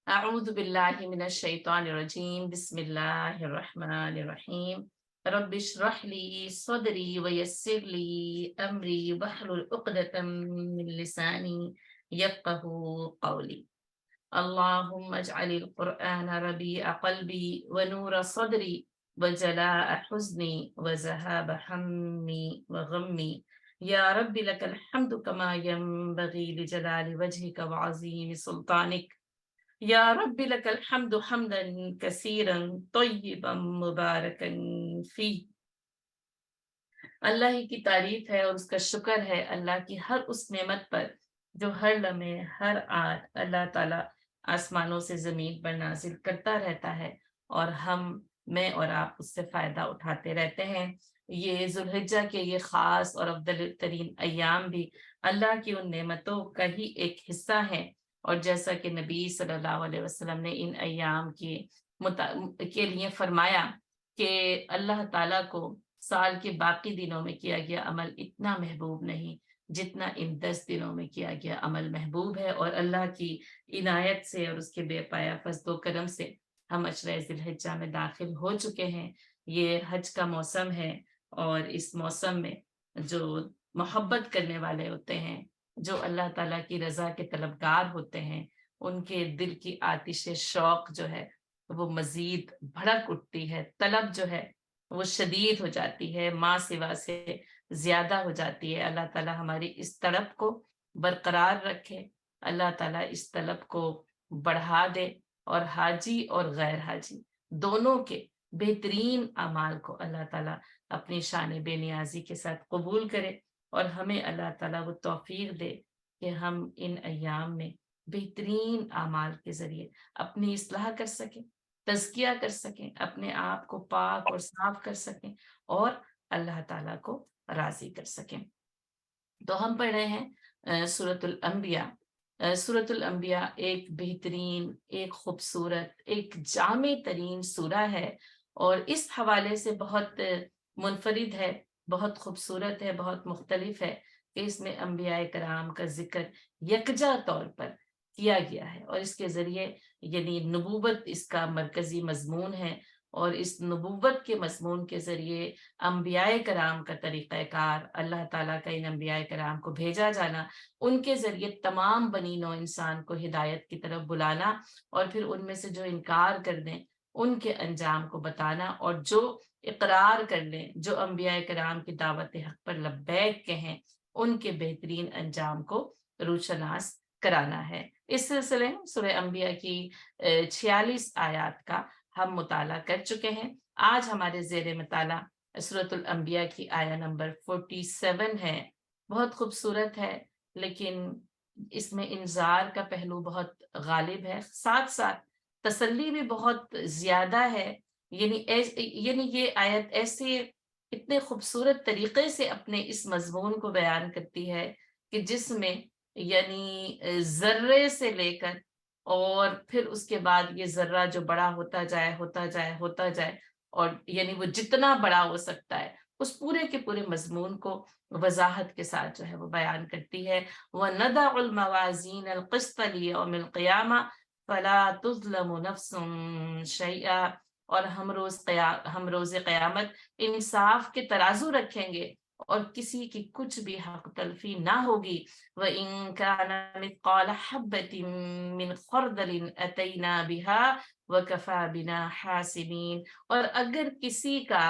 أعوذ بالله من الشيطان الرجيم بسم الله الرحمن الرحيم رب اشرح لي صدري ويسر لي أمري واحلل عقدة من لساني يفقه قولي اللهم اجعل القرآن ربيع قلبي ونور صدري وجلاء حزني وذهاب همي وغمي يا رب لك الحمد كما ينبغي لجلال وجهك وعظيم سلطانك یا رب لك الحمد حمدا كثيرا طيبا مباركا فيه۔ اللہ ہی کی تعریف ہے اور اس کا شکر ہے اللہ کی ہر اس نعمت پر جو ہر لمحے ہر آن اللہ تعالیٰ آسمانوں سے زمین پر نازل کرتا رہتا ہے اور میں اور آپ اس سے فائدہ اٹھاتے رہتے ہیں۔ یہ ذوالحجہ کے یہ خاص اور افضل ترین ایام بھی اللہ کی ان نعمتوں کا ہی ایک حصہ ہے، اور جیسا کہ نبی صلی اللہ علیہ وسلم نے ان ایام کے لیے فرمایا کہ اللہ تعالیٰ کو سال کے باقی دنوں میں کیا گیا عمل اتنا محبوب نہیں جتنا ان 10 دنوں میں کیا گیا عمل محبوب ہے، اور اللہ کی عنایت سے اور اس کے بے پایا فضل و کرم سے ہم عشرہ ذی الحجہ میں داخل ہو چکے ہیں۔ یہ حج کا موسم ہے، اور اس موسم میں جو محبت کرنے والے ہوتے ہیں، جو اللہ تعالیٰ کی رضا کے طلبگار ہوتے ہیں، ان کے دل کی آتش شوق جو ہے وہ مزید بھڑک اٹھتی ہے، طلب جو ہے وہ شدید ہو جاتی ہے، ماں سوا سے زیادہ ہو جاتی ہے۔ اللہ تعالیٰ ہماری اس طلب کو برقرار رکھے، اللہ تعالیٰ اس طلب کو بڑھا دے، اور حاجی اور غیر حاجی دونوں کے بہترین اعمال کو اللہ تعالیٰ اپنی شان بے نیازی کے ساتھ قبول کرے، اور ہمیں اللہ تعالیٰ وہ توفیق دے کہ ہم ان ایام میں بہترین اعمال کے ذریعے اپنی اصلاح کر سکیں، تزکیہ کر سکیں، اپنے آپ کو پاک اور صاف کر سکیں، اور اللہ تعالیٰ کو راضی کر سکیں۔ تو ہم پڑھ رہے ہیں سورۃ الانبیاء۔ سورۃ الانبیاء ایک بہترین، ایک خوبصورت، ایک جامع ترین سورہ ہے، اور اس حوالے سے بہت منفرد ہے، بہت خوبصورت ہے، بہت مختلف ہے کہ اس میں انبیاء کرام کا ذکر یکجا طور پر کیا گیا ہے، اور اس کے ذریعے یعنی نبوت اس کا مرکزی مضمون ہے، اور اس نبوت کے مضمون کے ذریعے انبیاء کرام کا طریقہ کار، اللہ تعالیٰ کا ان انبیاء کرام کو بھیجا جانا، ان کے ذریعے تمام بنی نوع انسان کو ہدایت کی طرف بلانا، اور پھر ان میں سے جو انکار کر دیں ان کے انجام کو بتانا، اور جو اقرار کر لیں، جو انبیاء کرام کی دعوت حق پر لبیک کہیں، ان کے بہترین انجام کو روشناس کرانا ہے۔ اس سلسلے میں سورہ انبیاء کی 46 آیات کا ہم مطالعہ کر چکے ہیں۔ آج ہمارے زیر مطالعہ سورۃ الانبیاء کی آیہ نمبر 47 ہے۔ بہت خوبصورت ہے، لیکن اس میں انذار کا پہلو بہت غالب ہے، ساتھ ساتھ تسلی بھی بہت زیادہ ہے۔ یعنی یہ آیت ایسے اتنے خوبصورت طریقے سے اپنے اس مضمون کو بیان کرتی ہے کہ جس میں یعنی ذرے سے لے کر اور پھر اس کے بعد یہ ذرہ جو بڑا ہوتا جائے ہوتا جائے ہوتا جائے، اور یعنی وہ جتنا بڑا ہو سکتا ہے اس پورے کے پورے مضمون کو وضاحت کے ساتھ جو ہے وہ بیان کرتی ہے۔ وَنَضَعُ الْمَوَازِينَ الْقِسْطَ لِيَوْمِ الْقِيَامَةِ فَلَا تُظْلَمُ نَفْسٌ شَيْئًا، اور ہم روز قیامت انصاف کے ترازو رکھیں گے، اور کسی کی کچھ بھی حق تلفی نہ ہوگی۔ وَإِن كَانَ مِثْقَالَ حَبَّةٍ مِّنْ خَرْدَلٍ أَتَيْنَا بِهَا وَكَفَى بِنَا حَاسِبِينَ، اور اگر کسی کا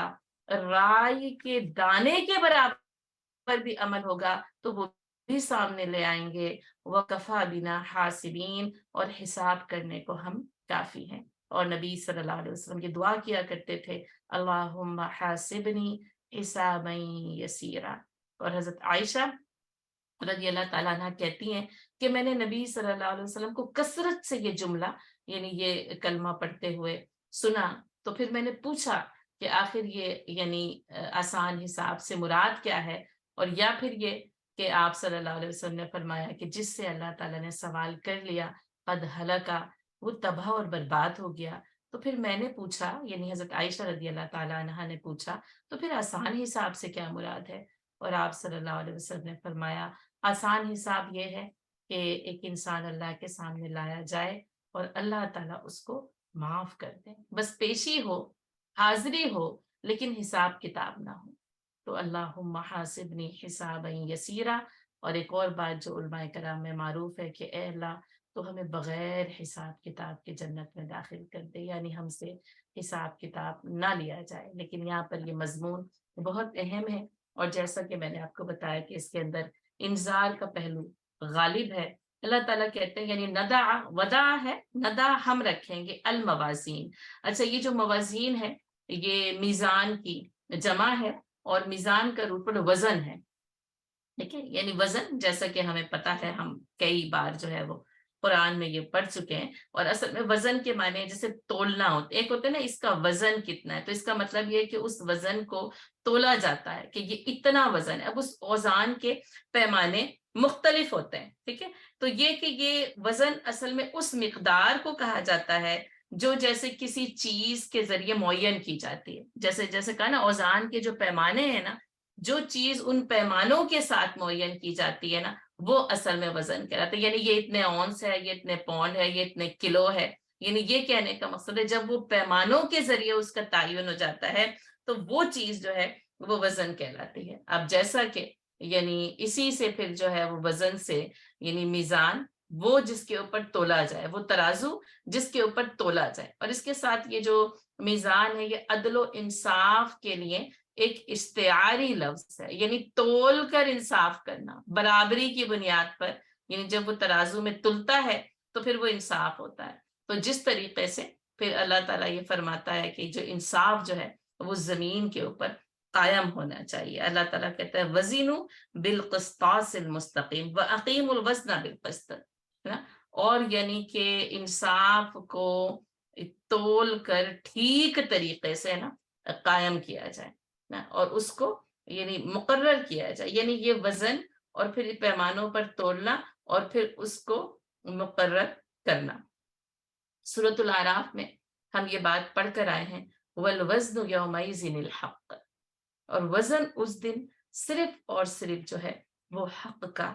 رائی کے دانے کے برابر بھی عمل ہوگا تو وہ بھی سامنے لے آئیں گے۔ وَكَفَى بِنَا حَاسِبِينَ، اور حساب کرنے کو ہم کافی ہیں۔ اور نبی صلی اللہ علیہ وسلم کی دعا کیا کرتے تھے، اللہم حاسبنی حسابا یسیرا۔ اور حضرت عائشہ رضی اللہ تعالیٰ عنہ کہتی ہیں کہ میں نے نبی صلی اللہ علیہ وسلم کو کثرت سے یہ جملہ یعنی یہ کلمہ پڑھتے ہوئے سنا، تو پھر میں نے پوچھا کہ آخر یہ یعنی آسان حساب سے مراد کیا ہے، اور یا پھر یہ کہ آپ صلی اللہ علیہ وسلم نے فرمایا کہ جس سے اللہ تعالیٰ نے سوال کر لیا قد ہلکا، وہ تباہ اور برباد ہو گیا۔ تو پھر میں نے پوچھا، یعنی حضرت عائشہ رضی اللہ تعالیٰ عنہا نے پوچھا تو پھر آسان حساب سے کیا مراد ہے؟ اور آپ صلی اللہ علیہ وسلم نے فرمایا آسان حساب یہ ہے کہ ایک انسان اللہ کے سامنے لایا جائے، اور اللہ تعالیٰ اس کو معاف کر دیں. بس پیشی ہو، حاضری ہو، لیکن حساب کتاب نہ ہو. تو اللہم حاسبنی حسابا یسیرا. اور ایک اور بات جو علماء کرام میں معروف ہے کہ اے اللہ تو ہمیں بغیر حساب کتاب کے جنت میں داخل کر دے، یعنی ہم سے حساب کتاب نہ لیا جائے. لیکن یہاں پر یہ مضمون بہت اہم ہے، اور جیسا کہ میں نے آپ کو بتایا کہ اس کے اندر انذار کا پہلو غالب ہے. اللہ تعالیٰ کہتے ہیں یعنی ندا ودا ہے، ندا ہم رکھیں گے الموازین. اچھا، یہ جو موازین ہے یہ میزان کی جمع ہے، اور میزان کا روپن وزن ہے. ٹھیک ہے، یعنی وزن جیسا کہ ہمیں پتا ہے، ہم کئی بار جو ہے وہ قرآن میں یہ پڑھ چکے ہیں. اور اصل میں وزن کے معنی جیسے تولنا ہوتا، ایک ہوتا ہے نا اس کا وزن کتنا ہے، تو اس کا مطلب یہ ہے کہ اس وزن کو تولا جاتا ہے کہ یہ اتنا وزن ہے. اب اس اوزان کے پیمانے مختلف ہوتے ہیں. ٹھیک ہے، تو یہ کہ یہ وزن اصل میں اس مقدار کو کہا جاتا ہے جو جیسے کسی چیز کے ذریعے معین کی جاتی ہے. جیسے جیسے کہا نا اوزان کے جو پیمانے ہیں نا، جو چیز ان پیمانوں کے ساتھ معین کی جاتی ہے نا، وہ اصل میں وزن کہلاتا ہے. یعنی یہ اتنے اونس ہے، یہ اتنے پاؤنڈ ہے، یہ اتنے کلو ہے. یعنی یہ کہنے کا مقصد ہے جب وہ پیمانوں کے ذریعے اس کا تعین ہو جاتا ہے تو وہ چیز جو ہے وہ وزن کہلاتی ہے. اب جیسا کہ یعنی اسی سے پھر جو ہے وہ وزن سے یعنی میزان وہ جس کے اوپر تولا جائے، وہ ترازو جس کے اوپر تولا جائے. اور اس کے ساتھ یہ جو میزان ہے یہ عدل و انصاف کے لیے ایک استعاری لفظ ہے، یعنی تول کر انصاف کرنا برابری کی بنیاد پر. یعنی جب وہ ترازو میں تلتا ہے تو پھر وہ انصاف ہوتا ہے. تو جس طریقے سے پھر اللہ تعالیٰ یہ فرماتا ہے کہ جو انصاف جو ہے وہ زمین کے اوپر قائم ہونا چاہیے. اللہ تعالیٰ کہتا ہے وزنوا بالقسطاس المستقیم واقیموا الوزن بالقسط. اور یعنی کہ انصاف کو تول کر ٹھیک طریقے سے نا قائم کیا جائے اور اس کو یعنی مقرر کیا جائے. یعنی یہ وزن اور پھر پیمانوں پر تولنا اور پھر اس کو مقرر کرنا. سورۃ الاعراف میں ہم یہ بات پڑھ کر آئے ہیں والوزن یومئذ الحق. اور وزن اس دن صرف اور صرف جو ہے وہ حق کا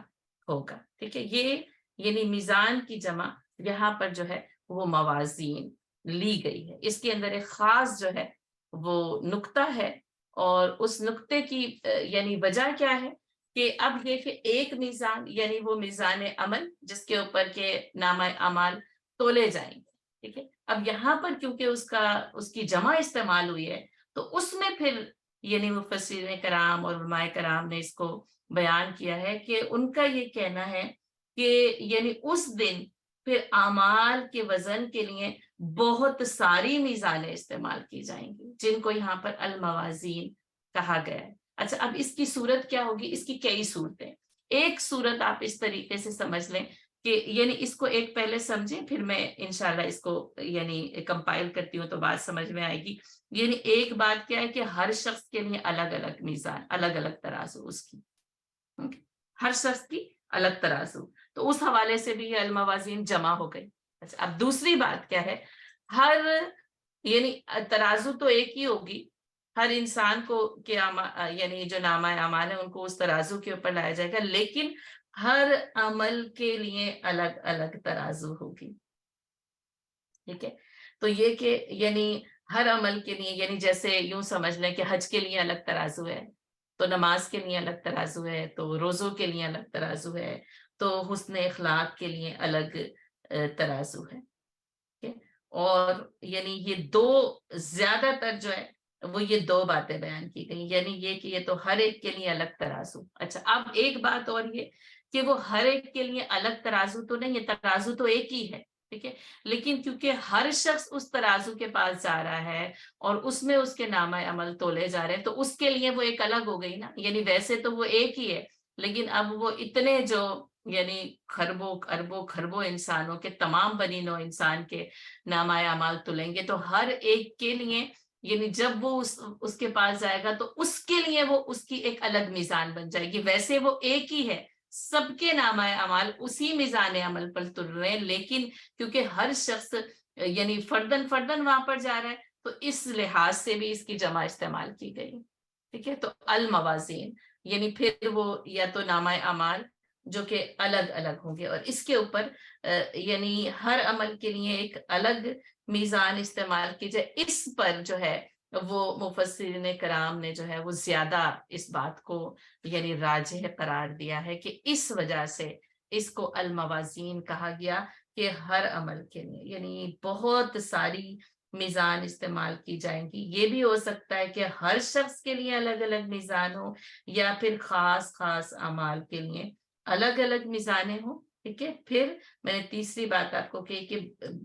ہوگا. ٹھیک ہے، یہ یعنی میزان کی جمع یہاں پر جو ہے وہ موازین لی گئی ہے. اس کے اندر ایک خاص جو ہے وہ نقطہ ہے، اور اس نقطے کی یعنی وجہ کیا ہے کہ اب یہ کہ ایک میزان یعنی وہ میزان عمل جس کے اوپر کے نامہ اعمال تولے جائیں گے. ٹھیک ہے، اب یہاں پر کیونکہ اس کی جمع استعمال ہوئی ہے تو اس میں پھر یعنی مفسرین کرام اور علماء کرام نے اس کو بیان کیا ہے کہ ان کا یہ کہنا ہے کہ یعنی اس دن پھر اعمال کے وزن کے لیے بہت ساری میزانیں استعمال کی جائیں گی جن کو یہاں پر الموازین کہا گیا ہے. اچھا، اب اس کی صورت کیا ہوگی؟ اس کی کئی صورتیں. ایک صورت آپ اس طریقے سے سمجھ لیں کہ یعنی اس کو ایک پہلے سمجھیں، پھر میں انشاءاللہ اس کو یعنی کمپائل کرتی ہوں تو بات سمجھ میں آئے گی. یعنی ایک بات کیا ہے کہ ہر شخص کے لیے الگ الگ میزان، الگ الگ ترازو اس کی. ہر شخص کی الگ ترازو، تو اس حوالے سے بھی یہ الموازین جمع ہو گئی. اچھا، اب دوسری بات کیا ہے، ہر یعنی ترازو تو ایک ہی ہوگی، ہر انسان کو یعنی جو نامہ اعمال ہے ان کو اس ترازو کے اوپر لایا جائے گا، لیکن ہر عمل کے لیے الگ الگ ترازو ہوگی. ٹھیک ہے، تو یہ کہ یعنی ہر عمل کے لیے یعنی جیسے یوں سمجھ لیں کہ حج کے لیے الگ ترازو ہے، تو نماز کے لیے الگ ترازو ہے، تو روزوں کے لیے الگ ترازو ہے، تو حسن اخلاق کے لیے الگ ترازو ہے. اور یعنی یہ دو زیادہ تر جو ہے وہ یہ دو باتیں بیان کی گئی، یعنی یہ کہ یہ تو ہر ایک کے لیے الگ ترازو. اچھا، اب ایک بات اور یہ کہ وہ ہر ایک کے لیے الگ ترازو تو نہیں ہے، ترازو تو ایک ہی ہے. ٹھیک ہے، لیکن کیونکہ ہر شخص اس ترازو کے پاس جا رہا ہے اور اس میں اس کے نامہ عمل تولے جا رہے ہیں تو اس کے لیے وہ ایک الگ ہو گئی نا. یعنی ویسے تو وہ ایک ہی ہے، لیکن اب وہ اتنے جو یعنی خربوں اربوں خربوں انسانوں کے تمام بنی نوع انسان کے نامہ اعمال تلیں گے تو ہر ایک کے لیے یعنی جب وہ اس کے پاس جائے گا تو اس کے لیے وہ اس کی ایک الگ میزان بن جائے گی. ویسے وہ ایک ہی ہے، سب کے نامہ اعمال اسی میزان عمل پر تل رہے ہیں، لیکن کیونکہ ہر شخص یعنی فردن فردن وہاں پر جا رہا ہے تو اس لحاظ سے بھی اس کی جمع استعمال کی گئی. ٹھیک ہے، تو الموازین یعنی پھر وہ یا تو نامہ اعمال جو کہ الگ الگ ہوں گے، اور اس کے اوپر یعنی ہر عمل کے لیے ایک الگ میزان استعمال کی جائے، اس پر جو ہے وہ مفسرین کرام نے جو ہے وہ زیادہ اس بات کو یعنی راجح قرار دیا ہے کہ اس وجہ سے اس کو الموازین کہا گیا، کہ ہر عمل کے لیے یعنی بہت ساری میزان استعمال کی جائیں گی۔ یہ بھی ہو سکتا ہے کہ ہر شخص کے لیے الگ الگ میزان ہو، یا پھر خاص خاص اعمال کے لیے الگ الگ میزانیں ہوں، ٹھیک ہے۔ پھر میں نے تیسری بات آپ کو کہی کہ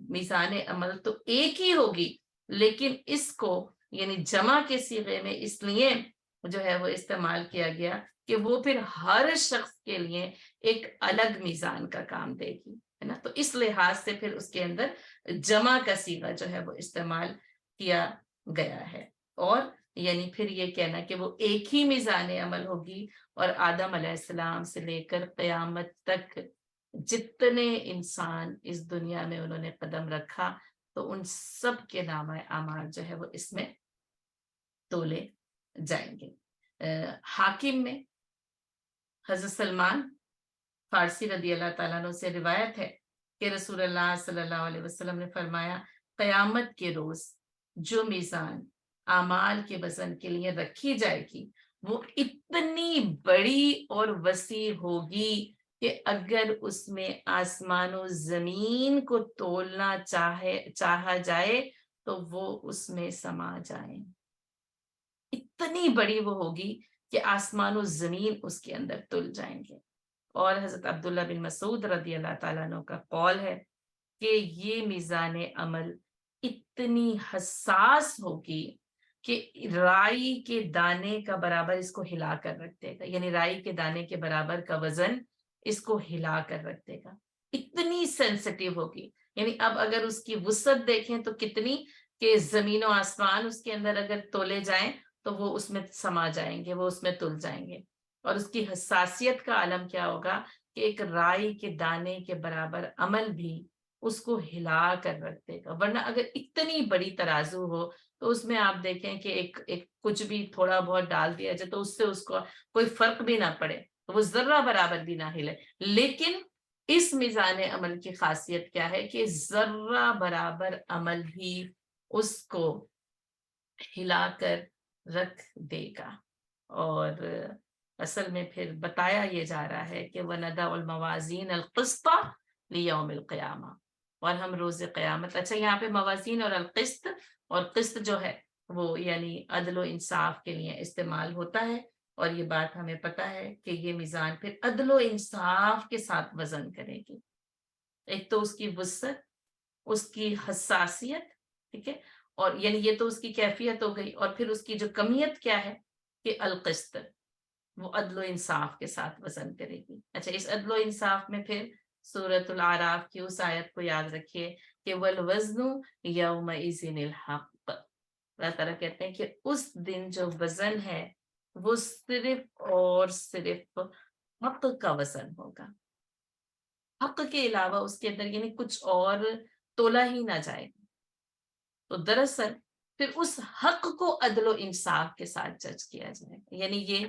میزان عمل تو ایک ہی ہوگی، لیکن اس کو یعنی جمع کے صیغے میں اس لیے جو ہے وہ استعمال کیا گیا کہ وہ پھر ہر شخص کے لیے ایک الگ میزان کا کام دے گی، ہے نا۔ تو اس لحاظ سے پھر اس کے اندر جمع کا صیغہ جو ہے وہ استعمال کیا گیا ہے، اور یعنی پھر یہ کہنا کہ وہ ایک ہی میزان عمل ہوگی، اور آدم علیہ السلام سے لے کر قیامت تک جتنے انسان اس دنیا میں انہوں نے قدم رکھا تو ان سب کے نامہ اعمال جو ہے وہ اس میں تولے جائیں گے۔ حاکم میں حضرت سلمان فارسی رضی اللہ تعالیٰ عنہ سے روایت ہے کہ رسول اللہ صلی اللہ علیہ وسلم نے فرمایا، قیامت کے روز جو میزان اعمال کے وزن کے لیے رکھی جائے گی وہ اتنی بڑی اور وسیع ہوگی کہ اگر اس میں آسمان و زمین کو تولنا چاہا جائے تو وہ اس میں سما جائیں، اتنی بڑی وہ ہوگی کہ آسمان و زمین اس کے اندر تل جائیں گے۔ اور حضرت عبداللہ بن مسعود رضی اللہ تعالیٰ عنہ کا قول ہے کہ یہ میزان عمل اتنی حساس ہوگی کہ رائی کے دانے کا برابر اس کو ہلا کر رکھ دے گا، یعنی رائی کے دانے کے برابر کا وزن اس کو ہلا کر رکھ دے گا، اتنی سینسٹیو ہوگی۔ یعنی اب اگر اس کی وسعت دیکھیں تو کتنی، کہ زمین و آسمان اس کے اندر اگر تولے جائیں تو وہ اس میں سما جائیں گے، وہ اس میں تل جائیں گے۔ اور اس کی حساسیت کا عالم کیا ہوگا کہ ایک رائی کے دانے کے برابر عمل بھی اس کو ہلا کر رکھ دے گا۔ ورنہ اگر اتنی بڑی ترازو ہو تو اس میں آپ دیکھیں کہ ایک کچھ بھی تھوڑا بہت ڈال دیا جائے تو اس سے اس کو کوئی فرق بھی نہ پڑے، تو وہ ذرہ برابر بھی نہ ہلے۔ لیکن اس میزان عمل کی خاصیت کیا ہے کہ ذرہ برابر عمل بھی اس کو ہلا کر رکھ دے گا۔ اور اصل میں پھر بتایا یہ جا رہا ہے کہ وَنَضَعُ الْمَوَازِينَ الْقِسْطَ لِيَوْمِ الْقِيَامَةِ، اور ہم روز قیامت، اچھا یہاں پہ موازین اور القسط، اور قسط جو ہے وہ یعنی عدل و انصاف کے لیے استعمال ہوتا ہے، اور یہ بات ہمیں پتہ ہے کہ یہ میزان پھر عدل و انصاف کے ساتھ وزن کرے گی۔ ایک تو اس کی وسعت، اس کی حساسیت، ٹھیک ہے، اور یعنی یہ تو اس کی کیفیت ہو گئی، اور پھر اس کی جو کمیت کیا ہے کہ القسط، وہ عدل و انصاف کے ساتھ وزن کرے گی۔ اچھا اس عدل و انصاف میں پھر سورۃ الاعراف کی اس آیت کو یاد رکھیے کہ وَالْوَزْنُ يَوْمَئِذٍ الْحَقُّ، اللہ تعالیٰ کہتے ہیں کہ اس دن جو وزن ہے وہ صرف اور صرف حق کا وزن ہوگا، حق کے علاوہ اس کے اندر یعنی کچھ اور تولا ہی نہ جائے گا۔ تو دراصل پھر اس حق کو عدل و انصاف کے ساتھ جج کیا جائے گا، یعنی یہ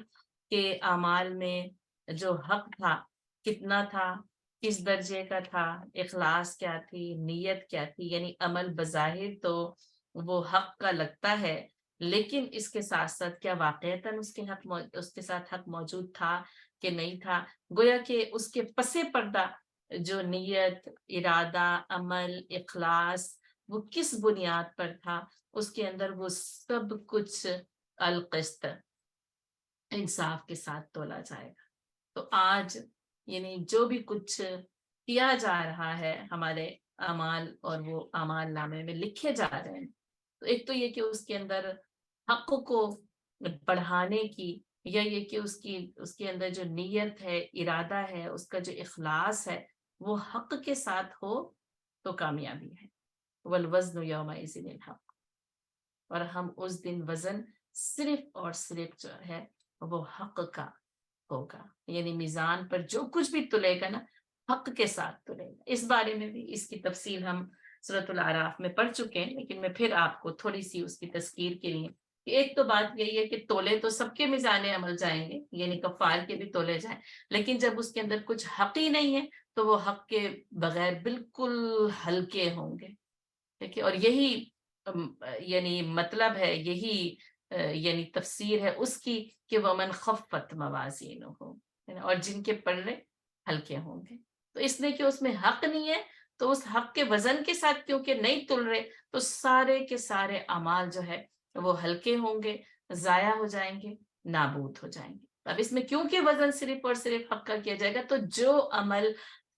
کہ اعمال میں جو حق تھا کتنا تھا، کس درجے کا تھا، اخلاص کیا تھی، نیت کیا تھی، یعنی عمل بظاہر تو وہ حق کا لگتا ہے، لیکن اس کے ساتھ ساتھ کیا واقعتاً اس کے ساتھ حق موجود تھا کہ نہیں تھا۔ گویا کہ اس کے پس پردہ جو نیت، ارادہ، عمل، اخلاص وہ کس بنیاد پر تھا، اس کے اندر وہ سب کچھ القسط، انصاف کے ساتھ تولا جائے گا۔ تو آج یعنی جو بھی کچھ کیا جا رہا ہے ہمارے اعمال، اور وہ اعمال نامے میں لکھے جا رہے ہیں، تو ایک تو یہ کہ اس کے اندر حق کو بڑھانے کی، یا یہ کہ اس کے اندر جو نیت ہے، ارادہ ہے، اس کا جو اخلاص ہے وہ حق کے ساتھ ہو تو کامیابی ہے۔ وَالْوَزْنُ يَوْمَئِذٍ الْحَقُّ، اور ہم اس دن وزن صرف اور صرف جو ہے وہ حق کا ہوگا، یعنی میزان پر جو کچھ بھی تلے گا نا حق کے ساتھ تلے گا۔ اس بارے میں بھی اس کی تفصیل ہم سورۃ الاعراف میں پڑھ چکے ہیں، لیکن میں پھر آپ کو تھوڑی سی اس کی تذکیر کے لیے ایک تو بات یہی ہے کہ تولے تو سب کے میزان عمل جائیں گے، یعنی کفار کے بھی تولے جائیں، لیکن جب اس کے اندر کچھ حق ہی نہیں ہے تو وہ حق کے بغیر بالکل ہلکے ہوں گے، ٹھیک ہے۔ اور یہی یعنی مطلب ہے، یہی یعنی تفسیر ہے اس کی کہ ومن خفت موازینہ ہو، اور جن کے پلڑے ہلکے ہوں گے، تو اس لیے کہ اس میں حق نہیں ہے تو اس حق کے وزن کے ساتھ کیونکہ نہیں تل رہے تو سارے کے سارے اعمال جو ہے وہ ہلکے ہوں گے، ضائع ہو جائیں گے، نابود ہو جائیں گے۔ اب اس میں کیونکہ وزن صرف اور صرف حق کا کیا جائے گا تو جو عمل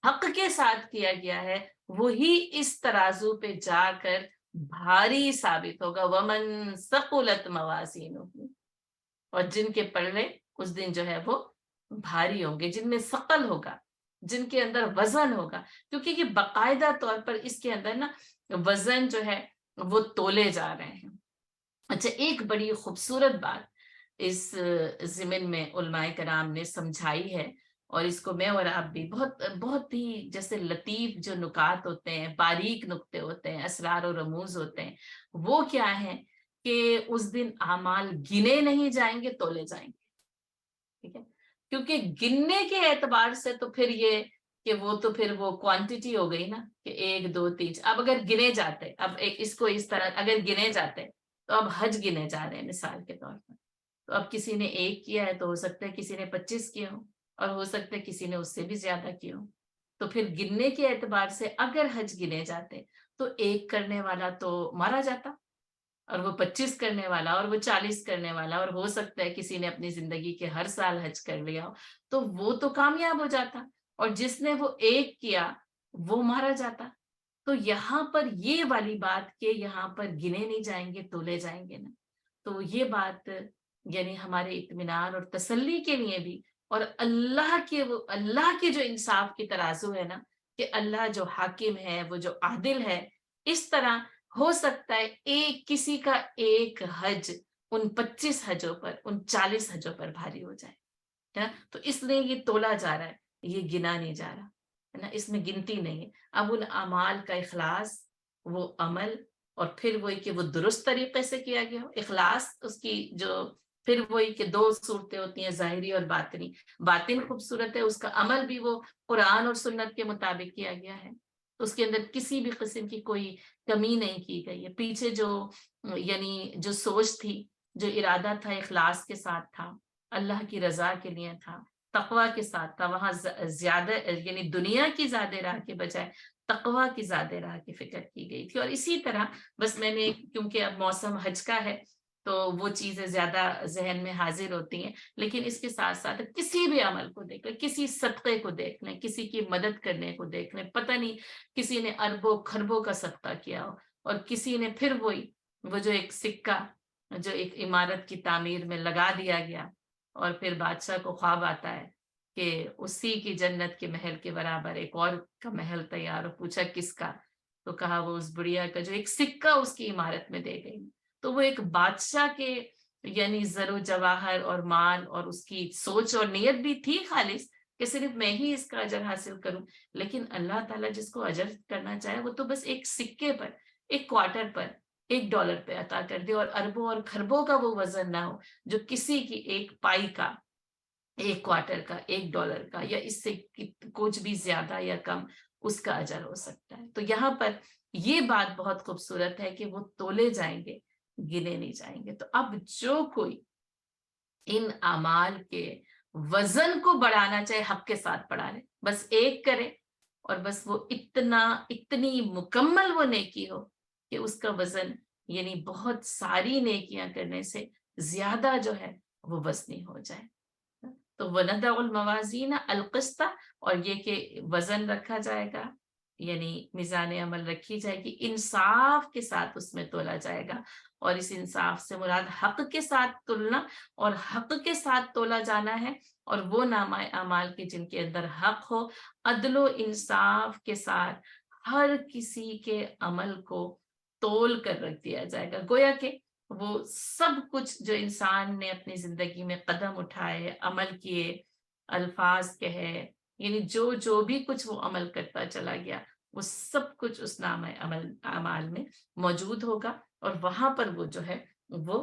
حق کے ساتھ کیا گیا ہے وہی اس ترازو پہ جا کر بھاری ثابت ہوگا، ومن ثقلت موازینہ، اور جن کے پلڑے اس دن جو ہے وہ بھاری ہوں گے، جن میں ثقل ہوگا، جن کے اندر وزن ہوگا، کیونکہ یہ باقاعدہ طور پر اس کے اندر نا وزن جو ہے وہ تولے جا رہے ہیں۔ اچھا، ایک بڑی خوبصورت بات اس ضمن میں علماء کرام نے سمجھائی ہے، اور اس کو میں اور آپ بھی بہت بہت ہی جیسے لطیف جو نکات ہوتے ہیں، باریک نقطے ہوتے ہیں، اسرار و رموز ہوتے ہیں، وہ کیا ہے کہ اس دن اعمال گنے نہیں جائیں گے، تولے جائیں گے، ٹھیک ہے۔ کیونکہ گننے کے اعتبار سے تو پھر یہ کہ وہ تو پھر وہ کوانٹٹی ہو گئی نا کہ 1 2 3، اب اگر گنے جاتے، اب اس کو اس طرح اگر گنے جاتے تو اب حج گنے جا رہے ہیں مثال کے طور پر، تو اب کسی نے 1 کیا ہے تو ہو سکتا ہے کسی نے 25 کیا ہو، اور ہو سکتا ہے کسی نے اس سے بھی زیادہ کیا ہو، تو پھر گننے کے اعتبار سے اگر حج گنے جاتے تو 1 کرنے والا تو مارا جاتا، اور وہ 25 کرنے والا، اور وہ 40 کرنے والا، اور ہو سکتا ہے کسی نے اپنی زندگی کے ہر سال حج کر لیا ہو تو وہ تو کامیاب ہو جاتا، اور جس نے وہ 1 کیا وہ مارا جاتا۔ تو یہاں پر یہ والی بات کہ یہاں پر گنے نہیں جائیں گے، تولے جائیں گے نا، تو یہ بات یعنی ہمارے اطمینان اور تسلی کے لیے بھی، اور اللہ کے جو انصاف کی ترازو ہے نا، کہ اللہ جو حاکم ہے، وہ جو عادل ہے، اس طرح ہو سکتا ہے کسی کا 1 حج ان 25 حجوں پر، ان 40 حجوں پر بھاری ہو جائے، ہے نا؟ تو اس لیے یہ تولا جا رہا ہے، یہ گنا نہیں جا رہا، ہے نا، اس میں گنتی نہیں ہے۔ اب ان اعمال کا اخلاص، وہ عمل، اور پھر وہی کہ وہ درست طریقے سے کیا گیا ہو، اخلاص اس کی جو، پھر وہی کہ 2 صورتیں ہوتی ہیں، ظاہری اور باطنی، باطن خوبصورت ہے، اس کا عمل بھی وہ قرآن اور سنت کے مطابق کیا گیا ہے، اس کے اندر کسی بھی قسم کی کوئی کمی نہیں کی گئی ہے، پیچھے جو یعنی جو سوچ تھی، جو ارادہ تھا، اخلاص کے ساتھ تھا، اللہ کی رضا کے لیے تھا، تقوی کے ساتھ تھا، وہاں زیادہ یعنی دنیا کی زیادہ راہ کے بجائے تقوی کی زیادہ راہ کی فکر کی گئی تھی۔ اور اسی طرح بس میں نے، کیونکہ اب موسم حج کا ہے تو وہ چیزیں زیادہ ذہن میں حاضر ہوتی ہیں، لیکن اس کے ساتھ ساتھ کسی بھی عمل کو دیکھ لیں، کسی صدقے کو دیکھ لیں، کسی کی مدد کرنے کو دیکھ لیں، پتہ نہیں کسی نے اربوں خربوں کا صدقہ کیا ہو، اور کسی نے پھر وہ جو ایک سکہ جو ایک عمارت کی تعمیر میں لگا دیا گیا، اور پھر بادشاہ کو خواب آتا ہے کہ اسی کی جنت کے محل کے برابر ایک اور کا محل تیار ہو، پوچھا کس کا، تو کہا وہ اس بڑھیا کا جو ایک سکہ اس کی عمارت میں دے گئی۔ تو وہ ایک بادشاہ کے یعنی زر و جواہر اور مال اور اس کی سوچ اور نیت بھی تھی خالص کہ صرف میں ہی اس کا اجر حاصل کروں، لیکن اللہ تعالیٰ جس کو اجر کرنا چاہے وہ تو بس ایک سکے پر، 1 کوارٹر پر، $1 پہ عطا کر دے، اور اربوں اور خربوں کا وہ وزن نہ ہو جو کسی کی 1 پائی کا، 1 کوارٹر کا، $1 کا، یا اس سے کچھ بھی زیادہ یا کم اس کا اجر ہو سکتا ہے۔ تو یہاں پر یہ بات بہت خوبصورت ہے کہ وہ تولے جائیں گے، گنے نہیں جائیں گے۔ تو اب جو کوئی ان اعمال کے وزن کو بڑھانا چاہے، حق کے ساتھ بڑھا لے، بس 1 کرے، اور بس وہ اتنی مکمل وہ نیکی ہو کہ اس کا وزن یعنی بہت ساری نیکیاں کرنے سے زیادہ جو ہے وہ وزنی ہو جائے۔ تو وَنَضَعُ الْمَوَازِينَ الْقِسْطَ، اور یہ کہ وزن رکھا جائے گا، یعنی میزان عمل رکھی جائے گی، انصاف کے ساتھ اس میں تولا جائے گا، اور اس انصاف سے مراد حق کے ساتھ تلنا، اور حق کے ساتھ تولا جانا ہے، اور وہ نامہ اعمال کے جن کے اندر حق ہو، عدل و انصاف کے ساتھ ہر کسی کے عمل کو تول کر رکھ دیا جائے گا، گویا کہ وہ سب کچھ جو انسان نے اپنی زندگی میں قدم اٹھائے، عمل کیے، الفاظ کہے، یعنی جو بھی کچھ وہ عمل کرتا چلا گیا، وہ سب کچھ اس نامہ اعمال میں موجود ہوگا، اور وہاں پر وہ جو ہے وہ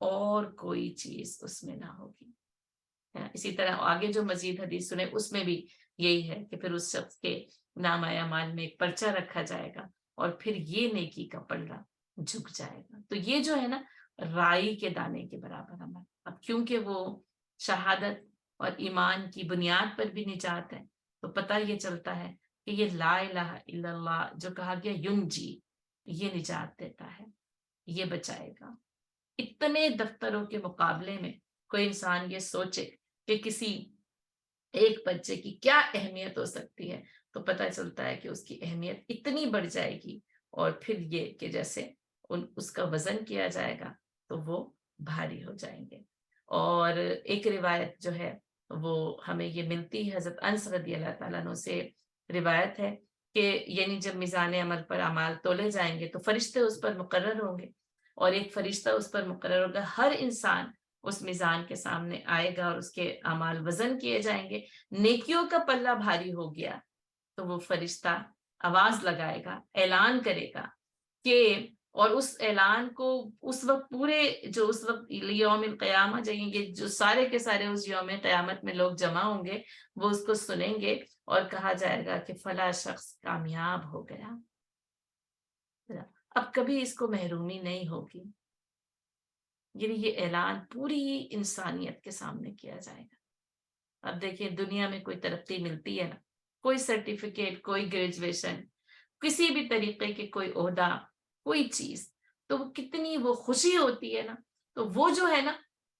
اور کوئی چیز اس میں نہ ہوگی. اسی طرح آگے جو مزید حدیث سنے اس میں بھی یہی ہے کہ پھر اس شخص کے نام اعمال میں ایک پرچہ رکھا جائے گا اور پھر یہ نیکی کا پلڑا جھک جائے گا. تو یہ جو ہے نا رائی کے دانے کے برابر عمل. اب کیونکہ وہ شہادت اور ایمان کی بنیاد پر بھی نجات ہے تو پتہ یہ چلتا ہے کہ یہ لا الہ الا اللہ جو کہا گیا ینجی، یہ نجات دیتا ہے، یہ بچائے گا. اتنے دفتروں کے مقابلے میں کوئی انسان یہ سوچے کہ کسی ایک بچے کی کیا اہمیت ہو سکتی ہے تو پتہ چلتا ہے کہ اس کی اہمیت اتنی بڑھ جائے گی. اور پھر یہ کہ جیسے اس کا وزن کیا جائے گا تو وہ بھاری ہو جائیں گے. اور ایک روایت جو ہے وہ ہمیں یہ ملتی ہے حضرت انس رضی اللہ تعالیٰ عنہ سے روایت ہے کہ یعنی جب میزان عمل پر اعمال تولے جائیں گے تو فرشتے اس پر مقرر ہوں گے اور ایک فرشتہ اس پر مقرر ہوگا. ہر انسان اس میزان کے سامنے آئے گا اور اس کے اعمال وزن کیے جائیں گے. نیکیوں کا پلہ بھاری ہو گیا تو وہ فرشتہ آواز لگائے گا، اعلان کرے گا کہ، اور اس اعلان کو اس وقت پورے جو اس وقت یوم القیامہ جائیں گے جو سارے کے سارے اس یوم قیامت میں لوگ جمع ہوں گے وہ اس کو سنیں گے اور کہا جائے گا کہ فلاں شخص کامیاب ہو گیا. اب کبھی اس کو محرومی نہیں ہوگی. یعنی یہ اعلان پوری انسانیت کے سامنے کیا جائے گا. اب دیکھیں دنیا میں کوئی ترقی ملتی ہے نا، کوئی سرٹیفکیٹ، کوئی گریجویشن، کسی بھی طریقے کے کوئی عہدہ، کوئی چیز، تو وہ کتنی وہ خوشی ہوتی ہے نا. تو وہ جو ہے نا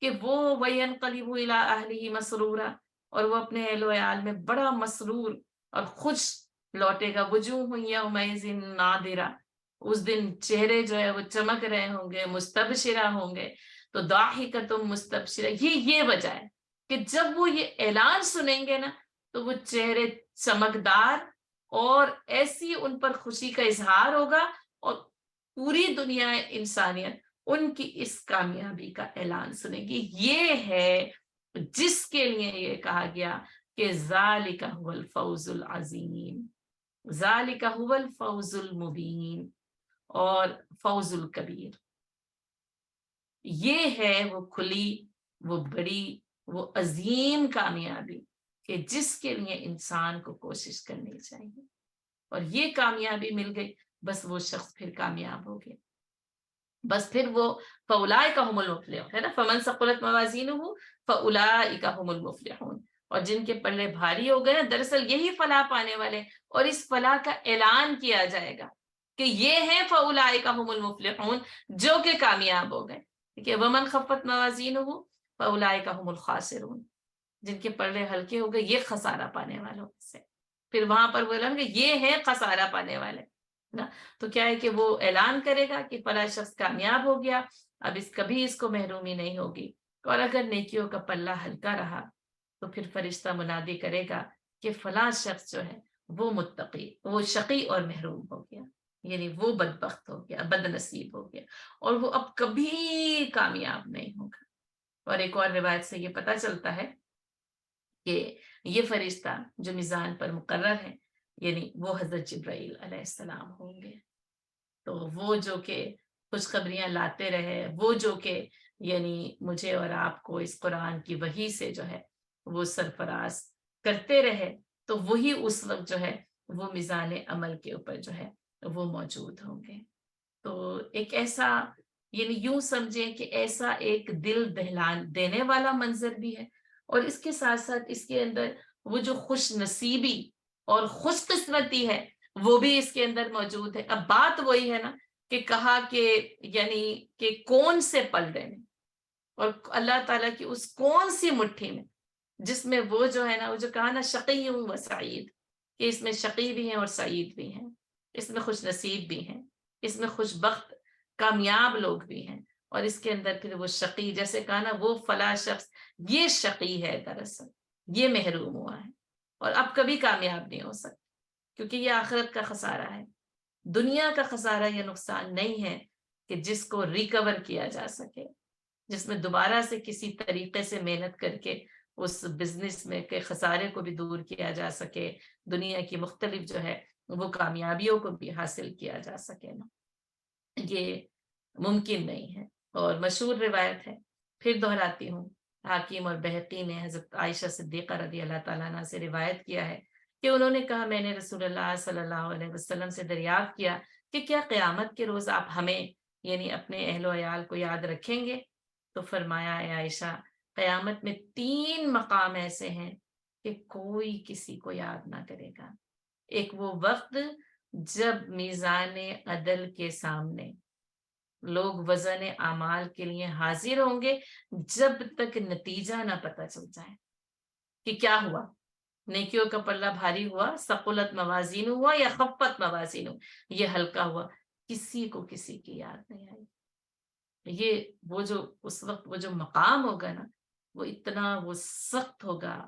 کہ وہ وَيَنْقَلِبُ إِلَىٰ أَهْلِهِ مَسْرُورًا، اور وہ اپنے اہل و عیال میں بڑا مسرور اور خوش لوٹے گا. وجوہ یومئذ ناظرہ، اس دن چہرے جو ہے وہ چمک رہے ہوں گے، مستبشرہ ہوں گے. تو ضاحکۃ مستبشرہ، یہ وجہ ہے کہ جب وہ یہ اعلان سنیں گے نا تو وہ چہرے چمکدار اور ایسی ان پر خوشی کا اظہار ہوگا اور پوری دنیا انسانیت ان کی اس کامیابی کا اعلان سنے گی. یہ ہے جس کے لیے یہ کہا گیا کہ ذالک هو الفوز العظیم، ذالک هو الفوز المبین اور فوز الکبیر. یہ ہے وہ کھلی، وہ بڑی، وہ عظیم کامیابی کہ جس کے لیے انسان کو کوشش کرنی چاہیے. اور یہ کامیابی مل گئی بس وہ شخص پھر کامیاب ہو گیا. بس پھر وہ فَأُولَٰئِکَ هُمُ الْمُفْلِحُونَ ہے نا، فَمَنْ ثَقُلَتْ مَوَازِینُهُ فَأُولَٰئِکَ هُمُ الْمُفْلِحُونَ. اور جن کے پلے بھاری ہو گئے دراصل یہی فلاح پانے والے. اور اس فلاح کا اعلان کیا جائے گا کہ یہ ہیں فَأُولَٰئِکَ هُمُ الْمُفْلِحُونَ جو کہ کامیاب ہو گئے. کہ وَمَنْ خَفَّتْ مَوَازِینُهُ فَأُولَٰئِکَ هُمُ الْخَاسِرُونَ، جن کے پلے ہلکے ہو گئے یہ خسارہ پانے والوں سے. پھر وہاں پر بولا کہ یہ ہے خسارہ پانے والے نا. تو کیا ہے کہ وہ اعلان کرے گا کہ فلاں شخص کامیاب ہو گیا، اب کبھی اس کو محرومی نہیں ہوگی. اور اگر نیکیوں کا پلہ ہلکا رہا تو پھر فرشتہ منادی کرے گا کہ فلاں شخص جو ہے وہ متقی، وہ شقی اور محروم ہو گیا، یعنی وہ بدبخت ہو گیا، بد نصیب ہو گیا اور وہ اب کبھی کامیاب نہیں ہوگا. اور ایک اور روایت سے یہ پتہ چلتا ہے کہ یہ فرشتہ جو میزان پر مقرر ہے یعنی وہ حضرت جبرائیل علیہ السلام ہوں گے. تو وہ جو کہ خوشخبریاں لاتے رہے، وہ جو کہ یعنی مجھے اور آپ کو اس قرآن کی وحی سے جو ہے وہ سرفراز کرتے رہے، تو وہی اس وقت جو ہے وہ میزان عمل کے اوپر جو ہے وہ موجود ہوں گے. تو ایک ایسا یعنی یوں سمجھیں کہ ایسا ایک دل دہلان دینے والا منظر بھی ہے اور اس کے ساتھ ساتھ اس کے اندر وہ جو خوش نصیبی اور خوش قسمتی ہے وہ بھی اس کے اندر موجود ہے. اب بات وہی ہے نا کہ کہا کہ یعنی کہ کون سے پلڑے میں اور اللہ تعالیٰ کی اس کون سی مٹھی میں جس میں وہ جو ہے نا، وہ جو کہا نا شقی و سعید، کہ اس میں شقی بھی ہیں اور سعید بھی ہیں، اس میں خوش نصیب بھی ہیں، اس میں خوش بخت کامیاب لوگ بھی ہیں، اور اس کے اندر پھر وہ شقی جیسے کہا نا وہ فلاں شخص یہ شقی ہے، دراصل یہ محروم ہوا ہے اور اب کبھی کامیاب نہیں ہو سکتا کیونکہ یہ آخرت کا خسارہ ہے. دنیا کا خسارہ یہ نقصان نہیں ہے کہ جس کو ریکور کیا جا سکے، جس میں دوبارہ سے کسی طریقے سے محنت کر کے اس بزنس میں کے خسارے کو بھی دور کیا جا سکے، دنیا کی مختلف جو ہے وہ کامیابیوں کو بھی حاصل کیا جا سکے نا، یہ ممکن نہیں ہے. اور مشہور روایت ہے، پھر دہراتی ہوں، حاکم اور بہقی نے حضرت عائشہ صدیقہ رضی اللہ تعالیٰ عنہ سے روایت کیا ہے کہ انہوں نے کہا میں نے رسول اللہ صلی اللہ علیہ وسلم سے دریافت کیا کہ کیا قیامت کے روز آپ ہمیں یعنی اپنے اہل و عیال کو یاد رکھیں گے؟ تو فرمایا اے عائشہ، قیامت میں 3 مقام ایسے ہیں کہ کوئی کسی کو یاد نہ کرے گا۔ ایک وہ وقت جب میزان عدل کے سامنے لوگ وزن اعمال کے لیے حاضر ہوں گے جب تک نتیجہ نہ پتہ چل جائے کہ کیا ہوا، نیکیوں کا پلہ بھاری ہوا، ثقلت موازین ہوا یا خفت موازین، یہ ہلکا ہوا، کسی کو کسی کی یاد نہیں آئی۔ یہ وہ جو اس وقت وہ جو مقام ہوگا نا، وہ اتنا وہ سخت ہوگا،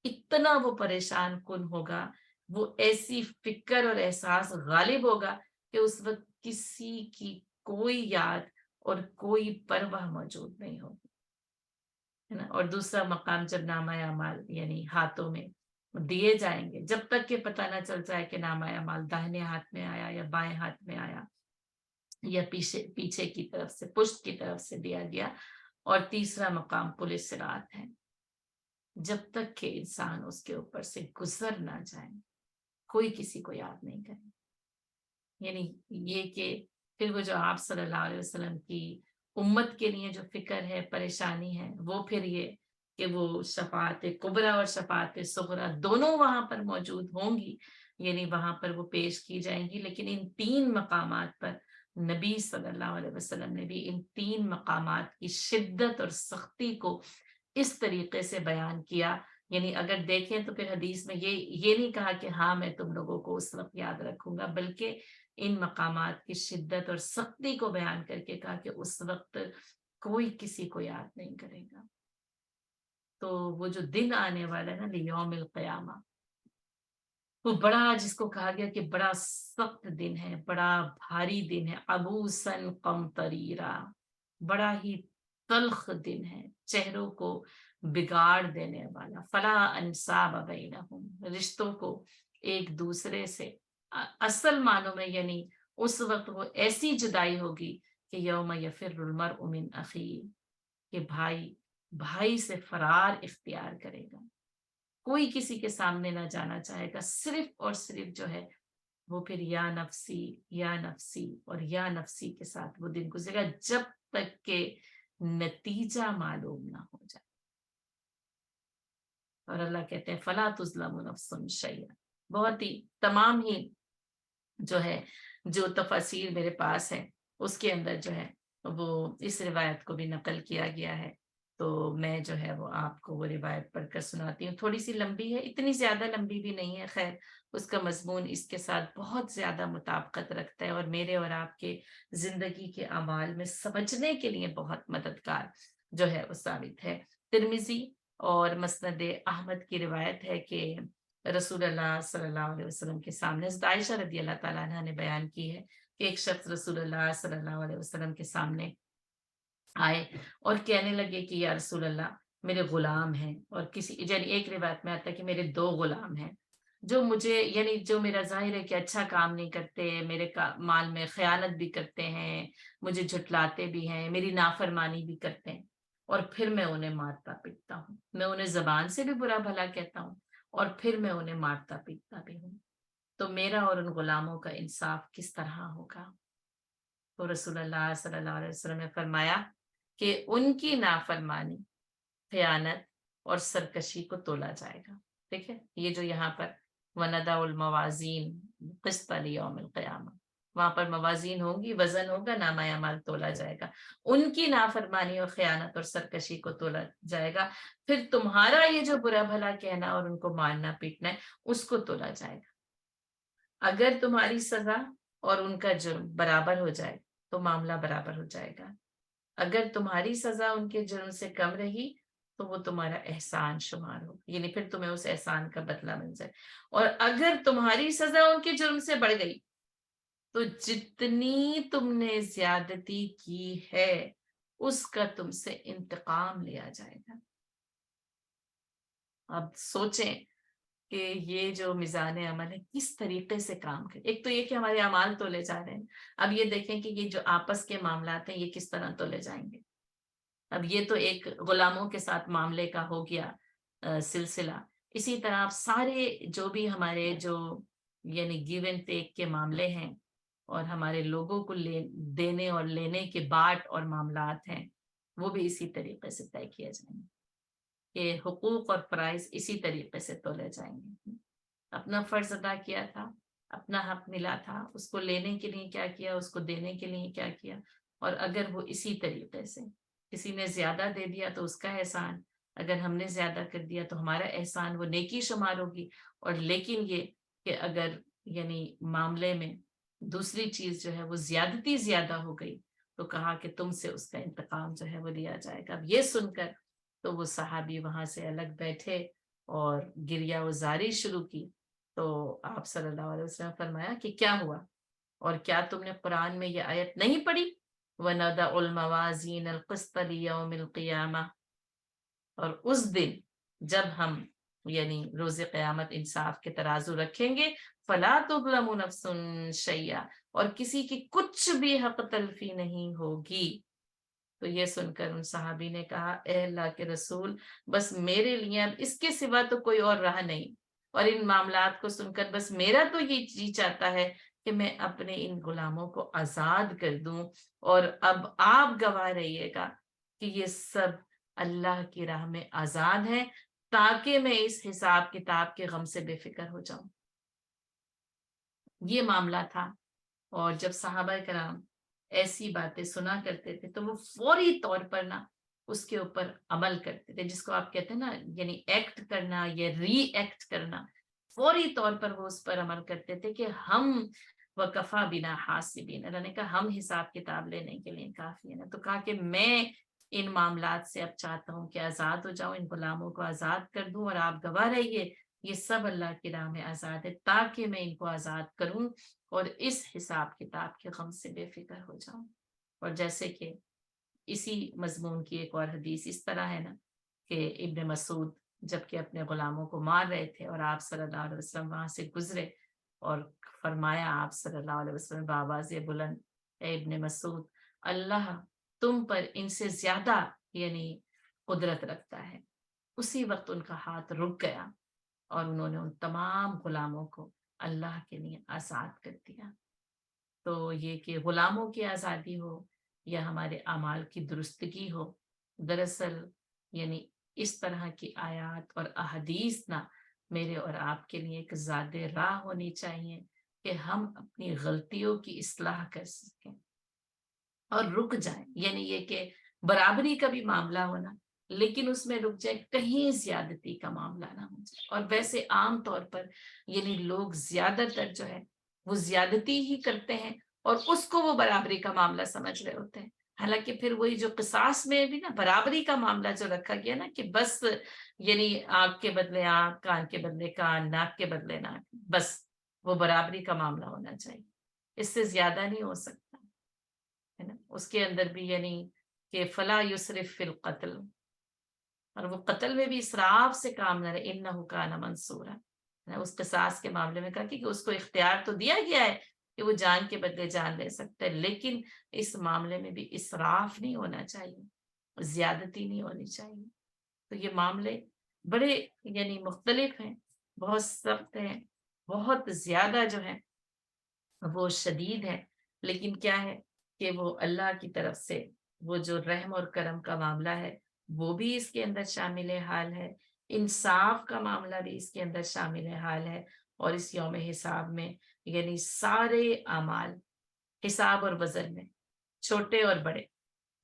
اتنا وہ پریشان کن ہوگا، وہ ایسی فکر اور احساس غالب ہوگا کہ اس وقت کسی کی کوئی یاد اور کوئی پرواہ موجود نہیں ہوگی، ہے نا۔ اور دوسرا مقام جب نامہ اعمال یعنی ہاتھوں میں دیے جائیں گے، جب تک کہ پتہ نہ چل جائے کہ نامہ اعمال داہنے ہاتھ میں آیا یا بائیں ہاتھ میں آیا یا پیچھے کی طرف سے، پشت کی طرف سے دیا گیا۔ اور تیسرا مقام پل صراط ہے، جب تک کہ انسان اس کے اوپر سے گزر نہ جائے کوئی کسی کو یاد نہیں کرے۔ یعنی یہ کہ پھر وہ جو آپ صلی اللہ علیہ وسلم کی امت کے لیے جو فکر ہے، پریشانی ہے، وہ پھر یہ کہ وہ شفاعت کبریٰ اور شفاعت صغریٰ دونوں وہاں پر موجود ہوں گی، یعنی وہاں پر وہ پیش کی جائیں گی۔ لیکن ان 3 مقامات پر نبی صلی اللہ علیہ وسلم نے بھی ان 3 مقامات کی شدت اور سختی کو اس طریقے سے بیان کیا، یعنی اگر دیکھیں تو پھر حدیث میں یہ نہیں کہا کہ ہاں میں تم لوگوں کو اس وقت یاد رکھوں گا، بلکہ ان مقامات کی شدت اور سختی کو بیان کر کے کہا کہ اس وقت کوئی کسی کو یاد نہیں کرے گا۔ تو وہ جو دن آنے والا ہے نا، لیوم القیامہ، وہ بڑا، جس کو کہا گیا کہ بڑا سخت دن ہے، بڑا بھاری دن ہے، عبوسن قمطریرا، بڑا ہی تلخ دن ہے، چہروں کو بگاڑ دینے والا، فلا انصاب بینہم، رشتوں کو ایک دوسرے سے اصل معنوں میں یعنی اس وقت وہ ایسی جدائی ہوگی کہ یوم یفر المرء من اخیہ، کہ بھائی بھائی سے فرار اختیار کرے گا، کوئی کسی کے سامنے نہ جانا چاہے گا، صرف اور صرف جو ہے وہ پھر یا نفسی اور یا نفسی کے ساتھ وہ دن گزرے گا جب تک کہ نتیجہ معلوم نہ ہو جائے۔ اور اللہ کہتے ہیں فلا تظلم نفس شیئا، بہت ہی تمام ہی جو ہے جو تفاسیر میرے پاس ہے اس کے اندر جو ہے وہ اس روایت کو بھی نقل کیا گیا ہے، تو میں جو ہے وہ آپ کو وہ روایت پڑھ کر سناتی ہوں۔ تھوڑی سی لمبی ہے، اتنی زیادہ لمبی بھی نہیں ہے، خیر اس کا مضمون اس کے ساتھ بہت زیادہ مطابقت رکھتا ہے اور میرے اور آپ کے زندگی کے اعمال میں سمجھنے کے لیے بہت مددگار جو ہے وہ ثابت ہے۔ ترمذی اور مسند احمد کی روایت ہے کہ رسول اللہ صلی اللہ علیہ وسلم کے سامنے حضرت عائشہ رضی اللہ تعالیٰ عنہ نے بیان کی ہے کہ ایک شخص رسول اللہ صلی اللہ علیہ وسلم کے سامنے آئے اور کہنے لگے کہ یا رسول اللہ میرے غلام ہیں، اور کسی یعنی ایک روایت میں آتا ہے کہ میرے 2 غلام ہیں جو مجھے یعنی جو میرا ظاہر ہے کہ اچھا کام نہیں کرتے، میرے مال میں خیانت بھی کرتے ہیں، مجھے جھٹلاتے بھی ہیں، میری نافرمانی بھی کرتے ہیں، اور پھر میں انہیں مارتا پیٹتا ہوں، میں انہیں زبان سے بھی برا بھلا کہتا ہوں اور پھر میں انہیں مارتا پیٹتا بھی ہوں، تو میرا اور ان غلاموں کا انصاف کس طرح ہوگا؟ تو رسول اللہ صلی اللہ علیہ وسلم نے فرمایا کہ ان کی نافرمانی، خیانت اور سرکشی کو تولا جائے گا۔ ٹھیک ہے، یہ جو یہاں پر وَنَضَعُ الْمَوَازِينَ الْقِسْطَ لِيَوْمِ الْقِيَامَةِ، وہاں پر موازین ہوں گی، وزن ہوگا، نامہ اعمال تولا جائے گا، ان کی نافرمانی اور خیانت اور سرکشی کو تولا جائے گا، پھر تمہارا یہ جو برا بھلا کہنا اور ان کو مارنا پیٹنا ہے اس کو تولا جائے گا۔ اگر تمہاری سزا اور ان کا جرم برابر ہو جائے تو معاملہ برابر ہو جائے گا، اگر تمہاری سزا ان کے جرم سے کم رہی تو وہ تمہارا احسان شمار ہو، یعنی پھر تمہیں اس احسان کا بدلہ مل جائے، اور اگر تمہاری سزا ان کے جرم سے بڑھ گئی تو جتنی تم نے زیادتی کی ہے اس کا تم سے انتقام لیا جائے گا۔ اب سوچیں کہ یہ جو میزان عمل ہے کس طریقے سے کام کرے. ایک تو یہ کہ ہمارے اعمال تولے جا رہے ہیں، اب یہ دیکھیں کہ یہ جو آپس کے معاملات ہیں یہ کس طرح تولے جائیں گے. اب یہ تو ایک غلاموں کے ساتھ معاملے کا ہو گیا سلسلہ. اسی طرح آپ سارے جو بھی ہمارے جو یعنی گیو اینڈ ٹیک کے معاملے ہیں اور ہمارے لوگوں کو دینے اور لینے کے بانٹ اور معاملات ہیں وہ بھی اسی طریقے سے طے کیے جائیں گے کہ حقوق اور فرائض اسی طریقے سے تولے جائیں گے. اپنا فرض ادا کیا تھا، اپنا حق ملا تھا، اس کو لینے کے لیے کیا کیا، اس کو دینے کے لیے کیا کیا. اور اگر وہ اسی طریقے سے کسی نے زیادہ دے دیا تو اس کا احسان، اگر ہم نے زیادہ کر دیا تو ہمارا احسان، وہ نیکی شمار ہوگی. اور لیکن یہ کہ اگر یعنی معاملے میں دوسری چیز جو ہے وہ زیادتی زیادہ ہو گئی تو کہا کہ تم سے اس کا انتقام جو ہے وہ لیا جائے گا. اب یہ سن کر تو وہ صحابی وہاں سے الگ بیٹھے اور گریہ وزاری شروع کی. تو آپ صلی اللہ علیہ وسلم فرمایا کہ کیا ہوا، اور کیا تم نے قرآن میں یہ آیت نہیں پڑھی وَنَضَعُ الْمَوَازِينَ الْقِسْطَ لِيَوْمِ الْقِيَامَةِ. اور اس دن جب ہم یعنی روز قیامت انصاف کے ترازو رکھیں گے فَلَا تُظْلَمُ نَفْسٌ شَيْئًا، اور کسی کی کچھ بھی حق تلفی نہیں ہوگی. تو یہ سن کر ان صحابی نے کہا اے اللہ کے رسول، بس میرے لیے اب اس کے سوا تو کوئی اور راہ نہیں، اور ان معاملات کو سن کر بس میرا تو یہ جی چاہتا ہے کہ میں اپنے ان غلاموں کو آزاد کر دوں. اور اب آپ گواہ رہیے گا کہ یہ سب اللہ کی راہ میں آزاد ہیں تاکہ میں اس حساب کتاب کے غم سے بے فکر ہو جاؤں. یہ معاملہ تھا. اور جب صحابہ کرام ایسی باتیں سنا کرتے تھے تو وہ فوری طور پر نا اس کے اوپر عمل کرتے تھے، جس کو آپ کہتے ہیں نا یعنی ایکٹ کرنا یا ری ایکٹ کرنا. فوری طور پر وہ اس پر عمل کرتے تھے کہ ہم وکفا بنا حاسبین، اللہ نے کہا ہم حساب کتاب لینے کے لیے کافی ہے. تو کہا کہ میں ان معاملات سے اب چاہتا ہوں کہ آزاد ہو جاؤں، ان غلاموں کو آزاد کر دوں، اور آپ گواہ رہیے یہ سب اللہ کی راہ میں آزاد ہے تاکہ میں ان کو آزاد کروں اور اس حساب کتاب کے غم سے بے فکر ہو جاؤں. اور جیسے کہ اسی مضمون کی ایک اور حدیث اس طرح ہے نا کہ ابن مسعود جب کہ اپنے غلاموں کو مار رہے تھے اور آپ صلی اللہ علیہ وسلم وہاں سے گزرے اور فرمایا آپ صلی اللہ علیہ وسلم بآواز بلند، اے ابن مسعود، اللہ تم پر ان سے زیادہ یعنی قدرت رکھتا ہے. اسی وقت ان کا ہاتھ رک گیا اور انہوں نے ان تمام غلاموں کو اللہ کے لیے آزاد کر دیا. تو یہ کہ غلاموں کی آزادی ہو یا ہمارے اعمال کی درستگی ہو، دراصل یعنی اس طرح کی آیات اور احادیث نہ میرے اور آپ کے لیے ایک زاد راہ ہونی چاہیے کہ ہم اپنی غلطیوں کی اصلاح کر سکیں اور رک جائیں. یعنی یہ کہ برابری کا بھی معاملہ ہونا لیکن اس میں رک جائے، کہیں زیادتی کا معاملہ نہ ہو جائے. اور ویسے عام طور پر یعنی لوگ زیادہ تر جو ہے وہ زیادتی ہی کرتے ہیں اور اس کو وہ برابری کا معاملہ سمجھ رہے ہوتے ہیں. حالانکہ پھر وہی جو قصاص میں بھی نا برابری کا معاملہ جو رکھا گیا نا کہ بس یعنی آنکھ کے بدلے آنکھ، کان کے بدلے کان، ناک کے بدلے ناک، بس وہ برابری کا معاملہ ہونا چاہیے، اس سے زیادہ نہیں ہو سکتا ہے نا. اس کے اندر بھی یعنی کہ فلا یسرف فی القتل، اور وہ قتل میں بھی اسراف سے کام نہ رہے، انہ کان منصورا. اس قصاص کے معاملے میں کہا کہ اس کو اختیار تو دیا گیا ہے کہ وہ جان کے بدلے جان لے سکتا ہے، لیکن اس معاملے میں بھی اسراف نہیں ہونا چاہیے، زیادتی نہیں ہونی چاہیے. تو یہ معاملے بڑے یعنی مختلف ہیں، بہت سخت ہیں، بہت زیادہ جو ہے وہ شدید ہے. لیکن کیا ہے کہ وہ اللہ کی طرف سے وہ جو رحم اور کرم کا معاملہ ہے وہ بھی اس کے اندر شامل حال ہے، انصاف کا معاملہ بھی اس کے اندر شامل حال ہے. اور اس یوم حساب میں یعنی سارے اعمال حساب اور وزن میں، چھوٹے اور بڑے،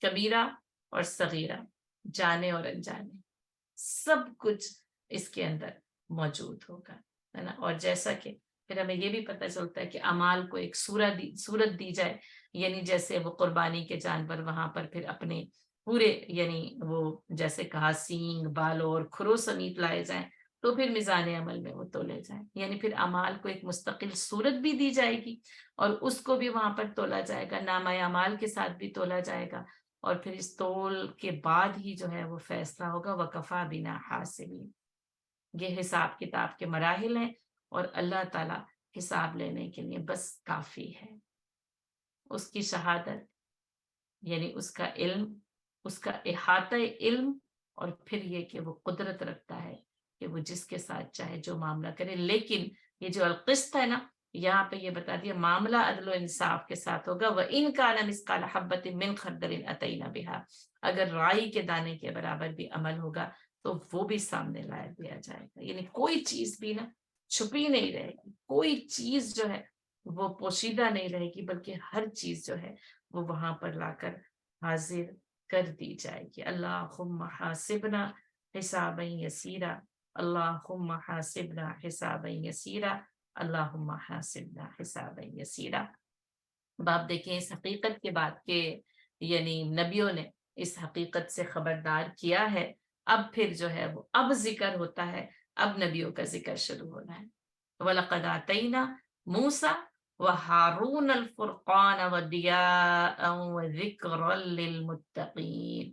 کبیرہ اور صغیرہ، جانے اور انجانے، سب کچھ اس کے اندر موجود ہوگا ہے نا. اور جیسا کہ پھر ہمیں یہ بھی پتہ چلتا ہے کہ اعمال کو ایک صورت دی جائے، یعنی جیسے وہ قربانی کے جانور وہاں پر پھر اپنے پورے یعنی وہ جیسے کہا سینگ، بالوں اور کھرو سمیت لائے جائیں تو پھر میزان عمل میں وہ تولے جائیں. یعنی پھر اعمال کو ایک مستقل صورت بھی دی جائے گی اور اس کو بھی وہاں پر تولا جائے گا، نامہ اعمال کے ساتھ بھی تولا جائے گا. اور پھر اس تول کے بعد ہی جو ہے وہ فیصلہ ہوگا وکفا بنا حاسبین. یہ حساب کتاب کے مراحل ہیں اور اللہ تعالیٰ حساب لینے کے لیے بس کافی ہے. اس کی شہادت یعنی اس کا علم، اس کا احاطہ علم، اور پھر یہ کہ وہ قدرت رکھتا ہے کہ وہ جس کے ساتھ چاہے جو معاملہ کرے. لیکن یہ جو القسط ہے نا، یہاں پہ یہ بتا دیا معاملہ عدل و انصاف کے ساتھ ہوگا. وَإِن كَانَ مِثْقَالَ حَبَّةٍ مِّن خَرْدَلٍ أَتَيْنَا بِهَا، اگر رائی کے دانے کے برابر بھی عمل ہوگا تو وہ بھی سامنے لایا دیا جائے گا. یعنی کوئی چیز بھی نا چھپی نہیں رہے گی، کوئی چیز جو ہے وہ پوشیدہ نہیں رہے گی، بلکہ ہر چیز جو ہے وہ وہاں پر لا کر حاضر کر دی جائے گی. اللہم حاسبنا حسابا یسیرا، اللہم حاسبنا حسابا یسیرا، اللہم حاسبنا حسابا یسیرا. اب آپ دیکھیں اس حقیقت کے بعد کہ یعنی نبیوں نے اس حقیقت سے خبردار کیا ہے، اب پھر جو ہے وہ اب ذکر ہوتا ہے، اب نبیوں کا ذکر شروع ہونا ہے. وَلَقَدْ آتَيْنَا مُوسَى وَهَارُونَ الْفُرْقَانَ وَضِيَاءً وَذِكْرًا لِلْمُتَّقِينَ.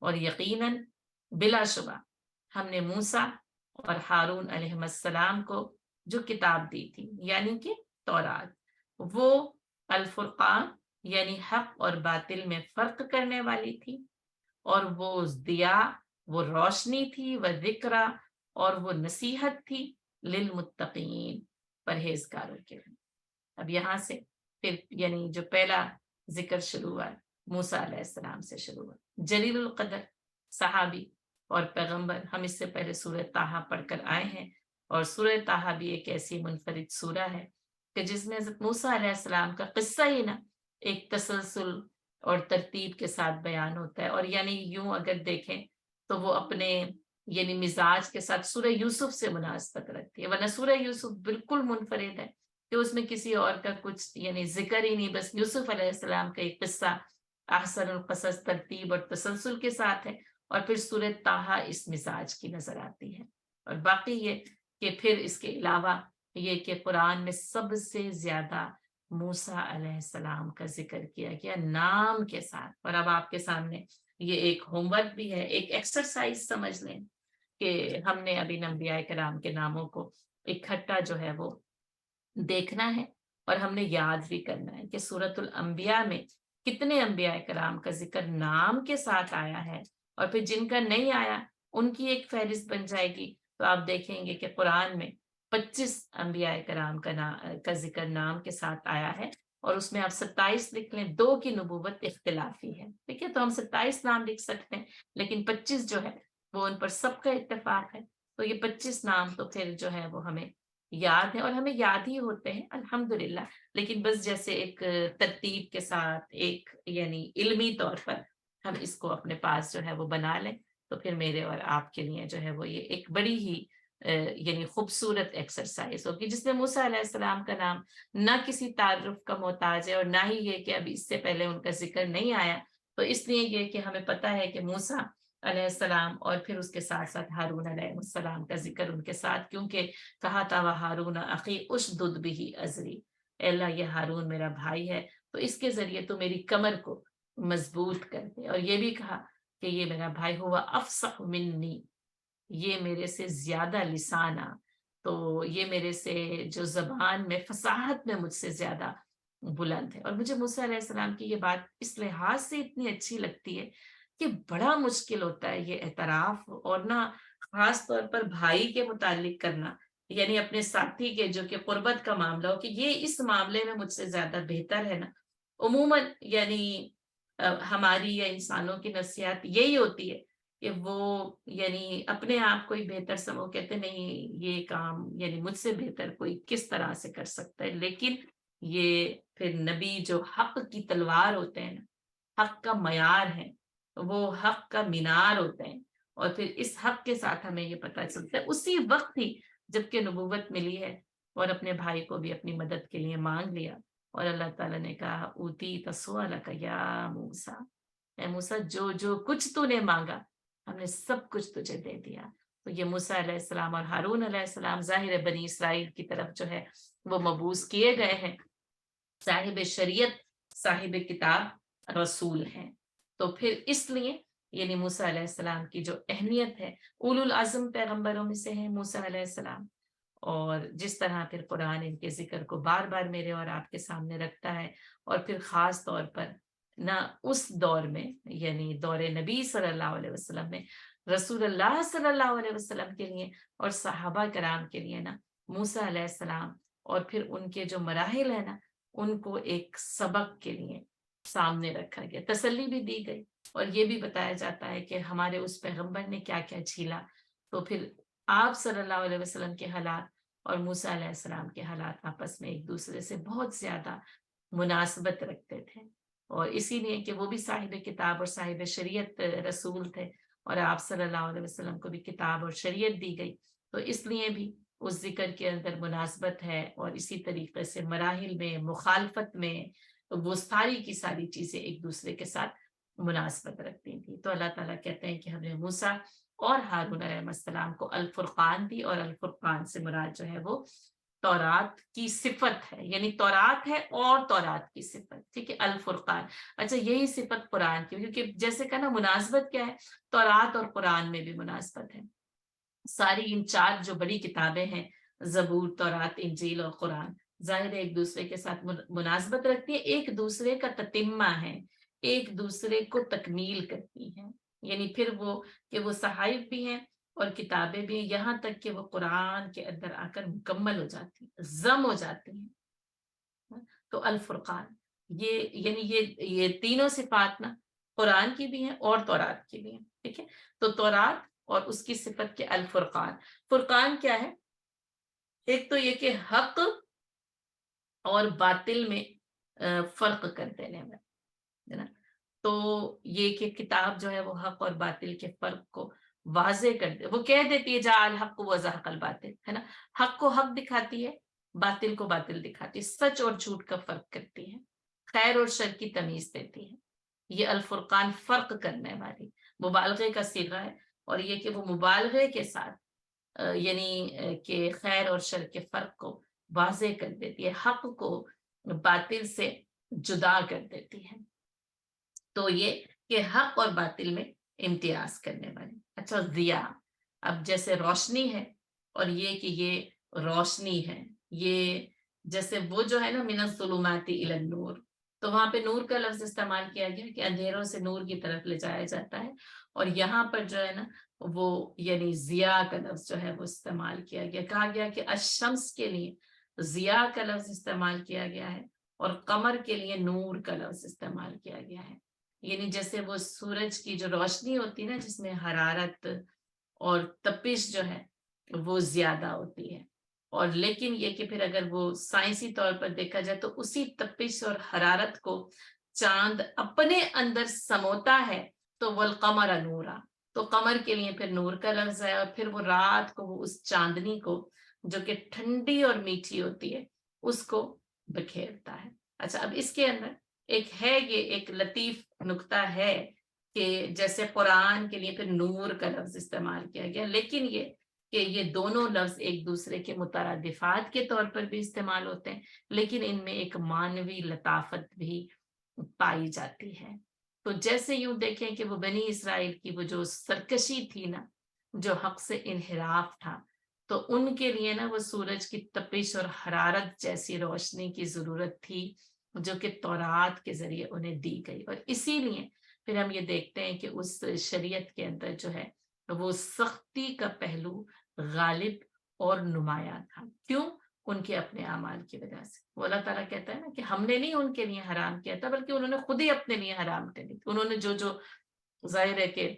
اور یقیناً بلا شبہ ہم نے موسیٰ اور ہارون علیہ السلام کو جو کتاب دی تھی یعنی کہ تورات، وہ الفرقان یعنی حق اور باطل میں فرق کرنے والی تھی، اور وہ دیا وہ روشنی تھی، وہ ذکر اور وہ نصیحت تھی للمتقین پرہیزگاروں کے لیے. اب یہاں سے پھر یعنی جو پہلا ذکر شروع ہوا موسیٰ علیہ السلام سے شروع ہوا. جلیل القدر صحابی اور پیغمبر، ہم اس سے پہلے سورہ طٰہٰ پڑھ کر آئے ہیں، اور سورہ طٰہٰ بھی ایک ایسی منفرد سورہ ہے کہ جس میں حضرت موسیٰ علیہ السلام کا قصہ ہی نا ایک تسلسل اور ترتیب کے ساتھ بیان ہوتا ہے. اور یعنی یوں اگر دیکھیں تو وہ اپنے یعنی مزاج کے ساتھ سورہ یوسف سے مناسبت رکھتی ہے، ورنہ سورہ یوسف بالکل منفرد ہے کہ اس میں کسی اور کا کچھ یعنی ذکر ہی نہیں، بس یوسف علیہ السلام کا ایک قصہ احسن القصص ترتیب اور تسلسل کے ساتھ ہے. اور پھر سورہ طٰہٰ اس مزاج کی نظر آتی ہے. اور باقی یہ کہ پھر اس کے علاوہ یہ کہ قرآن میں سب سے زیادہ موسیٰ علیہ السلام کا ذکر کیا گیا نام کے ساتھ. اور اب آپ کے سامنے یہ ایک ہوم ورک بھی ہے، ایک ایکسرسائز سمجھ لیں کہ ہم نے ابھی انبیاء کرام کے ناموں کو اکٹھا جو ہے وہ دیکھنا ہے، اور ہم نے یاد بھی کرنا ہے کہ سورۃ الانبیاء میں کتنے انبیاء کرام کا ذکر نام کے ساتھ آیا ہے، اور پھر جن کا نہیں آیا ان کی ایک فہرست بن جائے گی. تو آپ دیکھیں گے کہ قرآن میں 25 انبیاء کرام کا ذکر نام کے ساتھ آیا ہے، اور اس میں آپ 27 لکھ لیں، 2 کی نبوت اختلافی ہے. ٹھیک ہے، تو ہم 27 نام لکھ سکتے ہیں، لیکن 25 جو ہے وہ ان پر سب کا اتفاق ہے. تو یہ 25 نام تو پھر جو ہے وہ ہمیں یاد ہے، اور ہمیں یاد ہی ہوتے ہیں الحمدللہ. لیکن بس جیسے ایک ترتیب کے ساتھ ایک یعنی علمی طور پر ہم اس کو اپنے پاس جو ہے وہ بنا لیں، تو پھر میرے اور آپ کے لیے جو ہے وہ یہ ایک بڑی ہی یعنی خوبصورت ایکسرسائز ہوگی، جس میں موسیٰ علیہ السلام کا نام نہ کسی تعارف کا محتاج ہے، اور نہ ہی یہ کہ ابھی اس سے پہلے ان کا ذکر نہیں آیا. تو اس لیے یہ کہ ہمیں پتہ ہے کہ موسیٰ علیہ السلام اور پھر اس کے ساتھ ساتھ ہارون علیہ السلام کا ذکر ان کے ساتھ، کیونکہ کہا تھا وہ ہارون اخی اشدد بہ ازری، اے اللہ یہ ہارون میرا بھائی ہے تو اس کے ذریعے تو میری کمر کو مضبوط کر دے. اور یہ بھی کہا کہ یہ میرا بھائی ہوا افصح منی، یہ میرے سے زیادہ لسانہ، تو یہ میرے سے جو زبان میں فصاحت میں مجھ سے زیادہ بلند ہے. اور مجھے موسیٰ علیہ السلام کی یہ بات اس لحاظ سے اتنی اچھی لگتی ہے کہ بڑا مشکل ہوتا ہے یہ اعتراف، اور نہ خاص طور پر بھائی کے متعلق کرنا، یعنی اپنے ساتھی کے جو کہ قربت کا معاملہ ہو کہ یہ اس معاملے میں مجھ سے زیادہ بہتر ہے نا. عموماً یعنی ہماری یا انسانوں کی نفسیات یہی ہوتی ہے کہ وہ یعنی اپنے آپ کو ہی بہتر سمجھ، کہتے نہیں یہ کام یعنی مجھ سے بہتر کوئی کس طرح سے کر سکتا ہے. لیکن یہ پھر نبی جو حق کی تلوار ہوتے ہیں نا، حق کا معیار ہے، وہ حق کا مینار ہوتے ہیں. اور پھر اس حق کے ساتھ ہمیں یہ پتہ چلتا ہے اسی وقت ہی جب کہ نبوت ملی ہے، اور اپنے بھائی کو بھی اپنی مدد کے لیے مانگ لیا، اور اللہ تعالیٰ نے کہا اوتی تسوالک یا موسیٰ، اے موسیٰ جو جو کچھ تو نے مانگا ہم نے سب کچھ تجھے دے دیا. تو یہ موسیٰ علیہ السلام اور ہارون علیہ السلام ظاہر بنی اسرائیل کی طرف جو ہے وہ مبعوث کیے گئے ہیں، صاحب شریعت صاحب کتاب رسول ہیں. تو پھر اس لیے یعنی موسیٰ علیہ السلام کی جو اہمیت ہے، اولو العزم پیغمبروں میں سے ہیں موسیٰ علیہ السلام، اور جس طرح پھر قرآن ان کے ذکر کو بار بار میرے اور آپ کے سامنے رکھتا ہے، اور پھر خاص طور پر نہ اس دور میں یعنی دور نبی صلی اللہ علیہ وسلم میں رسول اللہ صلی اللہ علیہ وسلم کے لیے اور صحابہ کرام کے لیے نا موسیٰ علیہ السلام اور پھر ان کے جو مراحل ہیں نا ان کو ایک سبق کے لیے سامنے رکھا گیا، تسلی بھی دی گئی، اور یہ بھی بتایا جاتا ہے کہ ہمارے اس پیغمبر نے کیا کیا جھیلا۔ تو پھر آپ صلی اللہ علیہ وسلم کے حالات اور موسیٰ علیہ السلام کے حالات آپس میں ایک دوسرے سے بہت زیادہ مناسبت رکھتے تھے، اور اسی لیے کہ وہ بھی صاحب کتاب اور صاحب شریعت رسول تھے، اور آپ صلی اللہ علیہ وسلم کو بھی کتاب اور شریعت دی گئی، تو اس لیے بھی اس ذکر کے اندر مناسبت ہے، اور اسی طریقے سے مراحل میں مخالفت میں وہ ساری کی ساری چیزیں ایک دوسرے کے ساتھ مناسبت رکھتی تھی۔ تو اللہ تعالیٰ کہتے ہیں کہ ہم نے موسیٰ اور ہارون علیہ السلام کو الفرقان دی، اور الفرقان سے مراد جو ہے وہ تورات کی صفت ہے، یعنی تورات ہے اور تورات کی صفت، ٹھیک ہے، الفرقان۔ اچھا یہی صفت قرآن کی، کیونکہ جیسے کہا نا مناسبت کیا ہے، تورات اور قرآن میں بھی مناسبت ہے۔ ساری ان چار جو بڑی کتابیں ہیں، زبور، تورات، انجیل اور قرآن، ظاہر ہے ایک دوسرے کے ساتھ مناسبت رکھتی ہے، ایک دوسرے کا تتمہ ہے، ایک دوسرے کو تکمیل کرتی ہیں، یعنی پھر وہ کہ وہ صحائف بھی ہیں اور کتابیں بھی ہیں، یہاں تک کہ وہ قرآن کے اندر آ کر مکمل ہو جاتی ہیں، ضم ہو جاتی ہیں۔ تو الفرقان یہ یعنی یہ تینوں صفات نا قرآن کی بھی ہیں اور تورات کی بھی ہیں، ٹھیک ہے۔ تو تورات اور اس کی صفت کے الفرقان، فرقان کیا ہے؟ ایک تو یہ کہ حق اور باطل میں فرق کر دینے میں، ہے نا، تو یہ کہ کتاب جو ہے وہ حق اور باطل کے فرق کو واضح کر دے، وہ کہہ دیتی ہے جا الحق وزہق الباطل، ہے نا، حق کو حق دکھاتی ہے، باطل کو باطل دکھاتی ہے، سچ اور جھوٹ کا فرق کرتی ہے، خیر اور شر کی تمیز دیتی ہے۔ یہ الفرقان فرق کرنے والی مبالغے کا صیغہ ہے، اور یہ کہ وہ مبالغے کے ساتھ یعنی کہ خیر اور شر کے فرق کو واضح کر دیتی ہے، حق کو باطل سے جدا کر دیتی ہے۔ تو یہ کہ حق اور باطل میں امتیاز کرنے والی۔ اچھا ضیا، اب جیسے روشنی ہے اور یہ کہ یہ روشنی ہے، یہ جیسے وہ جو ہے نا من الظلمات الی النور، تو وہاں پہ نور کا لفظ استعمال کیا گیا کہ اندھیروں سے نور کی طرف لے جایا جاتا ہے، اور یہاں پر جو ہے نا وہ یعنی ضیا کا لفظ جو ہے وہ استعمال کیا گیا، کہا گیا کہ الشمس کے لیے ضیا کا لفظ استعمال کیا گیا ہے، اور قمر کے لیے نور کا لفظ استعمال کیا گیا ہے، یعنی جیسے وہ سورج کی جو روشنی ہوتی ہے نا جس میں حرارت اور تپش جو ہے وہ زیادہ ہوتی ہے، اور لیکن یہ کہ پھر اگر وہ سائنسی طور پر دیکھا جائے تو اسی تپش اور حرارت کو چاند اپنے اندر سموتا ہے، تو والقمر نورا، تو قمر کے لیے پھر نور کا لفظ ہے، اور پھر وہ رات کو وہ اس چاندنی کو جو کہ ٹھنڈی اور میٹھی ہوتی ہے اس کو بکھیرتا ہے۔ اچھا اب اس کے اندر ایک ہے، یہ ایک لطیف نکتہ ہے کہ جیسے قرآن کے لیے پھر نور کا لفظ استعمال کیا گیا، لیکن یہ کہ یہ دونوں لفظ ایک دوسرے کے مترادفات کے طور پر بھی استعمال ہوتے ہیں، لیکن ان میں ایک معنوی لطافت بھی پائی جاتی ہے۔ تو جیسے یوں دیکھیں کہ وہ بنی اسرائیل کی وہ جو سرکشی تھی نا، جو حق سے انحراف تھا، تو ان کے لیے نا وہ سورج کی تپش اور حرارت جیسی روشنی کی ضرورت تھی جو کہ تورات کے ذریعے انہیں دی گئی، اور اسی لیے پھر ہم یہ دیکھتے ہیں کہ اس شریعت کے اندر جو ہے وہ سختی کا پہلو غالب اور نمایاں تھا۔ کیوں؟ ان کے اپنے اعمال کی وجہ سے۔ وہ اللہ تعالیٰ کہتا ہے نا کہ ہم نے نہیں ان کے لیے حرام کیا تھا، بلکہ انہوں نے خود ہی اپنے لیے حرام کر دی، انہوں نے جو ظاہر ہے کہ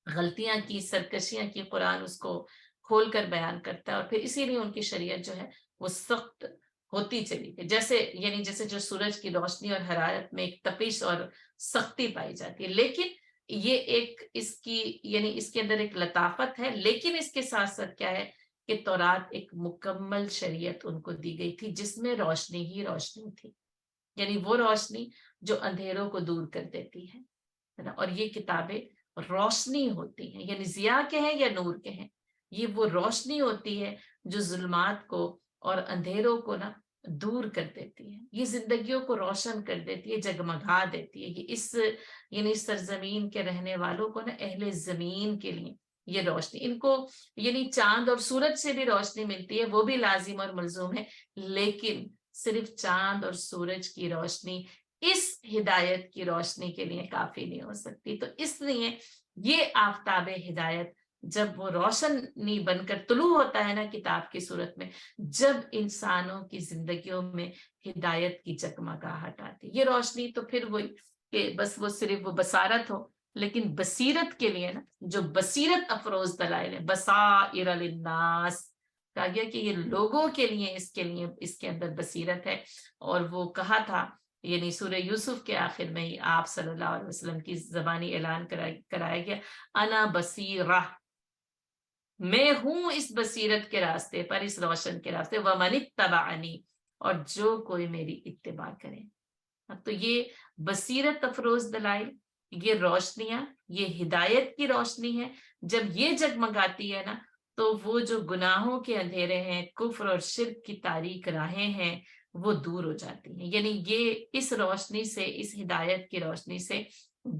غلطیاں کی، سرکشیاں کی، قرآن اس کو کھول کر بیان کرتا ہے، اور پھر اسی لیے ان کی شریعت جو ہے وہ سخت ہوتی چلی گئی، جیسے جو سورج کی روشنی اور حرارت میں ایک تپش اور سختی پائی جاتی ہے، لیکن یہ ایک اس کی یعنی اس کے اندر ایک لطافت ہے، لیکن اس کے ساتھ ساتھ کیا ہے کہ تورات ایک مکمل شریعت ان کو دی گئی تھی جس میں روشنی ہی روشنی تھی، یعنی وہ روشنی جو اندھیروں کو دور کر دیتی ہے نا، اور یہ کتابیں روشنی ہوتی ہیں، یعنی ضیا کے ہیں یا نور کے ہیں، یہ وہ روشنی ہوتی ہے جو ظلمات کو اور اندھیروں کو نا دور کر دیتی ہے، یہ زندگیوں کو روشن کر دیتی ہے، جگمگا دیتی ہے. یہ اس یعنی سرزمین کے رہنے والوں کو نا، اہل زمین کے لیے یہ روشنی، ان کو یعنی چاند اور سورج سے بھی روشنی ملتی ہے، وہ بھی لازم اور ملزوم ہے، لیکن صرف چاند اور سورج کی روشنی اس ہدایت کی روشنی کے لیے کافی نہیں ہو سکتی. تو اس لیے یہ آفتاب ہدایت جب وہ روشنی بن کر طلوع ہوتا ہے نا کتاب کی صورت میں، جب انسانوں کی زندگیوں میں ہدایت کی جگمگاہٹ آتی، یہ روشنی تو پھر وہی کہ بس وہ صرف وہ بصارت ہو، لیکن بصیرت کے لیے نا جو بصیرت افروز دلائل ہے، بصائر للناس، کہا گیا کہ یہ لوگوں کے لیے اس کے اندر بصیرت ہے. اور وہ کہا تھا یعنی سورہ یوسف کے آخر میں ہی آپ صلی اللہ علیہ وسلم کی زبانی اعلان کرایا گیا، انا بصیرہ، میں ہوں اس بصیرت کے راستے پر، اس روشن کے راستے، ومن اتبعنی، اور جو کوئی میری اتباع کرے. تو یہ بصیرت افروز دلائل، یہ روشنیاں، یہ ہدایت کی روشنی ہے. جب یہ جگمگاتی ہے نا تو وہ جو گناہوں کے اندھیرے ہیں، کفر اور شرک کی تاریک راہیں ہیں، وہ دور ہو جاتی ہیں. یعنی یہ اس روشنی سے، اس ہدایت کی روشنی سے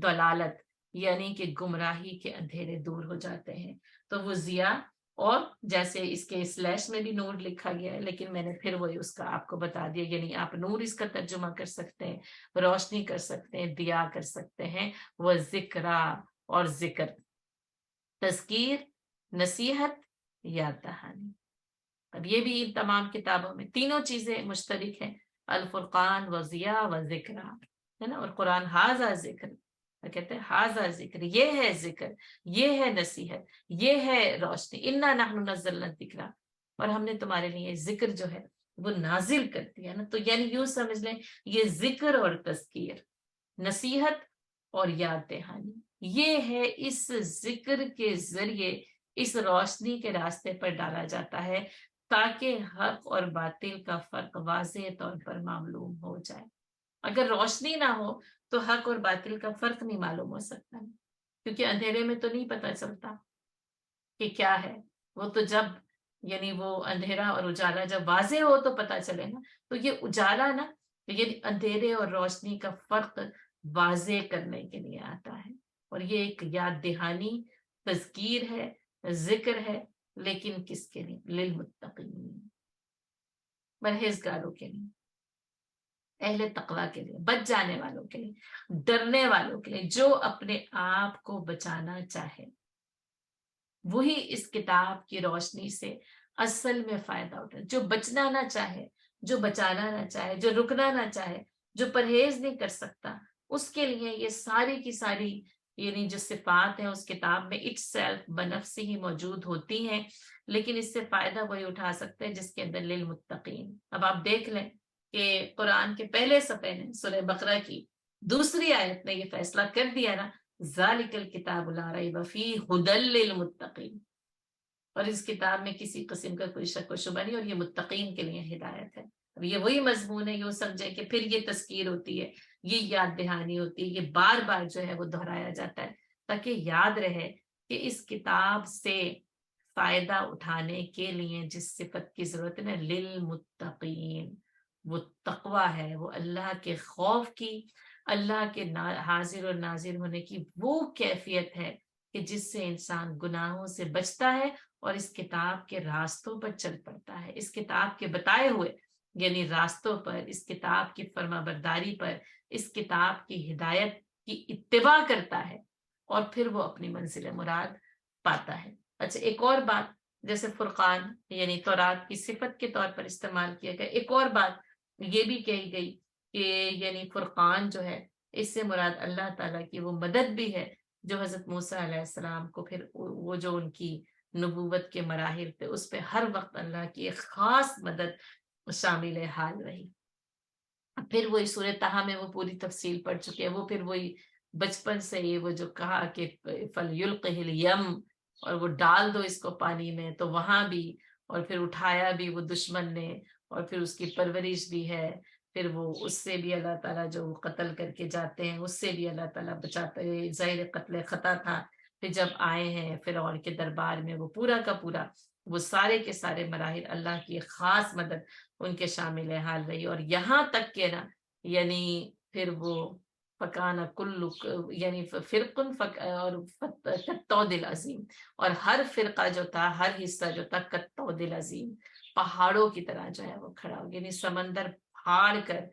دلالت یعنی کہ گمراہی کے اندھیرے دور ہو جاتے ہیں. تو وہ ضیاء، اور جیسے اس کے سلیش میں بھی نور لکھا گیا ہے، لیکن میں نے پھر وہی اس کا آپ کو بتا دیا، یعنی آپ نور اس کا ترجمہ کر سکتے ہیں، روشنی کر سکتے ہیں، دیا کر سکتے ہیں. وہ ذکرا، اور ذکر، تذکیر، نصیحت، یاد دہانی. اب یہ بھی ان تمام کتابوں میں تینوں چیزیں مشترک ہیں، الفرقان و ضیاء و ذکرا، ہے نا. اور قرآن ہاذا ذکر، کہتے ہیں ہاذا ذکر، یہ ہے ذکر، یہ ہے نصیحت، یہ ہے روشنی. انا نحن نزلنا الذکر، اور ہم نے تمہارے لیے ذکر جو ہے وہ نازل کر دیا نا. تو یعنی یوں سمجھ لیں یہ ذکر اور تذکیر، نصیحت اور یاد دہانی، یہ ہے اس ذکر کے ذریعے اس روشنی کے راستے پر ڈالا جاتا ہے تاکہ حق اور باطل کا فرق واضح طور پر معلوم ہو جائے. اگر روشنی نہ ہو تو حق اور باطل کا فرق نہیں معلوم ہو سکتا، کیونکہ اندھیرے میں تو نہیں پتہ چلتا کہ کیا ہے. وہ تو جب یعنی وہ اندھیرا اور اجالا جب واضح ہو تو پتہ چلے نا. تو یہ اجالا نا یعنی اندھیرے اور روشنی کا فرق واضح کرنے کے لیے آتا ہے. اور یہ ایک یاد دہانی، تذکیر ہے، ذکر ہے، لیکن کس کے لیے؟ للمتقین، پرہیزگاروں کے لیے، اہل تقوی کے لیے، بچ جانے والوں کے لیے، ڈرنے والوں کے لیے، جو اپنے آپ کو بچانا چاہے. وہی اس کتاب کی روشنی سے اصل میں فائدہ اٹھائے. جو بچنا نہ چاہے، جو بچانا نہ چاہے، جو رکنا نہ چاہے، جو پرہیز نہیں کر سکتا، اس کے لیے یہ ساری کی ساری یعنی جو صفات ہیں اس کتاب میں اٹ سیلف بنفسی ہی موجود ہوتی ہیں. لیکن اس سے فائدہ وہی اٹھا سکتے ہیں جس کے اندر للمتقین. اب آپ دیکھ لیں کہ قرآن کے پہلے صفحے نے سورہ بقرہ کی دوسری آیت نے یہ فیصلہ کر دیا نا، ذالک الکتاب لا ریب فیہ ھدی للمتقین، اور اس کتاب میں کسی قسم کا کوئی شک و شبہ نہیں، اور یہ متقین کے لیے ہدایت ہے. اب یہ وہی مضمون ہے، یوں سمجھے کہ پھر یہ تذکیر ہوتی ہے، یہ یاد دہانی ہوتی ہے، یہ بار بار جو ہے وہ دہرایا جاتا ہے تاکہ یاد رہے کہ اس کتاب سے فائدہ اٹھانے کے لیے جس صفت کی ضرورت ہے نا، للمتقین، وہ تقوی ہے، وہ اللہ کے خوف کی، اللہ کے حاضر اور ناظر ہونے کی وہ کیفیت ہے کہ جس سے انسان گناہوں سے بچتا ہے اور اس کتاب کے راستوں پر چل پڑتا ہے، اس کتاب کے بتائے ہوئے یعنی راستوں پر، اس کتاب کی فرما برداری پر، اس کتاب کی ہدایت کی اتباع کرتا ہے، اور پھر وہ اپنی منزل مراد پاتا ہے. اچھا، ایک اور بات، جیسے فرقان یعنی تورات کی صفت کے طور پر استعمال کیا گیا، ایک اور بات یہ بھی کہی گئی کہ یعنی فرقان جو ہے اس سے مراد اللہ تعالیٰ کی وہ مدد بھی ہے جو حضرت موسیٰ علیہ السلام کو پھر وہ جو ان کی نبوت کے مراحل تھے اس پہ ہر وقت اللہ کی ایک خاص مدد شامل حال رہی. پھر وہی سورہ طٰہٰ میں وہ پوری تفصیل پڑھ چکے ہیں، وہ پھر وہی بچپن سے ہی وہ جو کہا کہ فَلْيُلْقِهِ الْيَمْ، اور وہ ڈال دو اس کو پانی میں، تو وہاں بھی، اور پھر اٹھایا بھی وہ دشمن نے، اور پھر اس کی پرورش بھی ہے، پھر وہ اس سے بھی اللہ تعالیٰ جو قتل کر کے جاتے ہیں اس سے بھی اللہ تعالیٰ بچاتے ہیں، ظاہر قتل خطا تھا. پھر جب آئے ہیں فرعون کے دربار میں وہ پورا کا پورا وہ سارے کے سارے مراحل اللہ کی خاص مدد ان کے شامل حال رہی، اور یہاں تک کہ نا یعنی پھر وہ فکانہ کل یعنی فرقن اور کالطود العظیم، اور ہر فرقہ جو تھا، ہر حصہ جو تھا کالطود العظیم، پہاڑوں کی طرح جو ہے وہ کھڑا ہو، یعنی سمندر پھاڑ کر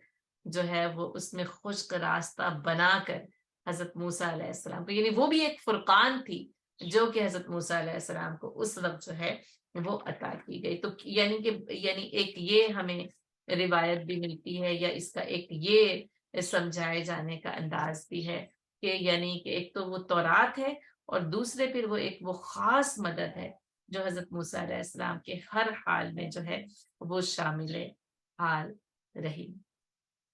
جو ہے وہ اس میں خشک راستہ بنا کر حضرت موسیٰ علیہ السلام کو، یعنی وہ بھی ایک فرقان تھی جو کہ حضرت موسیٰ علیہ السلام کو اس وقت جو ہے وہ عطا کی گئی۔ تو یعنی کہ یعنی ایک یہ ہمیں روایت بھی ملتی ہے، یا اس کا ایک یہ سمجھائے جانے کا انداز بھی ہے کہ یعنی کہ ایک تو وہ تورات ہے، اور دوسرے پھر وہ ایک وہ خاص مدد ہے جو حضرت موسیٰ علیہ السلام کے ہر حال میں جو ہے وہ شامل حال رہی۔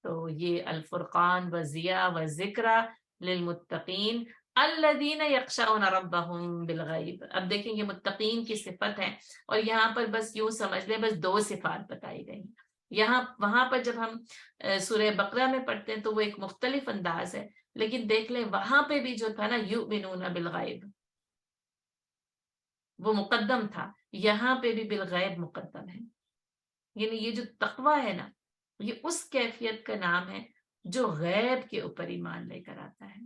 تو یہ الفرقان و ضیاء و ذکرى للمتقین الذین یخشون ربهم بالغیب۔ اب دیکھیں گے متقین کی صفت ہے، اور یہاں پر بس یوں سمجھ لیں بس دو صفات بتائی گئی۔ یہاں وہاں پر جب ہم سورہ بقرہ میں پڑھتے ہیں تو وہ ایک مختلف انداز ہے، لیکن دیکھ لیں وہاں پہ بھی جو تھا نا یؤمنون بالغیب وہ مقدم تھا، یہاں پہ بھی بالغیب مقدم ہے۔ یعنی یہ جو تقوی ہے نا، یہ اس کیفیت کا نام ہے جو غیب کے اوپر ایمان لے کر آتا ہے۔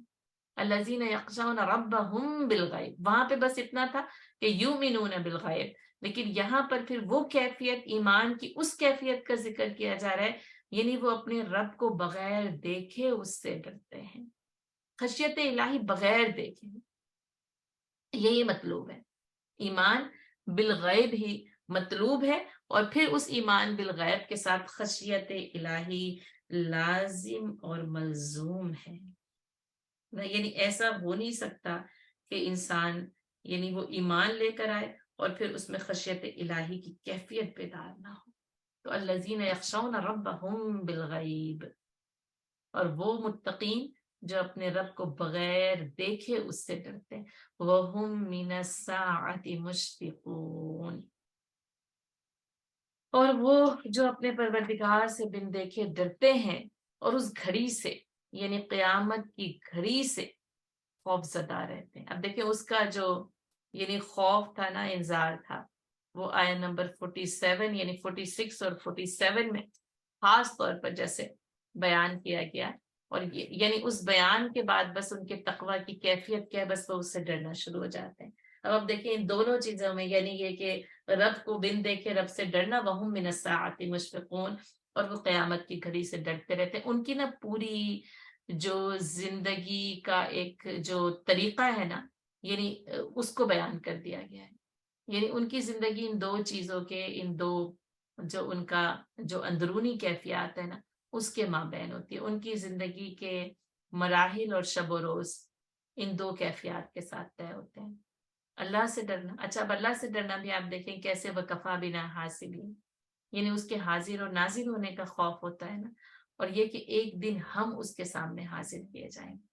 الذین یخشون ربهم بالغیب، وہاں پہ بس اتنا تھا کہ یؤمنون بالغیب، لیکن یہاں پر پھر وہ کیفیت ایمان کی اس کیفیت کا ذکر کیا جا رہا ہے، یعنی وہ اپنے رب کو بغیر دیکھے اس سے ڈرتے ہیں، خشیت الہی بغیر دیکھے، یہی مطلوب ہے۔ ایمان بالغیب ہی مطلوب ہے، اور پھر اس ایمان بالغیب کے ساتھ خشیت الہی لازم اور ملزوم ہے۔ یعنی ایسا ہو نہیں سکتا کہ انسان یعنی وہ ایمان لے کر آئے اور پھر اس میں خشیت الہی کی کیفیت بیدار نہ ہو۔ تو الذین یخشون ربهم بالغیب، اور وہ متقین جو اپنے رب کو بغیر دیکھے اس سے ڈرتے ہیں، وَهُمْ مِنَ السَّاعَةِ مُشْفِقُونَ، اور وہ جو اپنے پروردگار سے بن دیکھے ڈرتے ہیں، اور اس گھڑی سے یعنی قیامت کی گھڑی سے خوف زدہ رہتے ہیں۔ اب دیکھیں اس کا جو یعنی خوف تھا نا، انذار تھا، وہ آیت نمبر 47 یعنی 46 اور 47 میں خاص طور پر جیسے بیان کیا گیا، اور یعنی اس بیان کے بعد بس ان کے تقوی کی کیفیت کیا ہے، بس وہ اس سے ڈرنا شروع ہو جاتے ہیں۔ اب دیکھیں ان دونوں چیزوں میں یعنی یہ کہ رب کو بن دیکھے رب سے ڈرنا، وَهُمْ مِنَ السَّاعَةِ مُشْفِقُونَ، اور وہ قیامت کی گھڑی سے ڈرتے رہتے ہیں۔ ان کی نا پوری جو زندگی کا ایک جو طریقہ ہے نا، یعنی اس کو بیان کر دیا گیا ہے۔ یعنی ان کی زندگی ان دو چیزوں کے، ان دو جو ان کا جو اندرونی کیفیات ہے نا اس کے مابین ہوتی ہے۔ ان کی زندگی کے مراحل اور شب و روز ان دو کیفیات کے ساتھ طے ہوتے ہیں۔ اللہ سے ڈرنا، اچھا اب اللہ سے ڈرنا بھی آپ دیکھیں کیسے، وَكَفَىٰ بِنَا حَاسِبِينَ، یعنی اس کے حاضر اور ناظر ہونے کا خوف ہوتا ہے نا، اور یہ کہ ایک دن ہم اس کے سامنے حاضر کیے جائیں گے،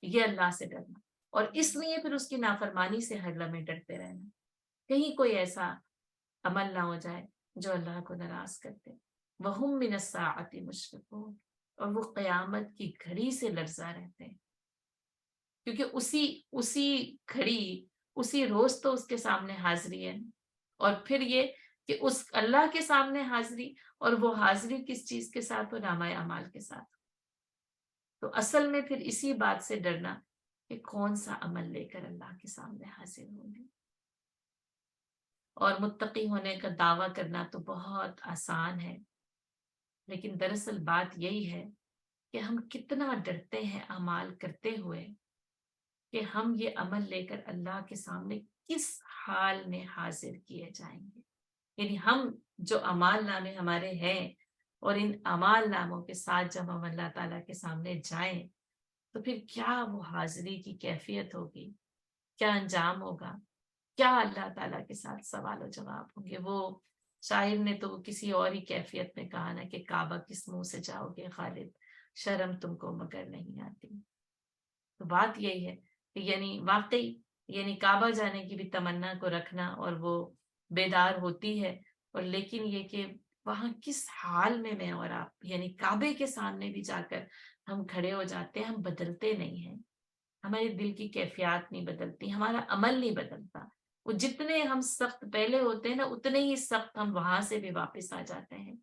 یہ اللہ سے ڈرنا۔ اور اس لیے پھر اس کی نافرمانی سے ہر لمحے ڈرتے رہنا، کہیں کوئی ایسا عمل نہ ہو جائے جو اللہ کو ناراض کرتے۔ وَهُمْ مِنَ السَّاعَةِ مُشْفِقُونَ، اور وہ قیامت کی گھڑی سے لرزا رہتے ہیں، کیونکہ اسی گھڑی اسی روز تو اس کے سامنے حاضری ہے، اور پھر یہ کہ اس اللہ کے سامنے حاضری، اور وہ حاضری کس چیز کے ساتھ، وہ نامہ اعمال کے ساتھ۔ تو اصل میں پھر اسی بات سے ڈرنا کہ کون سا عمل لے کر اللہ کے سامنے حاضر ہوں گے۔ اور متقی ہونے کا دعویٰ کرنا تو بہت آسان ہے، لیکن دراصل بات یہی ہے کہ ہم کتنا ڈرتے ہیں اعمال کرتے ہوئے کہ ہم یہ عمل لے کر اللہ کے سامنے کس حال میں حاضر کیے جائیں گے۔ یعنی ہم جو اعمال نامے ہمارے ہیں، اور ان اعمال ناموں کے ساتھ جب ہم اللہ تعالیٰ کے سامنے جائیں تو پھر کیا وہ حاضری کی کیفیت ہوگی، کیا انجام ہوگا، کیا اللہ تعالیٰ کے ساتھ سوال و جواب ہوں گے۔ وہ شاعر نے تو کسی اور ہی کیفیت میں کہا نا کہ کعبہ کس منہ سے جاؤ گے خالد، شرم تم کو مگر نہیں آتی۔ تو بات یہی ہے کہ یعنی واقعی یعنی کعبہ جانے کی بھی تمنا کو رکھنا اور وہ بیدار ہوتی ہے، اور لیکن یہ کہ وہاں کس حال میں اور آپ یعنی کعبے کے سامنے بھی جا کر ہم کھڑے ہو جاتے ہیں، ہم بدلتے نہیں ہیں، ہمارے دل کی کیفیات نہیں بدلتی، ہمارا عمل نہیں بدلتا، وہ جتنے ہم سخت پہلے ہوتے ہیں نا اتنے ہی سخت ہم وہاں سے بھی واپس آ جاتے ہیں.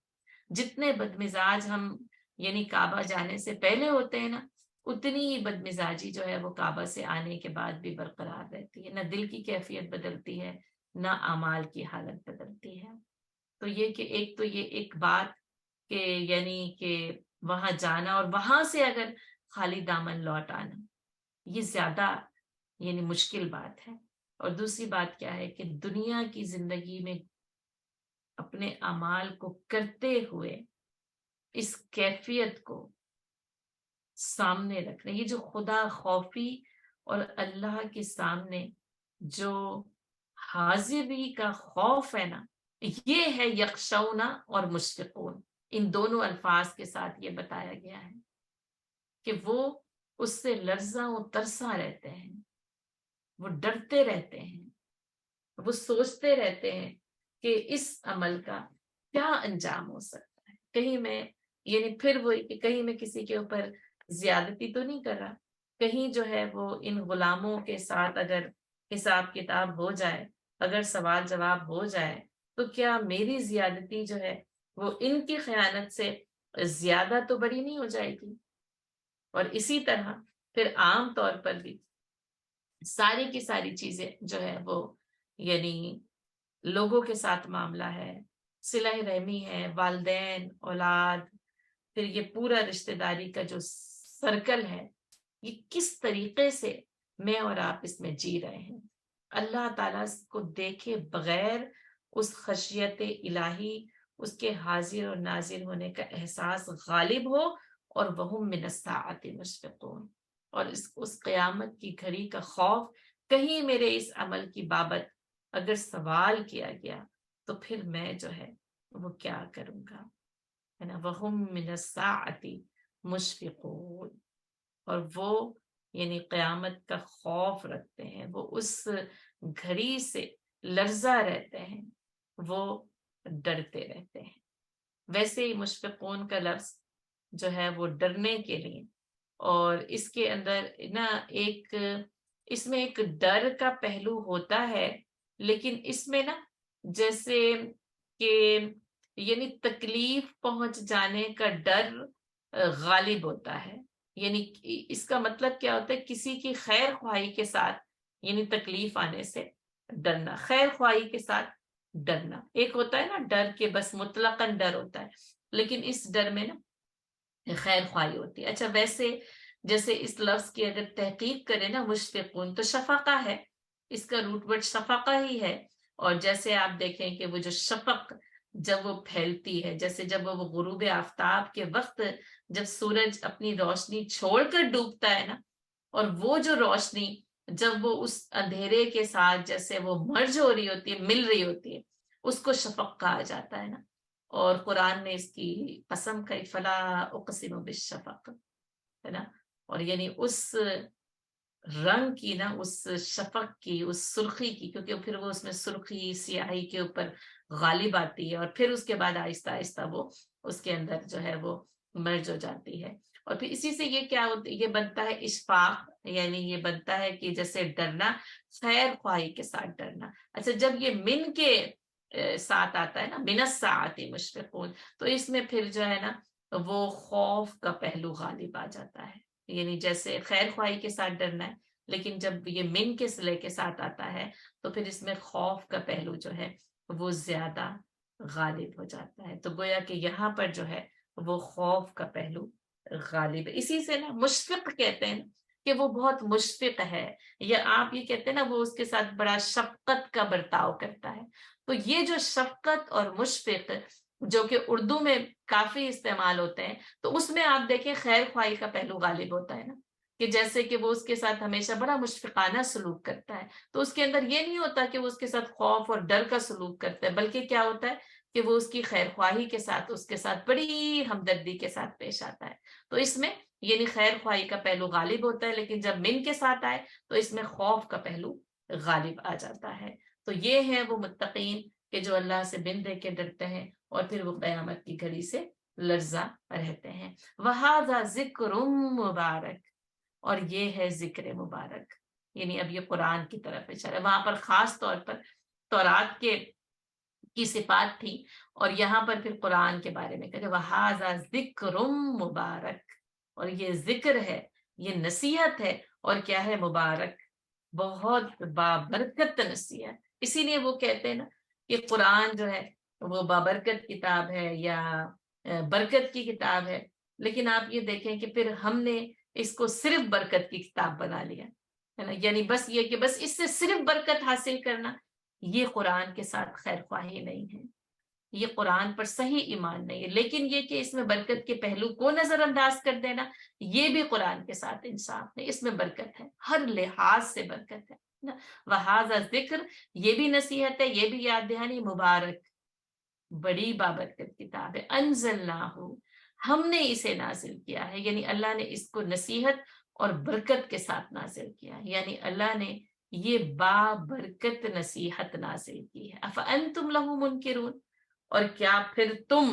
جتنے بدمزاج ہم یعنی کعبہ جانے سے پہلے ہوتے ہیں نا اتنی ہی بدمزاجی جو ہے وہ کعبہ سے آنے کے بعد بھی برقرار رہتی ہے. نہ دل کی کیفیت بدلتی ہے نہ اعمال کی حالت بدلتی ہے. تو یہ کہ ایک تو یہ ایک بات کہ یعنی کہ وہاں جانا اور وہاں سے اگر خالی دامن لوٹ آنا یہ زیادہ یعنی مشکل بات ہے. اور دوسری بات کیا ہے کہ دنیا کی زندگی میں اپنے اعمال کو کرتے ہوئے اس کیفیت کو سامنے رکھنا, یہ جو خدا خوفی اور اللہ کے سامنے جو حاضری کا خوف ہے نا, یہ ہے یخشونا اور مشفقون. ان دونوں الفاظ کے ساتھ یہ بتایا گیا ہے کہ وہ اس سے لرزاں و ترساں رہتے ہیں, وہ ڈرتے رہتے ہیں, وہ سوچتے رہتے ہیں کہ اس عمل کا کیا انجام ہو سکتا ہے. کہیں میں یعنی پھر وہ کہیں میں کسی کے اوپر زیادتی تو نہیں کر رہا, کہیں جو ہے وہ ان غلاموں کے ساتھ اگر حساب کتاب ہو جائے, اگر سوال جواب ہو جائے تو کیا میری زیادتی جو ہے وہ ان کی خیانت سے زیادہ تو بڑی نہیں ہو جائے گی. اور اسی طرح پھر عام طور پر بھی ساری کی ساری چیزیں جو ہے وہ یعنی لوگوں کے ساتھ معاملہ ہے, صلہ رحمی ہے, والدین, اولاد, پھر یہ پورا رشتہ داری کا جو سرکل ہے, یہ کس طریقے سے میں اور آپ اس میں جی رہے ہیں. اللہ تعالیٰ کو دیکھے بغیر اس خشیت الہی, اس کے حاضر اور ناظر ہونے کا احساس غالب ہو, اور وہم من الساعۃ مشفقون, اور اس قیامت کی گھڑی کا خوف, کہیں میرے اس عمل کی بابت اگر سوال کیا گیا تو پھر میں جو ہے وہ کیا کروں گا, ہے نا. وہم من الساعۃ مشفقون, اور وہ یعنی قیامت کا خوف رکھتے ہیں, وہ اس گھڑی سے لرزا رہتے ہیں, وہ ڈرتے رہتے ہیں. ویسے ہی مشفقون کا لفظ جو ہے وہ ڈرنے کے لیے, اور اس کے اندر نا ایک اس میں ایک ڈر کا پہلو ہوتا ہے, لیکن اس میں نا جیسے کہ یعنی تکلیف پہنچ جانے کا ڈر غالب ہوتا ہے. یعنی اس کا مطلب کیا ہوتا ہے, کسی کی خیر خواہی کے ساتھ یعنی تکلیف آنے سے ڈرنا, خیر خواہی کے ساتھ ڈرنا. ایک ہوتا ہے نا ڈر کے بس مطلقاً ڈر ہوتا ہے, لیکن اس ڈر میں نا خیر خواہی ہوتی ہے. اچھا ویسے جیسے اس لفظ کی اگر تحقیق کرے نا مشفقون, تو شفقہ ہے, اس کا روٹ ورڈ شفقہ ہی ہے. اور جیسے آپ دیکھیں کہ وہ جو شفق جب وہ پھیلتی ہے, جیسے جب وہ غروب آفتاب کے وقت جب سورج اپنی روشنی چھوڑ کر ڈوبتا ہے نا, اور وہ جو روشنی جب وہ اس اندھیرے کے ساتھ جیسے وہ مرج ہو رہی ہوتی ہے, مل رہی ہوتی ہے, اس کو شفق کہا جاتا ہے نا. اور قرآن نے اس کی قسم کھائی, فلا اقسم بالشفق, ہے نا. اور یعنی اس رنگ کی نا, اس شفق کی, اس سرخی کی, کیونکہ پھر وہ اس میں سرخی سیاہی کے اوپر غالب آتی ہے, اور پھر اس کے بعد آہستہ آہستہ وہ اس کے اندر جو ہے وہ مرج ہو جاتی ہے. اور پھر اسی سے یہ کیا ہوتا ہے, یہ بنتا ہے اشفاق, یعنی یہ بنتا ہے کہ جیسے ڈرنا, خیر خواہی کے ساتھ ڈرنا. اچھا جب یہ من کے ساتھ آتا ہے نا, من الساعۃ مشفقون, تو اس میں پھر جو ہے نا وہ خوف کا پہلو غالب آ جاتا ہے. یعنی جیسے خیر خواہی کے ساتھ ڈرنا ہے, لیکن جب یہ من کے صلے کے ساتھ آتا ہے تو پھر اس میں خوف کا پہلو جو ہے وہ زیادہ غالب ہو جاتا ہے. تو گویا کہ یہاں پر جو ہے وہ خوف کا پہلو غالب ہے. اسی سے نا مشفق کہتے ہیں کہ وہ بہت مشفق ہے, یا آپ یہ کہتے ہیں نا وہ اس کے ساتھ بڑا شفقت کا برتاؤ کرتا ہے. تو یہ جو شفقت اور مشفق جو کہ اردو میں کافی استعمال ہوتے ہیں, تو اس میں آپ دیکھیں خیر خواہی کا پہلو غالب ہوتا ہے نا, کہ جیسے کہ وہ اس کے ساتھ ہمیشہ بڑا مشفقانہ سلوک کرتا ہے. تو اس کے اندر یہ نہیں ہوتا کہ وہ اس کے ساتھ خوف اور ڈر کا سلوک کرتا ہے, بلکہ کیا ہوتا ہے کہ وہ اس کی خیر خواہی کے ساتھ, اس کے ساتھ بڑی ہمدردی کے ساتھ پیش آتا ہے. تو اس میں یعنی خیر خواہی کا پہلو غالب ہوتا ہے, لیکن جب من کے ساتھ آئے تو اس میں خوف کا پہلو غالب آ جاتا ہے. تو یہ ہے وہ متقین کہ جو اللہ سے بن دے کے ڈرتے ہیں, اور پھر وہ قیامت کی گھڑی سے لرزا رہتے ہیں. وَهَذَا ذِكْرٌ مُبَارَک, اور یہ ہے ذکر مبارک. یعنی اب یہ قرآن کی طرف اشارہ ہے. وہاں پر خاص طور پر تورات کی صفات تھی اور یہاں پر پھر قرآن کے بارے میں کہتے وَهَذَا ذِكْرٌ مبارک, اور یہ ذکر ہے, یہ نصیحت ہے, اور کیا ہے, مبارک, بہت بابرکت نصیحت. اسی لیے وہ کہتے ہیں نا کہ قرآن جو ہے وہ بابرکت کتاب ہے یا برکت کی کتاب ہے. لیکن آپ یہ دیکھیں کہ پھر ہم نے اس کو صرف برکت کی کتاب بنا لیا ہے نا, یعنی بس یہ کہ بس اس سے صرف برکت حاصل کرنا, یہ قرآن کے ساتھ خیر خواہی نہیں ہے, یہ قرآن پر صحیح ایمان نہیں ہے. لیکن یہ کہ اس میں برکت کے پہلو کو نظر انداز کر دینا, یہ بھی قرآن کے ساتھ انصاف نہیں. اس میں برکت ہے, ہر لحاظ سے برکت ہے. وَهَذَا ذکر, یہ بھی نصیحت ہے, یہ بھی یاد دہانی, مبارک, بڑی بابرکت کتاب ہے. انزلناہ, ہم نے اسے نازل کیا ہے, یعنی اللہ نے اس کو نصیحت اور برکت کے ساتھ نازل کیا ہے, یعنی اللہ نے یہ بابرکت نصیحت نازل کی ہے. افانتم لہ منکرون, اور کیا پھر تم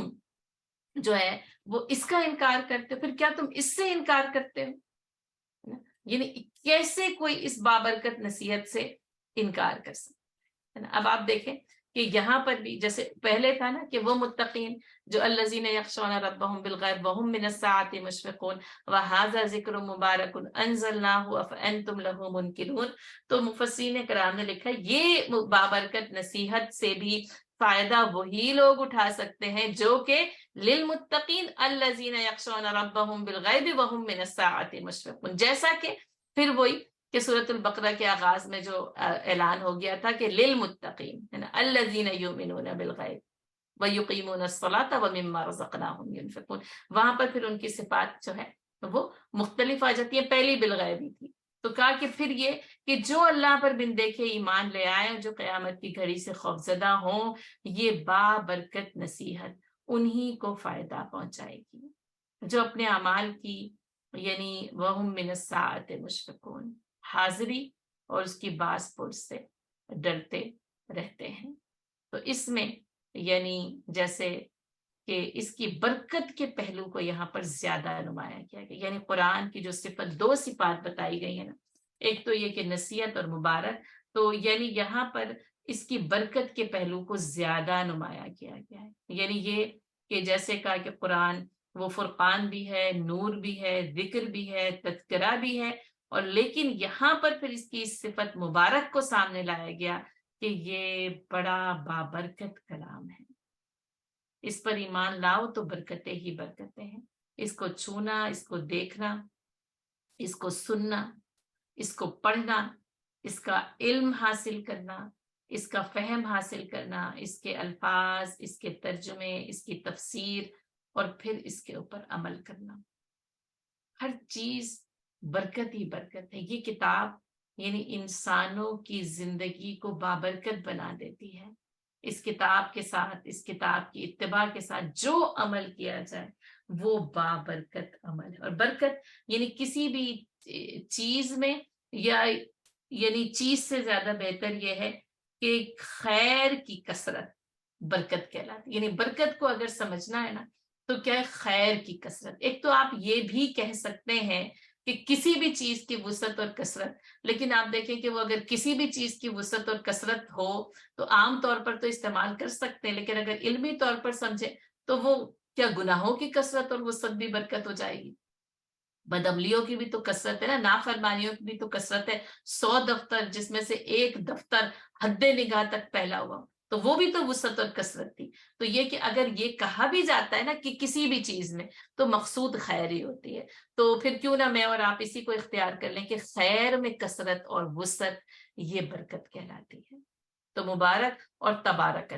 جو ہے وہ اس کا انکار کرتے ہو, پھر کیا تم اس سے انکار کرتے ہو؟ یعنی کیسے کوئی اس بابرکت نصیحت سے انکار کر سکتا ہے نا. اب آپ دیکھیں کہ یہاں پر بھی جیسے پہلے تھا نا کہ وہ متقین جو الذین یخشون ربهم بالغیب وهم من الساعة مشفقون وهذا ذکر مبارک انزلناہ افانتم لہ منکرون. تو مفسرین کرام نے لکھا یہ بابرکت نصیحت سے بھی فائدہ وہی لوگ اٹھا سکتے ہیں جو کہ للمتقین الذین یخشون ربهم بالغیب وهم من الساعة مشفقون. جیسا کہ پھر وہی کہ سورۃ البقرہ کے آغاز میں جو اعلان ہو گیا تھا کہ للمتقین ہے نا, الذین یؤمنون بالغیب ویقیمون الصلاۃ ومما رزقناہم ینفقون. وہاں پر پھر ان کی صفات جو ہے وہ مختلف آ جاتی ہیں. پہلی بالغیب ہی تھی تو کہا کہ پھر یہ کہ جو اللہ پر بن دیکھے ایمان لے آئے, جو قیامت کی گھڑی سے خوفزدہ ہوں, یہ بابرکت نصیحت انہی کو فائدہ پہنچائے گی جو اپنے اعمال کی یعنی وہم من الساعۃ مشفقون, حاضری اور اس کی باز پرس سے ڈرتے رہتے ہیں. تو اس میں یعنی جیسے کہ اس کی برکت کے پہلو کو یہاں پر زیادہ نمایاں کیا گیا, یعنی قرآن کی جو صفت, دو صفات بتائی گئی ہیں نا, ایک تو یہ کہ نصیحت اور مبارک, تو یعنی یہاں پر اس کی برکت کے پہلو کو زیادہ نمایاں کیا گیا ہے. یعنی یہ کہ جیسے کہا کہ قرآن وہ فرقان بھی ہے, نور بھی ہے, ذکر بھی ہے, تذکرہ بھی ہے, اور لیکن یہاں پر پھر اس کی صفت مبارک کو سامنے لایا گیا کہ یہ بڑا بابرکت کلام ہے, اس پر ایمان لاؤ تو برکتیں ہی برکتیں ہیں. اس کو چھونا, اس کو دیکھنا, اس کو سننا, اس کو پڑھنا, اس کا علم حاصل کرنا, اس کا فہم حاصل کرنا, اس کے الفاظ, اس کے ترجمے, اس کی تفسیر, اور پھر اس کے اوپر عمل کرنا, ہر چیز برکت ہی برکت ہے. یہ کتاب یعنی انسانوں کی زندگی کو بابرکت بنا دیتی ہے. اس کتاب کے ساتھ, اس کتاب کی اتباع کے ساتھ جو عمل کیا جائے وہ بابرکت عمل ہے. اور برکت یعنی کسی بھی چیز میں, یا یعنی چیز سے زیادہ بہتر یہ ہے کہ خیر کی کثرت برکت کہلاتی. یعنی برکت کو اگر سمجھنا ہے نا تو کیا ہے, خیر کی کثرت. ایک تو آپ یہ بھی کہہ سکتے ہیں کہ کسی بھی چیز کی وسعت اور کثرت, لیکن آپ دیکھیں کہ وہ اگر کسی بھی چیز کی وسعت اور کثرت ہو تو عام طور پر تو استعمال کر سکتے ہیں, لیکن اگر علمی طور پر سمجھے تو وہ کیا گناہوں کی کثرت اور وسعت بھی برکت ہو جائے گی. بدعملیوں کی بھی تو کثرت ہے نا, نافرمانیوں کی بھی تو کثرت ہے. 100 دفتر جس میں سے ایک دفتر حد نگاہ تک پھیلا ہوا, تو وہ بھی تو وسعت اور کثرت تھی. تو یہ کہ اگر یہ کہا بھی جاتا ہے نا کہ کسی بھی چیز میں, تو مقصود خیر ہی ہوتی ہے. تو پھر کیوں نہ میں اور آپ اسی کو اختیار کر لیں کہ خیر میں کثرت اور وسعت یہ برکت کہلاتی ہے. تو مبارک اور تبارک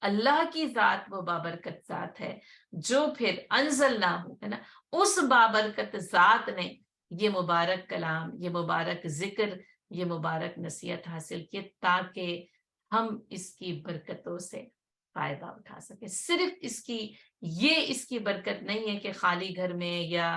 اللہ کی ذات وہ بابرکت ذات ہے جو پھر انزلناہ ہے نا, اس بابرکت ذات نے یہ مبارک کلام, یہ مبارک ذکر, یہ مبارک نصیحت حاصل کی تاکہ ہم اس کی برکتوں سے فائدہ اٹھا سکیں. صرف اس کی برکت نہیں ہے کہ خالی گھر میں یا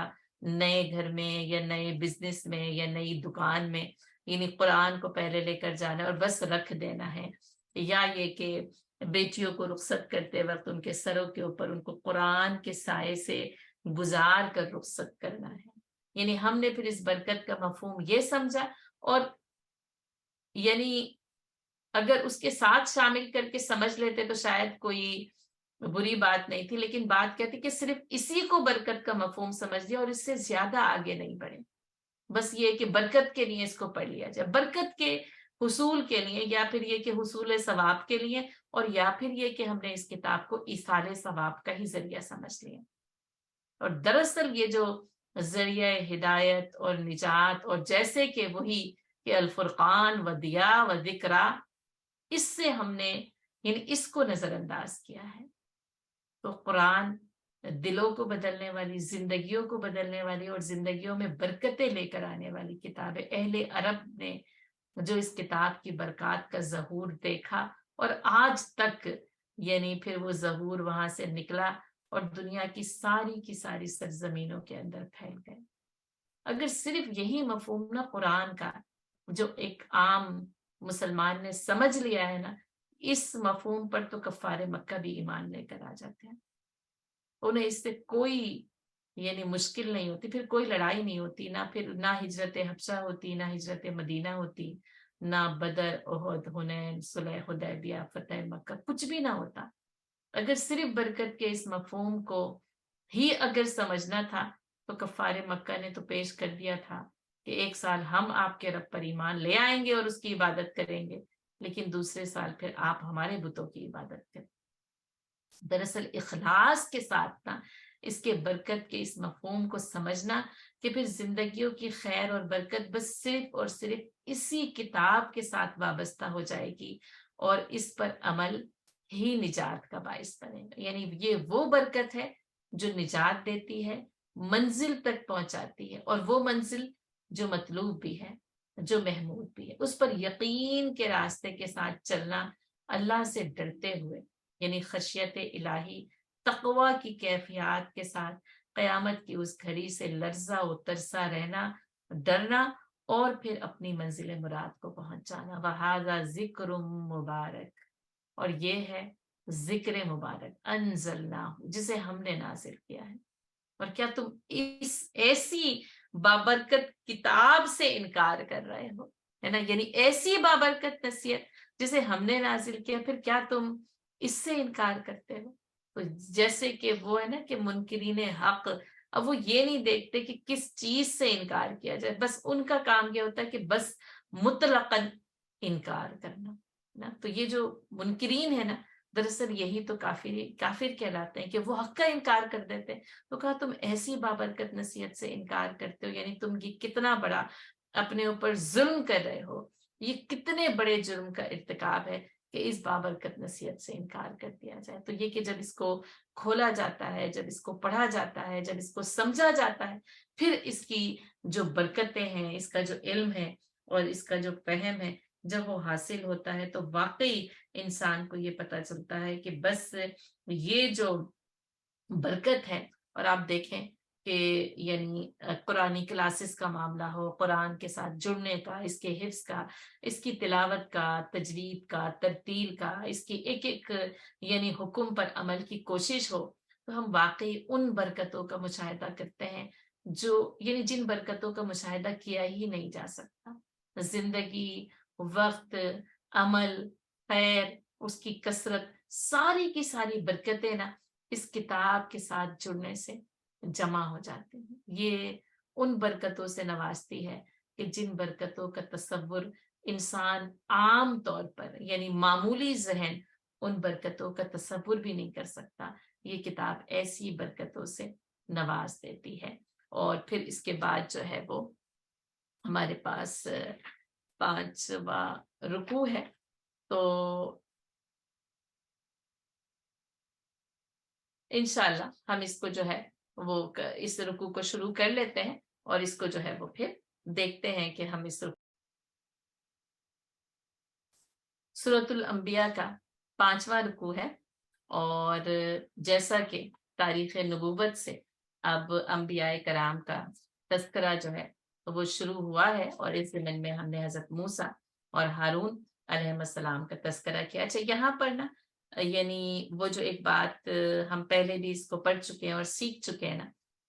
نئے گھر میں یا نئے بزنس میں یا نئی دکان میں یعنی قرآن کو پہلے لے کر جانا اور بس رکھ دینا ہے, یا یہ کہ بیٹیوں کو رخصت کرتے وقت ان کے سروں کے اوپر ان کو قرآن کے سائے سے گزار کر رخصت کرنا ہے. یعنی ہم نے پھر اس برکت کا مفہوم یہ سمجھا, اور یعنی اگر اس کے ساتھ شامل کر کے سمجھ لیتے تو شاید کوئی بری بات نہیں تھی، لیکن بات کیا تھی کہ صرف اسی کو برکت کا مفہوم سمجھ لیا اور اس سے زیادہ آگے نہیں بڑھے. بس یہ کہ برکت کے لیے اس کو پڑھ لیا جائے، برکت کے حصول کے لیے، یا پھر یہ کہ حصول ثواب کے لیے، اور یا پھر یہ کہ ہم نے اس کتاب کو ایصال ثواب کا ہی ذریعہ سمجھ لیا. اور دراصل یہ جو ذریعہ ہدایت اور نجات، اور جیسے کہ وہی کہ الفرقان و دیا و ذکرہ، اس سے ہم نے یعنی اس کو نظر انداز کیا ہے. تو قرآن دلوں کو بدلنے والی، زندگیوں کو بدلنے والی اور زندگیوں میں برکتیں لے کر آنے والی کتاب ہے. اہل عرب نے جو اس کتاب کی برکات کا ظہور دیکھا، اور آج تک یعنی پھر وہ ظہور وہاں سے نکلا اور دنیا کی ساری سرزمینوں کے اندر پھیل گئے. اگر صرف یہی مفہوم نا قرآن کا جو ایک عام مسلمان نے سمجھ لیا ہے نا، اس مفہوم پر تو کفار مکہ بھی ایمان لے کر آ جاتے ہیں. انہیں اس سے کوئی یعنی مشکل نہیں ہوتی، پھر کوئی لڑائی نہیں ہوتی، نہ ہجرت حبشہ ہوتی، نہ ہجرت مدینہ ہوتی، نہ بدر، احد، حنین، صلح حدیبیہ، فتح مکہ، کچھ بھی نہ ہوتا. اگر صرف برکت کے اس مفہوم کو ہی اگر سمجھنا تھا تو کفار مکہ نے تو پیش کر دیا تھا کہ 1 سال ہم آپ کے رب پر ایمان لے آئیں گے اور اس کی عبادت کریں گے، لیکن دوسرے سال پھر آپ ہمارے بتوں کی عبادت کریں. دراصل اخلاص کے ساتھ نا اس کے برکت کے اس مفہوم کو سمجھنا کہ پھر زندگیوں کی خیر اور برکت بس صرف اور صرف اسی کتاب کے ساتھ وابستہ ہو جائے گی، اور اس پر عمل ہی نجات کا باعث بنے گا. یعنی یہ وہ برکت ہے جو نجات دیتی ہے، منزل تک پہنچاتی ہے، اور وہ منزل جو مطلوب بھی ہے، جو محمود بھی ہے. اس پر یقین کے راستے کے ساتھ چلنا، اللہ سے ڈرتے ہوئے، یعنی خشیت الہی، تقوی کی کیفیات کے ساتھ قیامت کی اس گھڑی سے لرزہ و ترسا رہنا، ڈرنا، اور پھر اپنی منزل مراد کو پہنچ جانا. وَهَذَا ذِكْرٌ مُبَارَک، اور یہ ہے ذکر مبارک، انزلناہ، جسے ہم نے نازل کیا ہے. اور کیا تم اس ایسی بابرکت کتاب سے انکار کر رہے ہو، ہے نا؟ یعنی ایسی بابرکت نصیحت جسے ہم نے نازل کیا، پھر کیا تم اس سے انکار کرتے ہو؟ تو جیسے کہ وہ ہے نا کہ منکرین حق، اب وہ یہ نہیں دیکھتے کہ کس چیز سے انکار کیا جائے، بس ان کا کام یہ ہوتا ہے کہ بس مطلقاً انکار کرنا نا. تو یہ جو منکرین ہے نا، دراصل یہی تو کافر کہلاتے ہیں کہ وہ حق کا انکار کر دیتے ہیں. تو کہا تم ایسی بابرکت نصیحت سے انکار کرتے ہو، یعنی تم یہ کتنا بڑا اپنے اوپر ظلم کر رہے ہو، یہ کتنے بڑے جرم کا ارتکاب ہے کہ اس بابرکت نصیحت سے انکار کر دیا جائے. تو یہ کہ جب اس کو کھولا جاتا ہے، جب اس کو پڑھا جاتا ہے، جب اس کو سمجھا جاتا ہے، پھر اس کی جو برکتیں ہیں، اس کا جو علم ہے اور اس کا جو فہم ہے، جب وہ حاصل ہوتا ہے تو واقعی انسان کو یہ پتہ چلتا ہے کہ بس یہ جو برکت ہے. اور آپ دیکھیں کہ یعنی قرآنی کلاسز کا معاملہ ہو، قرآن کے ساتھ جڑنے کا، اس کے حفظ کا، اس کی تلاوت کا، تجوید کا، ترتیل کا، اس کی ایک ایک یعنی حکم پر عمل کی کوشش ہو، تو ہم واقعی ان برکتوں کا مشاہدہ کرتے ہیں جو یعنی جن برکتوں کا مشاہدہ کیا ہی نہیں جا سکتا. زندگی، وقت، عمل، خیر، اس کی کثرت، ساری کی ساری برکتیں نا اس کتاب کے ساتھ جڑنے سے جمع ہو جاتے ہیں. یہ ان برکتوں سے نوازتی ہے کہ جن برکتوں کا تصور انسان عام طور پر یعنی معمولی ذہن ان برکتوں کا تصور بھی نہیں کر سکتا. یہ کتاب ایسی برکتوں سے نواز دیتی ہے. اور پھر اس کے بعد جو ہے وہ ہمارے پاس 5واں رکوع ہے. تو انشاءاللہ ہم اس کو جو ہے وہ اس رکوع کو شروع کر لیتے ہیں، اور اس کو جو ہے وہ پھر دیکھتے ہیں کہ ہم اس سورۃ الانبیاء کا 5واں رکوع ہے. اور جیسا کہ تاریخ نبوت سے اب انبیاء کرام کا تذکرہ جو ہے وہ شروع ہوا ہے، اور اس ضمن میں ہم نے حضرت موسیٰ اور ہارون علیہ السلام کا تذکرہ کیا. اچھا، یہاں پر نا یعنی وہ جو ایک بات ہم پہلے بھی اس کو پڑھ چکے ہیں اور سیکھ چکے ہیں نا،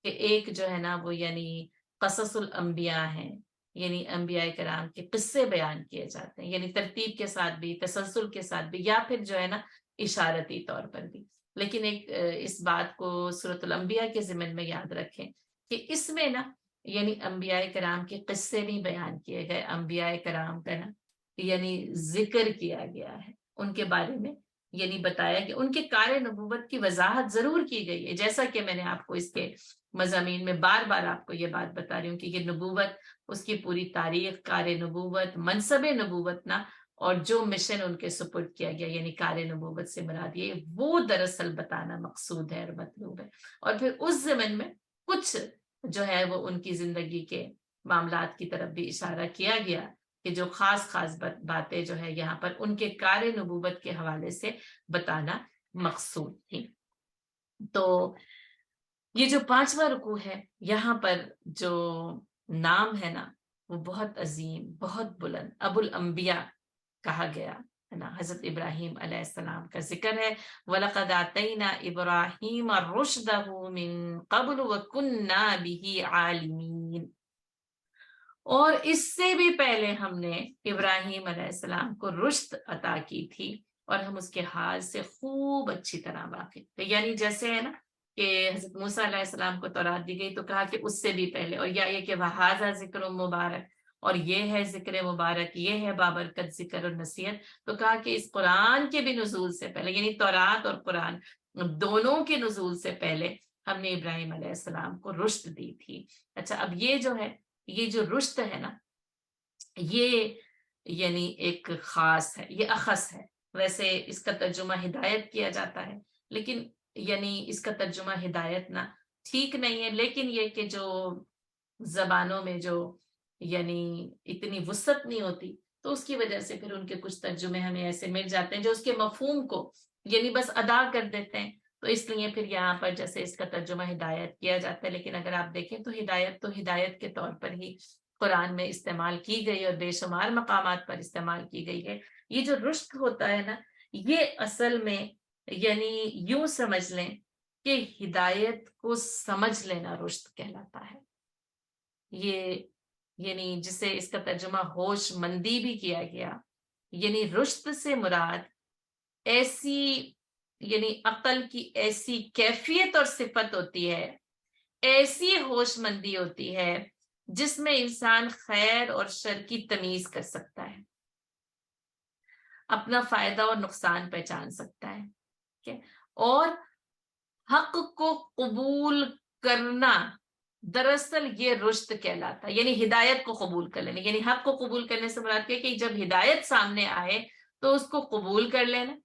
کہ ایک جو ہے نا وہ یعنی قصص الانبیاء ہیں، یعنی انبیاء کرام کے قصے بیان کیے جاتے ہیں، یعنی ترتیب کے ساتھ بھی، تسلسل کے ساتھ بھی، یا پھر جو ہے نا اشارتی طور پر بھی۔ لیکن ایک اس بات کو سورۃ الانبیاء کے ضمن میں یاد رکھیں کہ اس میں نا یعنی انبیاء کرام کے قصے نہیں بیان کیے گئے، انبیاء کرام کا نا یعنی ذکر کیا گیا ہے، ان کے بارے میں یعنی بتایا کہ ان کے کار نبوت کی وضاحت ضرور کی گئی ہے، جیسا کہ میں نے آپ کو اس کے مضامین میں بار بار آپ کو یہ بات بتا رہی ہوں کہ یہ نبوت، اس کی پوری تاریخ، کار نبوت، منصب نبوت نا، اور جو مشن ان کے سپرد کیا گیا یعنی کار نبوت سے مراد یہ وہ دراصل بتانا مقصود ہے اور مطلوب ہے۔ اور پھر اس زمن میں کچھ جو ہے وہ ان کی زندگی کے معاملات کی طرف بھی اشارہ کیا گیا کہ جو خاص خاص باتیں جو ہے یہاں پر ان کے کار نبوت کے حوالے سے بتانا مقصود تھی۔ تو یہ جو 5واں رکوع ہے، یہاں پر جو نام ہے نا وہ بہت عظیم، بہت بلند، ابو الانبیاء کہا گیا ہے نا، حضرت ابراہیم علیہ السلام کا ذکر ہے۔ وَلَقَدْ آتَيْنَا إِبْرَاهِيمَ رُشْدَهُ مِن قَبْلُ وَكُنَّا بِهِ عَالِمِينَ، اور اس سے بھی پہلے ہم نے ابراہیم علیہ السلام کو رشد عطا کی تھی اور ہم اس کے حال سے خوب اچھی طرح واقف تھے۔ یعنی جیسے ہے نا کہ حضرت موسیٰ علیہ السلام کو تورات دی گئی تو کہا کہ اس سے بھی پہلے، اور یا یہ کہ وَهَذَا ذِكْرٌ مُبَارَک، اور یہ ہے ذکر مبارک، یہ ہے بابرکت ذکر اور نصیحت، تو کہا کہ اس قرآن کے بھی نزول سے پہلے، یعنی تورات اور قرآن دونوں کے نزول سے پہلے ہم نے ابراہیم علیہ السلام کو رشد دی تھی۔ اچھا، اب یہ جو ہے، یہ جو رشد ہے نا، یہ یعنی ایک خاص ہے، یہ اخص ہے۔ ویسے اس کا ترجمہ ہدایت کیا جاتا ہے، لیکن یعنی اس کا ترجمہ ہدایت نہ ٹھیک نہیں ہے، لیکن یہ کہ جو زبانوں میں جو یعنی اتنی وسعت نہیں ہوتی تو اس کی وجہ سے پھر ان کے کچھ ترجمے ہمیں ایسے مل جاتے ہیں جو اس کے مفہوم کو یعنی بس ادا کر دیتے ہیں، تو اس لیے پھر یہاں پر جیسے اس کا ترجمہ ہدایت کیا جاتا ہے، لیکن اگر آپ دیکھیں تو ہدایت کے طور پر ہی قرآن میں استعمال کی گئی اور بے شمار مقامات پر استعمال کی گئی ہے۔ یہ جو رشد ہوتا ہے نا، یہ اصل میں یعنی یوں سمجھ لیں کہ ہدایت کو سمجھ لینا رشد کہلاتا ہے۔ یہ یعنی جسے اس کا ترجمہ ہوش مندی بھی کیا گیا، یعنی رشد سے مراد ایسی یعنی عقل کی ایسی کیفیت اور صفت ہوتی ہے، ایسی ہوش مندی ہوتی ہے جس میں انسان خیر اور شر کی تمیز کر سکتا ہے، اپنا فائدہ اور نقصان پہچان سکتا ہے، اور حق کو قبول کرنا دراصل یہ رشد کہلاتا ہے، یعنی ہدایت کو قبول کر لینا، یعنی حق کو قبول کرنے سے مراد ہے کہ جب ہدایت سامنے آئے تو اس کو قبول کر لینا،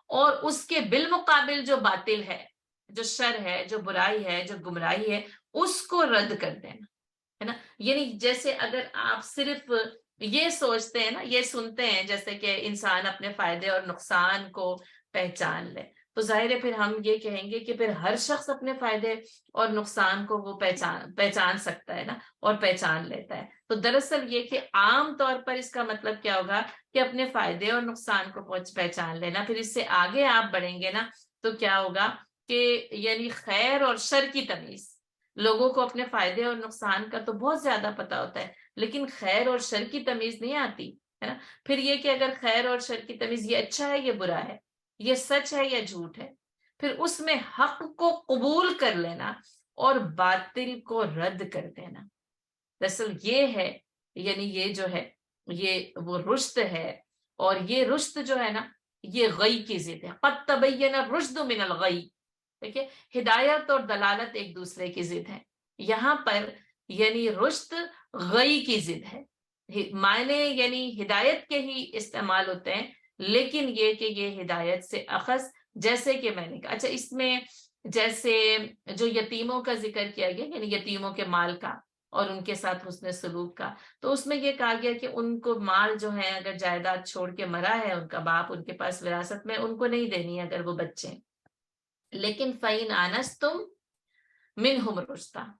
اور اس کے بالمقابل جو باطل ہے، جو شر ہے، جو برائی ہے، جو گمراہی ہے، اس کو رد کر دینا ہے نا۔ یعنی جیسے اگر آپ صرف یہ سوچتے ہیں نا، یہ سنتے ہیں جیسے کہ انسان اپنے فائدے اور نقصان کو پہچان لے، تو ظاہر ہے پھر ہم یہ کہیں گے کہ پھر ہر شخص اپنے فائدے اور نقصان کو وہ پہچان سکتا ہے نا، اور پہچان لیتا ہے۔ تو دراصل یہ کہ عام طور پر اس کا مطلب کیا ہوگا کہ اپنے فائدے اور نقصان کو پہچان لینا، پھر اس سے آگے آپ بڑھیں گے نا تو کیا ہوگا کہ یعنی خیر اور شر کی تمیز، لوگوں کو اپنے فائدے اور نقصان کا تو بہت زیادہ پتا ہوتا ہے لیکن خیر اور شر کی تمیز نہیں آتی ہے نا۔ پھر یہ کہ اگر خیر اور شر کی تمیز، یہ اچھا ہے، یہ برا ہے، یہ سچ ہے یا جھوٹ ہے، پھر اس میں حق کو قبول کر لینا اور باطل کو رد کر دینا، دراصل یہ ہے یعنی یہ جو ہے یہ وہ رشد ہے۔ اور یہ رشد جو ہے نا یہ غی کی ضد ہے، قد تبین الرشد من الغی، دیکھیے ہدایت اور دلالت ایک دوسرے کی ضد ہے، یہاں پر یعنی رشد غی کی ضد ہے، معنی یعنی ہدایت کے ہی استعمال ہوتے ہیں لیکن یہ کہ یہ ہدایت سے اخذ، جیسے کہ میں نے کہا۔ اچھا، اس میں جیسے جو یتیموں کا ذکر کیا گیا، یعنی یتیموں کے مال کا اور ان کے ساتھ حسن سلوک کا، تو اس میں یہ کہا گیا کہ ان کو مال جو ہے اگر جائیداد چھوڑ کے مرا ہے ان کا باپ ان کے پاس وراثت میں، ان کو نہیں دینی اگر وہ بچے، لیکن فَإِنْ آنَسْتُمْ مِنْهُمْ رُشْدًا،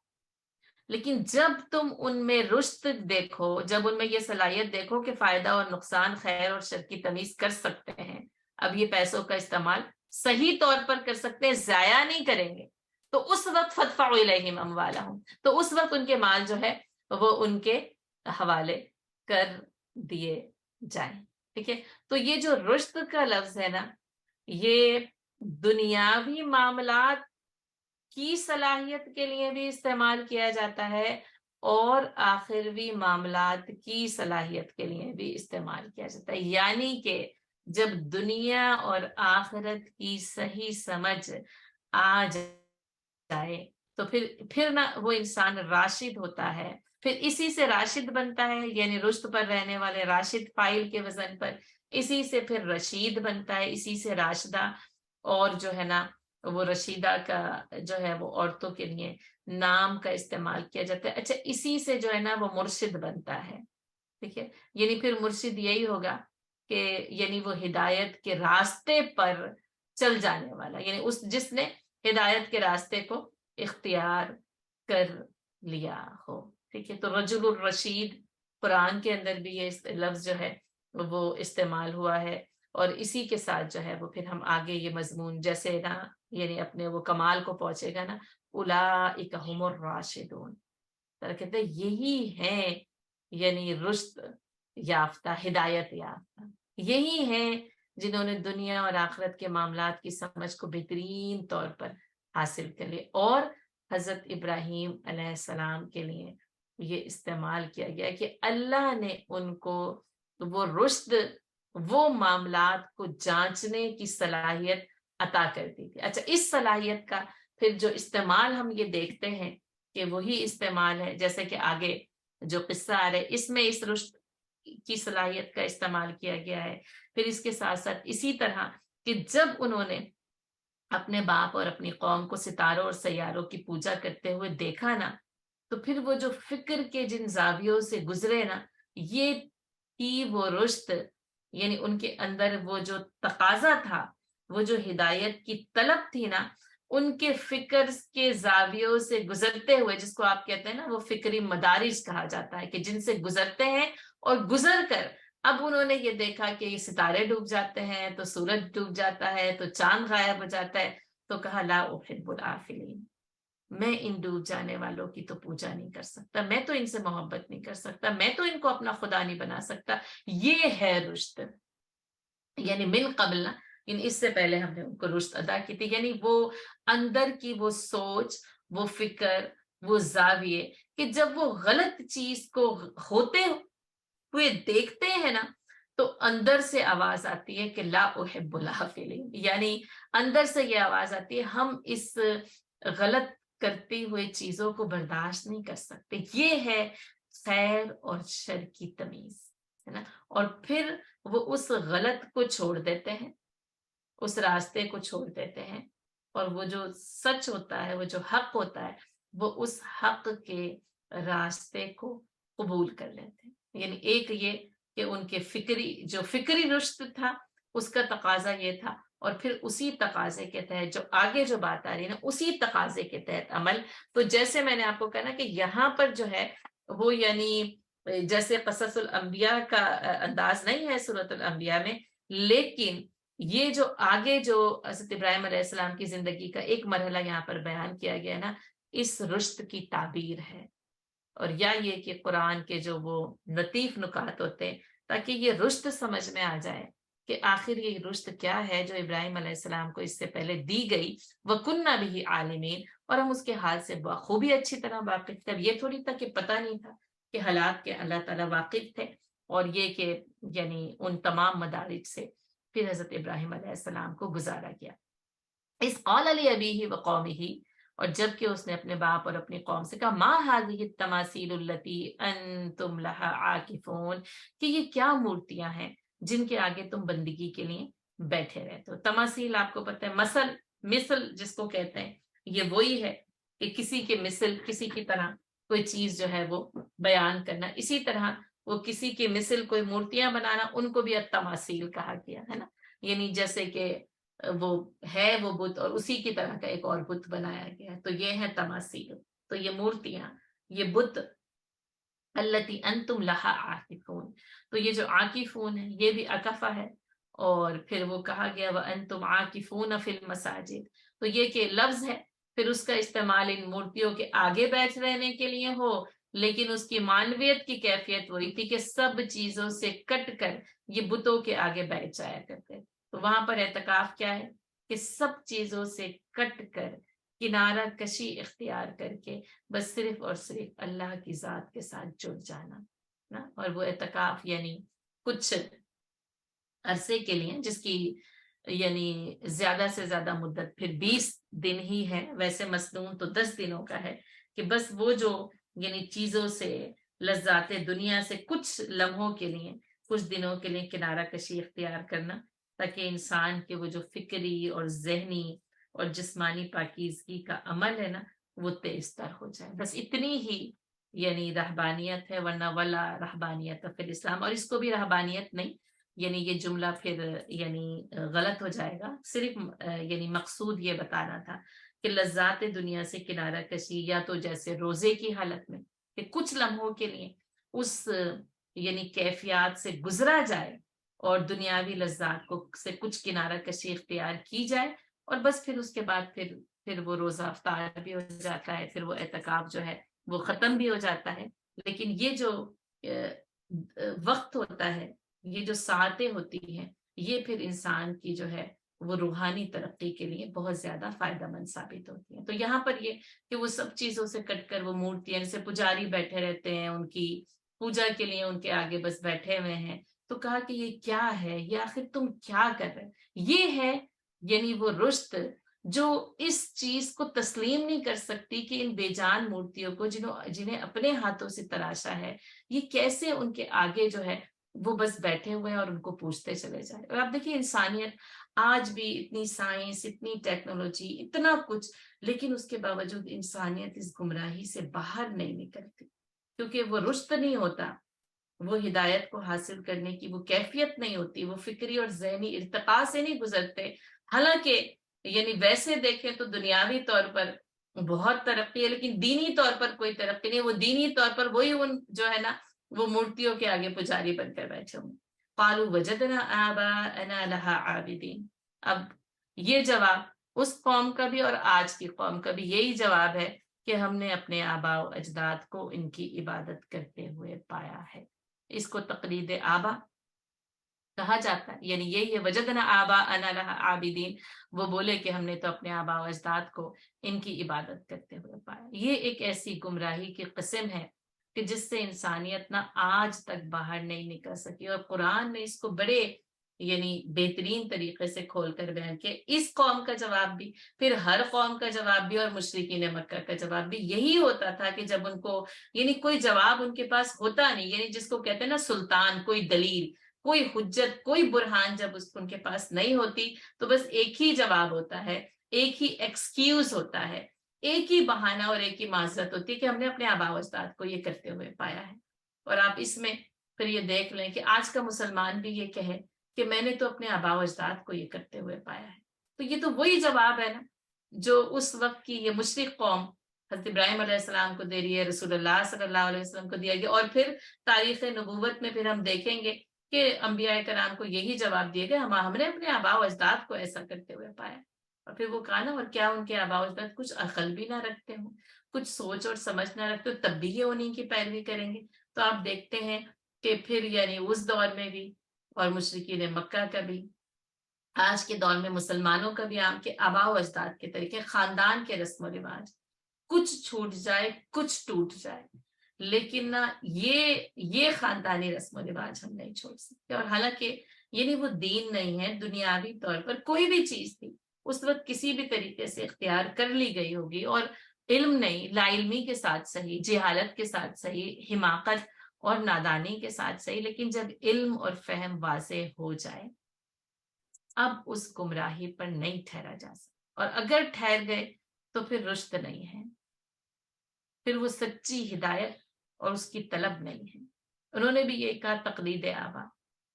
لیکن جب تم ان میں رشد دیکھو، جب ان میں یہ صلاحیت دیکھو کہ فائدہ اور نقصان، خیر اور شر کی تمیز کر سکتے ہیں، اب یہ پیسوں کا استعمال صحیح طور پر کر سکتے ہیں، ضائع نہیں کریں گے، تو اس وقت فَادْفَعُوا إِلَيْهِمْ أَمْوَالَهُمْ، تو اس وقت ان کے مال جو ہے وہ ان کے حوالے کر دیے جائیں. ٹھیک ہے, تو یہ جو رشد کا لفظ ہے نا, یہ دنیاوی معاملات کی صلاحیت کے لیے بھی استعمال کیا جاتا ہے اور آخروی معاملات کی صلاحیت کے لیے بھی استعمال کیا جاتا ہے. یعنی کہ جب دنیا اور آخرت کی صحیح سمجھ آ جائے تو پھر نہ وہ انسان راشد ہوتا ہے, پھر اسی سے راشد بنتا ہے, یعنی رشد پر رہنے والے راشد فاعل کے وزن پر, اسی سے پھر رشید بنتا ہے, اسی سے راشدہ, اور جو ہے نا وہ رشیدہ کا جو ہے وہ عورتوں کے لیے نام کا استعمال کیا جاتا ہے. اچھا, اسی سے جو ہے نا وہ مرشد بنتا ہے. ٹھیک ہے, یعنی پھر مرشد یہی ہوگا کہ یعنی وہ ہدایت کے راستے پر چل جانے والا, یعنی جس نے ہدایت کے راستے کو اختیار کر لیا ہو. ٹھیک ہے, تو رجل الرشید قرآن کے اندر بھی یہ لفظ جو ہے وہ استعمال ہوا ہے, اور اسی کے ساتھ جو ہے وہ پھر ہم آگے یہ مضمون جیسے نا یعنی اپنے وہ کمال کو پہنچے گا نا, اولئک هم الراشدون, کہتے ہیں یہی ہیں یعنی رشد یافتہ, ہدایت یافتہ, یہی ہیں جنہوں نے دنیا اور آخرت کے معاملات کی سمجھ کو بہترین طور پر حاصل کر لی. اور حضرت ابراہیم علیہ السلام کے لیے یہ استعمال کیا گیا کہ اللہ نے ان کو وہ رشد, وہ معاملات کو جانچنے کی صلاحیت عطا کر دی تھی. اچھا, اس صلاحیت کا پھر جو استعمال ہم یہ دیکھتے ہیں کہ وہی استعمال ہے جیسے کہ آگے جو قصہ آ رہا ہے اس میں اس رشد کی صلاحیت کا استعمال کیا گیا ہے. پھر اس کے ساتھ ساتھ اسی طرح کہ جب انہوں نے اپنے باپ اور اپنی قوم کو ستاروں اور سیاروں کی پوجا کرتے ہوئے دیکھا نا, تو پھر وہ جو فکر کے جن زاویوں سے گزرے نا, یہ تھی وہ رشد, یعنی ان کے اندر وہ جو تقاضا تھا, وہ جو ہدایت کی طلب تھی نا, ان کے فکر کے زاویوں سے گزرتے ہوئے, جس کو آپ کہتے ہیں نا وہ فکری مدارج کہا جاتا ہے, کہ جن سے گزرتے ہیں اور گزر کر اب انہوں نے یہ دیکھا کہ یہ ستارے ڈوب جاتے ہیں, تو سورج ڈوب جاتا ہے, تو چاند غائب ہو جاتا ہے, تو کہا لا احب الآفلین, میں ان ڈوب جانے والوں کی تو پوجا نہیں کر سکتا, میں تو ان سے محبت نہیں کر سکتا, میں تو ان کو اپنا خدا نہیں بنا سکتا. یہ ہے رشد, یعنی من قبل نا, یعنی اس سے پہلے ہم نے ان کو رشد ادا کی تھی, یعنی وہ اندر کی وہ سوچ, وہ فکر, وہ زاویے, کہ جب وہ غلط چیز کو ہوتے ہوئے دیکھتے ہیں نا, تو اندر سے آواز آتی ہے کہ لا احب الآفلین, یعنی اندر سے یہ آواز آتی ہے ہم اس غلط کرتی ہوئے چیزوں کو برداشت نہیں کر سکتے. یہ ہے خیر اور شر کی تمیز, ہے نا. اور پھر وہ اس غلط کو چھوڑ دیتے ہیں, اس راستے کو چھوڑ دیتے ہیں, اور وہ جو سچ ہوتا ہے, وہ جو حق ہوتا ہے, وہ اس حق کے راستے کو قبول کر لیتے ہیں. یعنی ایک یہ کہ ان کے فکری رشد تھا, اس کا تقاضا یہ تھا, اور پھر اسی تقاضے کے تحت جو آگے جو بات آ رہی ہے نا, اسی تقاضے کے تحت عمل. تو جیسے میں نے آپ کو کہا نا کہ یہاں پر جو ہے وہ یعنی جیسے قصص الانبیاء کا انداز نہیں ہے سورۃ الانبیاء میں, لیکن یہ جو آگے جو حضرت ابراہیم علیہ السلام کی زندگی کا ایک مرحلہ یہاں پر بیان کیا گیا نا, اس رشد کی تعبیر ہے. اور یا یہ کہ قرآن کے جو وہ لطیف نکات ہوتے ہیں, تاکہ یہ رشد سمجھ میں آ جائے کہ آخر یہ رشد کیا ہے جو ابراہیم علیہ السلام کو اس سے پہلے دی گئی. وَكُنَّا بِهِ عَالِمِينَ, اور ہم اس کے حال سے بخوبی اچھی طرح واقف تھے. اب یہ تھوڑی تھا کہ پتہ نہیں تھا, کہ حالات کے اللہ تعالیٰ واقف تھے, اور یہ کہ یعنی ان تمام مدارج سے پھر حضرت ابراہیم علیہ السلام کو گزارا گیا. اس قال لأبیہ وقومہ, اور جب کہ اس نے اپنے باپ اور اپنی قوم سے کہا, ما هذه التماثیل التي انتم لها عاکفون, کہ یہ کیا مورتیاں ہیں جن کے آگے تم بندگی کے لیے بیٹھے رہتے ہو. تماثیل آپ کو پتہ ہے, مثل جس کو کہتے ہیں, یہ وہی ہے کہ کسی کے مثل, کسی کی طرح کوئی چیز جو ہے وہ بیان کرنا. اسی طرح وہ کسی کی مثل کوئی مورتیاں بنانا, ان کو بھی التماثیل کہا گیا ہے نا. یعنی جیسے کہ وہ ہے وہ بت, اور اسی کی طرح کا ایک اور بت بنایا گیا ہے, تو یہ ہے تماثیل. تو یہ مورتیاں, یہ بت, التی انتم لہا عاکفون, تو یہ جو عاکفون ہے یہ بھی عکفہ ہے. اور پھر وہ کہا گیا وانتم عاکفون فی المساجد, تو یہ کہ لفظ ہے, پھر اس کا استعمال ان مورتیوں کے آگے بیٹھ رہنے کے لیے ہو, لیکن اس کی معنویت کی کیفیت وہی تھی کہ سب چیزوں سے کٹ کر یہ بتوں کے آگے بیٹھ جایا کرتے. تو وہاں پر اعتکاف کیا ہے کہ سب چیزوں سے کٹ کر کنارہ کشی اختیار کر کے بس صرف اور صرف اللہ کی ذات کے ساتھ جڑ جانا نا. اور وہ اعتکاف یعنی کچھ عرصے کے لیے جس کی یعنی زیادہ سے زیادہ مدت پھر 20 دن ہی ہے، ویسے مصنون تو 10 دنوں کا ہے کہ بس وہ جو یعنی چیزوں سے لذات دنیا سے کچھ لمحوں کے لیے کچھ دنوں کے لیے کنارہ کشی اختیار کرنا تاکہ انسان کے وہ جو فکری اور ذہنی اور جسمانی پاکیزگی کا عمل ہے نا وہ تیز تر ہو جائے. بس اتنی ہی یعنی رہبانیت ہے، ورنہ ولا رہبانیت فی الاسلام. اور اس کو بھی رہبانیت نہیں، یعنی یہ جملہ پھر یعنی غلط ہو جائے گا. صرف یعنی مقصود یہ بتانا تھا کہ لذات دنیا سے کنارہ کشی یا تو جیسے روزے کی حالت میں کہ کچھ لمحوں کے لیے اس یعنی کیفیات سے گزرا جائے اور دنیاوی لذات کو سے کچھ کنارہ کشی اختیار کی جائے، اور بس پھر اس کے بعد پھر وہ روزہ افطار بھی ہو جاتا ہے، پھر وہ اعتکاف جو ہے وہ ختم بھی ہو جاتا ہے. لیکن یہ جو وقت ہوتا ہے، یہ جو ساعتیں ہوتی ہیں، یہ پھر انسان کی جو ہے وہ روحانی ترقی کے لیے بہت زیادہ فائدہ مند ثابت ہوتی ہیں. تو یہاں پر یہ کہ وہ سب چیزوں سے کٹ کر وہ مورتیاں جیسے پجاری بیٹھے رہتے ہیں، ان کی پوجا کے لیے ان کے آگے بس بیٹھے ہوئے ہیں. تو کہا کہ یہ کیا ہے، یہ آخر تم کیا کر رہے؟ یہ ہے یعنی وہ رشت جو اس چیز کو تسلیم نہیں کر سکتی کہ ان بے جان مورتیوں کو جنہیں اپنے ہاتھوں سے تراشا ہے، یہ کیسے ان کے آگے جو ہے وہ بس بیٹھے ہوئے ہیں اور ان کو پوچھتے چلے جائیں. اور آپ دیکھیے انسانیت آج بھی اتنی سائنس، اتنی ٹیکنالوجی، اتنا کچھ، لیکن اس کے باوجود انسانیت اس گمراہی سے باہر نہیں نکلتی کیونکہ وہ رشت نہیں ہوتا، وہ ہدایت کو حاصل کرنے کی وہ کیفیت نہیں ہوتی، وہ فکری اور ذہنی ارتقاء سے نہیں گزرتے. حالانکہ یعنی ویسے دیکھیں تو دنیاوی طور پر بہت ترقی ہے، لیکن دینی طور پر کوئی ترقی نہیں. وہ دینی طور پر وہی ان جو ہے نا وہ مورتیوں کے آگے پجاری بن کر بیٹھے ہوں. قالوا وجدنا آباءنا لها عابدین. اب یہ جواب اس قوم کا بھی اور آج کی قوم کا بھی یہی جواب ہے کہ ہم نے اپنے آباء و اجداد کو ان کی عبادت کرتے ہوئے پایا ہے. اس کو تقلید آبا کہا جاتا ہے. یعنی یہی ہے وجدنا آباءنا لها عابدین. وہ بولے کہ ہم نے تو اپنے آباء و اجداد کو ان کی عبادت کرتے ہوئے پایا. یہ ایک ایسی گمراہی کی قسم ہے کہ جس سے انسانیت نہ آج تک باہر نہیں نکل سکی. اور قرآن نے اس کو بڑے یعنی بہترین طریقے سے کھول کر بیان کیا. اس قوم کا جواب بھی، پھر ہر قوم کا جواب بھی، اور مشرکین مکہ کا جواب بھی یہی ہوتا تھا کہ جب ان کو یعنی کوئی جواب ان کے پاس ہوتا نہیں، یعنی جس کو کہتے ہیں نا سلطان، کوئی دلیل، کوئی حجت، کوئی برہان جب ان کے پاس نہیں ہوتی تو بس ایک ہی جواب ہوتا ہے، ایک ہی ایکسکیوز ہوتا ہے، ایک ہی بہانہ اور ایک ہی معذرت ہوتی ہے کہ ہم نے اپنے آباء و اجداد کو یہ کرتے ہوئے پایا ہے. اور آپ اس میں پھر یہ دیکھ لیں کہ آج کا مسلمان بھی یہ کہے کہ میں نے تو اپنے آباء و اجداد کو یہ کرتے ہوئے پایا ہے. تو یہ تو وہی جواب ہے نا جو اس وقت کی یہ مشرک قوم حضرت ابراہیم علیہ السلام کو دے رہی ہے، رسول اللہ صلی اللہ علیہ وسلم کو دیا گیا. اور پھر تاریخ نبوت میں پھر ہم دیکھیں گے کہ انبیاء کرام کو یہی جواب دیے گئے، ہم نے اپنے آباء و اجداد کو ایسا کرتے ہوئے پایا. اور پھر وہ کہا نا اور کیا ان کے آباء و اجداد کچھ عقل بھی نہ رکھتے ہوں، کچھ سوچ اور سمجھ نہ رکھتے ہو، تب بھی یہ انہیں کی پیروی کریں گے. تو آپ دیکھتے ہیں کہ پھر یعنی اس دور میں بھی اور مشرکین مکہ کا بھی، آج کے دور میں مسلمانوں کا بھی عام کے آباء و اجداد کے طریقے، خاندان کے رسم و رواج کچھ چھوٹ جائے، کچھ ٹوٹ جائے، لیکن نہ یہ خاندانی رسم و رواج ہم نہیں چھوڑ سکتے. اور حالانکہ یعنی وہ دین نہیں ہے، دنیاوی طور پر کوئی بھی چیز تھی اس وقت کسی بھی طریقے سے اختیار کر لی گئی ہوگی، اور علم نہیں، لا علمی کے ساتھ صحیح، جہالت کے ساتھ صحیح، حماقت اور نادانی کے ساتھ صحیح، لیکن جب علم اور فہم واضح ہو جائے اب اس گمراہی پر نہیں ٹھہرا جا سکتا. اور اگر ٹھہر گئے تو پھر رشد نہیں ہے، پھر وہ سچی ہدایت اور اس کی طلب نہیں ہے. انہوں نے بھی یہ کہا تقلید آبا،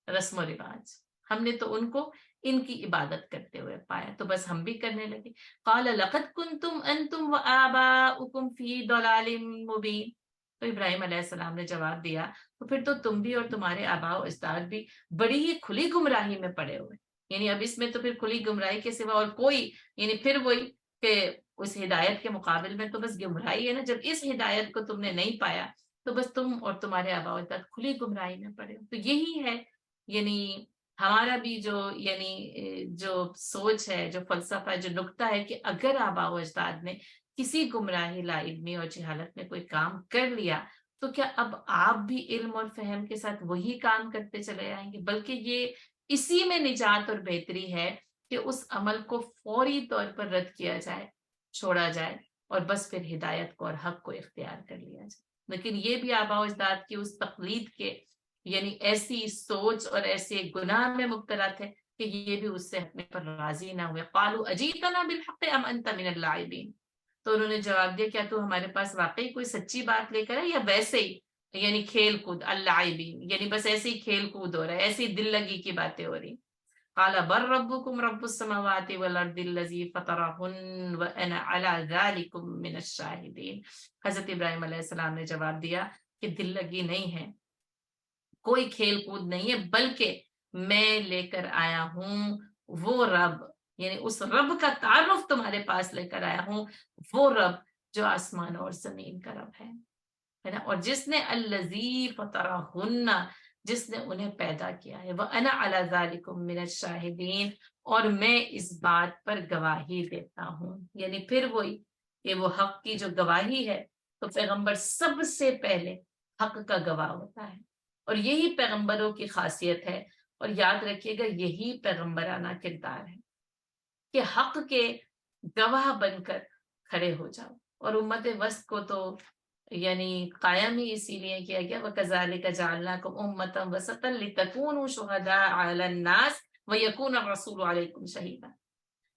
رسم و رواج، ہم نے تو ان کو ان کی عبادت کرتے ہوئے پایا تو بس ہم بھی کرنے لگے. قال لقد کنتم انتم وآباؤکم فی ضلال مبین. تو ابراہیم علیہ السلام نے جواب دیا تو پھر تو تم بھی اور تمہارے آباء و اجداد بھی بڑی ہی کھلی گمراہی میں پڑے ہوئے. یعنی اب اس میں تو پھر کھلی گمراہی کے سوا اور کوئی یعنی پھر وہی کہ اس ہدایت کے مقابل میں تو بس گمراہی ہے نا. جب اس ہدایت کو تم نے نہیں پایا تو بس تم اور تمہارے آباء و اجداد کھلی گمراہی میں پڑے ہو۔ تو یہی ہے یعنی ہمارا بھی جو سوچ ہے، جو فلسفہ ہے، جو نقطہ ہے کہ اگر آباء و اجداد نے کسی گمراہی، لا علمی اور جہالت میں کوئی کام کر لیا تو کیا اب آپ بھی علم اور فہم کے ساتھ وہی کام کرتے چلے آئیں گے؟ بلکہ یہ اسی میں نجات اور بہتری ہے کہ اس عمل کو فوری طور پر رد کیا جائے، چھوڑا جائے، اور بس پھر ہدایت کو اور حق کو اختیار کر لیا جائے۔ لیکن یہ بھی آباء و اجداد کی اس تقلید کے یعنی ایسی سوچ اور ایسے گناہ میں مبتلا تھے کہ یہ بھی اس سے ہٹنے پر راضی نہ ہوئے۔ قالوا اجیتنا بالحق ام انت من اللاعبین، تو انہوں نے جواب دیا کیا تو ہمارے پاس واقعی کوئی سچی بات لے کر ہے یا ویسے ہی یعنی کھیل کود، اللاعبین یعنی بس ایسے ہی کھیل کود ہو رہا ہے، ایسی دل لگی کی باتیں ہو رہی۔ قال بل ربكم رب السماوات والارض الذي فطرهن وانا على ذلكم من الشاهدين۔ حضرت ابراہیم علیہ السلام نے جواب دیا کہ دل لگی نہیں ہے، کوئی کھیل کود نہیں ہے، بلکہ میں لے کر آیا ہوں وہ رب، یعنی اس رب کا تعارف تمہارے پاس لے کر آیا ہوں، وہ رب جو آسمان اور زمین کا رب ہے نا، اور جس نے الذی فطرہن، جس نے انہیں پیدا کیا ہے، وَأَنَا عَلَى ذَلِكُم مِّنَ الشَّاهِدِينَ، اور میں اس بات پر گواہی دیتا ہوں۔ یعنی پھر وہی کہ وہ حق کی جو گواہی ہے، تو پیغمبر سب سے پہلے حق کا گواہ ہوتا ہے، اور یہی پیغمبروں کی خاصیت ہے، اور یاد رکھیے گا یہی پیغمبرانہ کردار ہے کہ حق کے گواہ بن کر کھڑے ہو جاؤ۔ اور امت وسط کو تو یعنی قائم ہی اسی لیے کیا گیا، وَكَذَلِكَ جَعَلْنَاكُمْ أُمَّةً وَسَطًا لِتَكُونُوا شُهَدَاءَ عَلَى النَّاسِ وَيَكُونَ الرَّسُولُ عَلَيْكُمْ شَهِيدًا،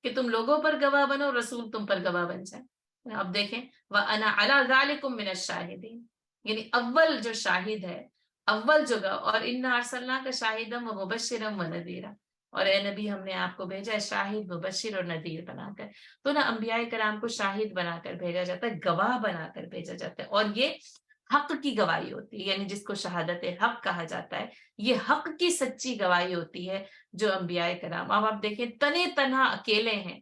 کہ تم لوگوں پر گواہ بنو، رسول تم پر گواہ بن جائے۔ اب دیکھیں وَأَنَا عَلَى ذَلِكُمْ مِنَ الشَّاهِدِينَ، یعنی اول جو شاہد ہے، اول جگہ، اور اِنَّا أَرْسَلْنَاكَ شَاهِدًا وَمُبَشِّرًا وَنَذِيرًا، اور اے نبی ہم نے آپ کو بھیجا ہے شاہد، مبشر اور نذیر بنا کر۔ تو نا انبیاء کرام کو شاہد بنا کر بھیجا جاتا ہے، گواہ بنا کر بھیجا جاتا ہے، اور یہ حق کی گواہی ہوتی ہے، یعنی جس کو شہادت حق کہا جاتا ہے، یہ حق کی سچی گواہی ہوتی ہے جو انبیاء کرام، اب آپ دیکھیں تنے تنہا اکیلے ہیں،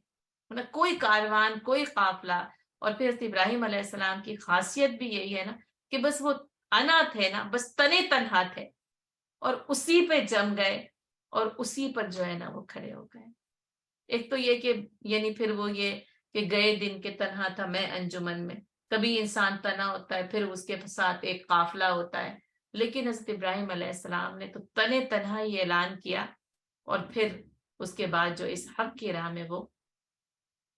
کوئی کاروان، کوئی قافلہ، اور پھر ابراہیم علیہ السلام کی خاصیت بھی یہی ہے نا کہ بس وہ انا تھے نا، بس تنے تنہا تھے، اور اسی پہ جم گئے، اور اسی پر جو ہے نا وہ کھڑے ہو گئے۔ ایک تو یہ کہ یعنی پھر وہ یہ کہ گئے دن کے تنہا تھا میں انجمن میں، کبھی انسان تنہا ہوتا ہے پھر اس کے ساتھ ایک قافلہ ہوتا ہے، لیکن حضرت ابراہیم علیہ السلام نے تو تنے تنہا ہی اعلان کیا، اور پھر اس کے بعد جو اس حق کی راہ میں وہ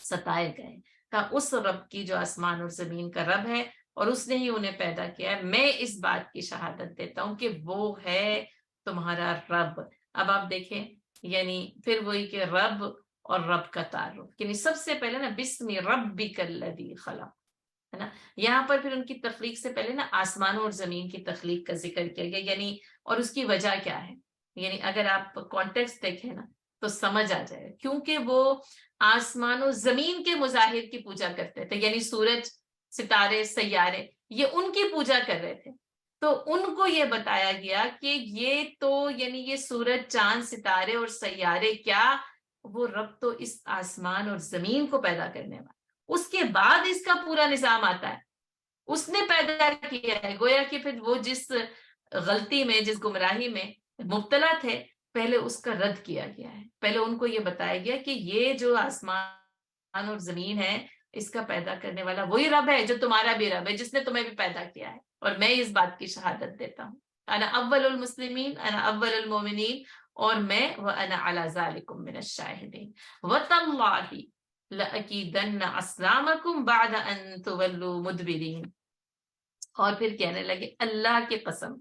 ستائے گئے، کہا اس رب کی جو آسمان اور زمین کا رب ہے اور اس نے ہی انہیں پیدا کیا ہے، میں اس بات کی شہادت دیتا ہوں کہ وہ ہے تمہارا رب۔ اب آپ دیکھیں یعنی پھر وہی کہ رب اور رب کا تعارف، یعنی سب سے پہلے نا بسم ربک الذی خلق، ہے نا، یہاں پر پھر ان کی تخلیق سے پہلے نا آسمانوں اور زمین کی تخلیق کا ذکر کیا گیا، یعنی اور اس کی وجہ کیا ہے، یعنی اگر آپ کانٹیکسٹ دیکھیں نا تو سمجھ آ جائے، کیونکہ وہ آسمان و زمین کے مظاہر کی پوجا کرتے تھے، یعنی سورج، ستارے، سیارے، یہ ان کی پوجا کر رہے تھے، تو ان کو یہ بتایا گیا کہ یہ تو یعنی یہ سورج، چاند، ستارے اور سیارے کیا، وہ رب تو اس آسمان اور زمین کو پیدا کرنے والا، اس کے بعد اس کا پورا نظام آتا ہے، اس نے پیدا کیا ہے، گویا کہ پھر وہ جس غلطی میں، جس گمراہی میں مبتلا تھے، پہلے اس کا رد کیا گیا ہے، پہلے ان کو یہ بتایا گیا کہ یہ جو آسمان اور زمین ہے اس کا پیدا کرنے والا وہی رب ہے جو تمہارا بھی رب ہے، جس نے تمہیں بھی پیدا کیا ہے، اور میں اس بات کی شہادت دیتا ہوں، انا اول المسلمین، انا اول المومنین، اور میں وانا علی ذلکم من الشاہدین، وتاللہ لأکیدن اصنامکم بعد ان تولوا مدبرین، اور پھر کہنے لگے اللہ کی قسم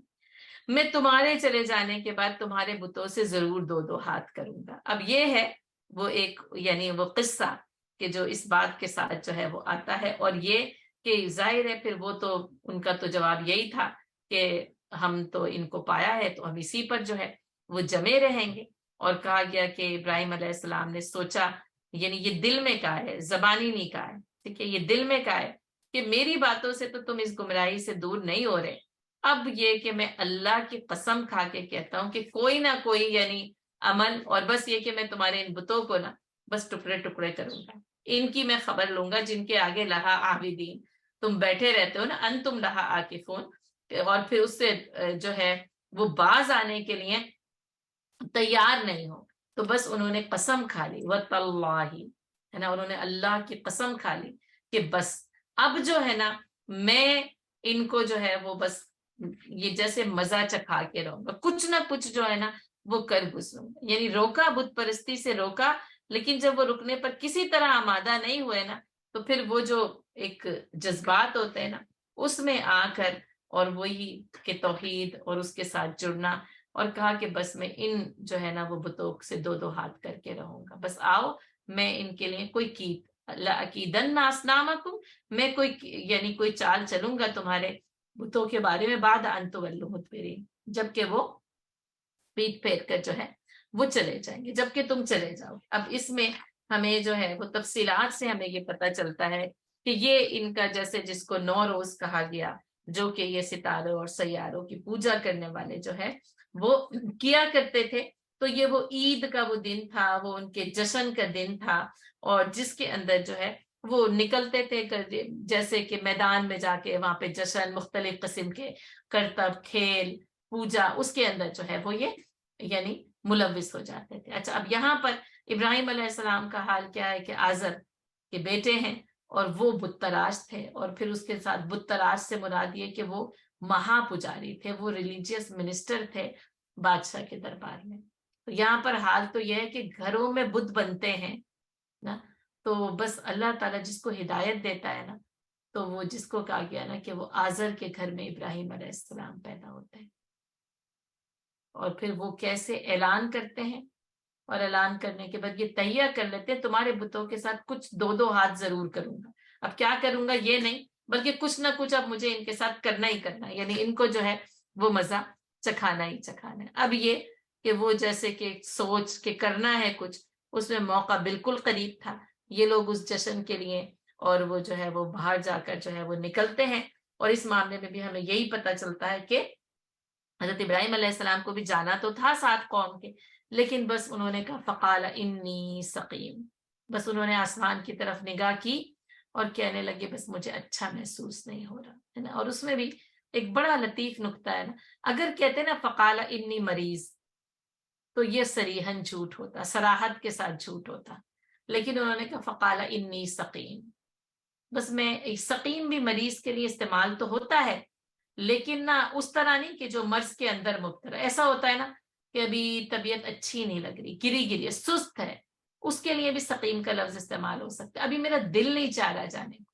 میں تمہارے چلے جانے کے بعد تمہارے بتوں سے ضرور دو دو ہاتھ کروں گا۔ اب یہ ہے وہ ایک یعنی وہ قصہ کہ جو اس بات کے ساتھ جو ہے وہ آتا ہے، اور یہ کہ ظاہر ہے پھر وہ تو ان کا تو جواب یہی تھا کہ ہم تو ان کو پایا ہے تو ہم اسی پر جو ہے وہ جمے رہیں گے، اور کہا گیا کہ ابراہیم علیہ السلام نے سوچا، یعنی یہ دل میں کہا ہے، زبانی نہیں کہا ہے، ٹھیک ہے، یہ دل میں کہا ہے کہ میری باتوں سے تو تم اس گمراہی سے دور نہیں ہو رہے، اب یہ کہ میں اللہ کی قسم کھا کے کہتا ہوں کہ کوئی نہ کوئی یعنی عمل، اور بس یہ کہ میں تمہارے ان بتوں کو نا بس ٹکڑے ٹکڑے کروں گا، ان کی میں خبر لوں گا، جن کے آگے لہا عابدین، تم بیٹھے رہتے ہو نا، ان تم لہا عاکفون، اور پھر اس سے جو ہے وہ باز آنے کے لیے تیار نہیں ہو، تو بس انہوں نے قسم کھا لی، وَتَاللَّهِ، ہے نا، انہوں نے اللہ کی قسم کھا لی کہ بس اب جو ہے نا میں ان کو جو ہے وہ بس یہ جیسے مزہ چکھا کے رہوں گا، کچھ نہ کچھ جو ہے نا وہ کر گزروں گا. یعنی روکا، بت پرستی سے روکا، لیکن جب وہ رکنے پر کسی طرح آمادہ نہیں ہوئے نا، تو پھر وہ جو ایک جذبات ہوتے ہیں نا اس میں آ کر اور وہی کہ توحید اور اس کے ساتھ جڑنا، اور کہا کہ بس میں ان جو ہے نا وہ بتوں سے دو دو ہاتھ کر کے رہوں گا، بس آؤ میں ان کے لیے کوئی لَأَكِيدَنَّ أَصْنَامَكُمْ، میں کوئی یعنی کوئی چال چلوں گا تمہارے بتوں کے بارے میں، بعد ان تولوا مدبرین، جبکہ وہ پیٹ پھیر کر جو ہے وہ چلے جائیں گے، جبکہ تم چلے جاؤ. اب اس میں ہمیں جو ہے وہ تفصیلات سے ہمیں یہ پتہ چلتا ہے کہ یہ ان کا جیسے جس کو 9 روز کہا گیا، جو کہ یہ ستاروں اور سیاروں کی پوجا کرنے والے جو ہے وہ کیا کرتے تھے، تو یہ وہ عید کا وہ دن تھا، وہ ان کے جشن کا دن تھا، اور جس کے اندر جو ہے وہ نکلتے تھے جیسے کہ میدان میں جا کے وہاں پہ جشن، مختلف قسم کے کرتب، کھیل، پوجا، اس کے اندر جو ہے وہ یہ یعنی ملوث ہو جاتے تھے. اچھا، اب یہاں پر ابراہیم علیہ السلام کا حال کیا ہے کہ آزر کے بیٹے ہیں اور وہ بت پرست تھے، اور پھر اس کے ساتھ بت پرست سے مراد یہ کہ وہ مہا پجاری تھے، وہ ریلیجیس منسٹر تھے بادشاہ کے دربار میں. تو یہاں پر حال تو یہ ہے کہ گھروں میں بت بنتے ہیں نا، تو بس اللہ تعالیٰ جس کو ہدایت دیتا ہے نا، تو وہ جس کو کہا گیا نا کہ وہ آزر کے گھر میں ابراہیم علیہ السلام پیدا ہوتے ہیں، اور پھر وہ کیسے اعلان کرتے ہیں، اور اعلان کرنے کے بعد یہ تہیہ کر لیتے ہیں تمہارے بتوں کے ساتھ کچھ دو دو ہاتھ ضرور کروں گا. اب کیا کروں گا یہ نہیں، بلکہ کچھ نہ کچھ اب مجھے ان کے ساتھ کرنا ہی کرنا ہے، یعنی ان کو جو ہے وہ مزہ چکھانا ہی چکھانا ہے. اب یہ کہ وہ جیسے کہ سوچ کے کرنا ہے کچھ، اس میں موقع بالکل قریب تھا. یہ لوگ اس جشن کے لیے اور وہ جو ہے وہ باہر جا کر جو ہے وہ نکلتے ہیں، اور اس معاملے میں بھی ہمیں یہی پتہ چلتا ہے کہ حضرت ابراہیم علیہ السلام کو بھی جانا تو تھا ساتھ قوم کے، لیکن بس انہوں نے کہا فقال انی سقیم، بس انہوں نے آسمان کی طرف نگاہ کی اور کہنے لگے بس مجھے اچھا محسوس نہیں ہو رہا ہے نا. اور اس میں بھی ایک بڑا لطیف نقطہ ہے نا، اگر کہتے ہیں نا فقال انی مریض، تو یہ صریحاً جھوٹ ہوتا، صراحت کے ساتھ جھوٹ ہوتا، لیکن انہوں نے کہا فقال انی سقیم. بس میں سقیم بھی مریض کے لیے استعمال تو ہوتا ہے، لیکن نہ اس طرح نہیں کہ جو مرض کے اندر مبتلا. ایسا ہوتا ہے نا کہ ابھی طبیعت اچھی نہیں لگ رہی، گری گری سست ہے، اس کے لیے بھی سقیم کا لفظ استعمال ہو سکتا ہے. ابھی میرا دل نہیں چاہ رہا جانے کو،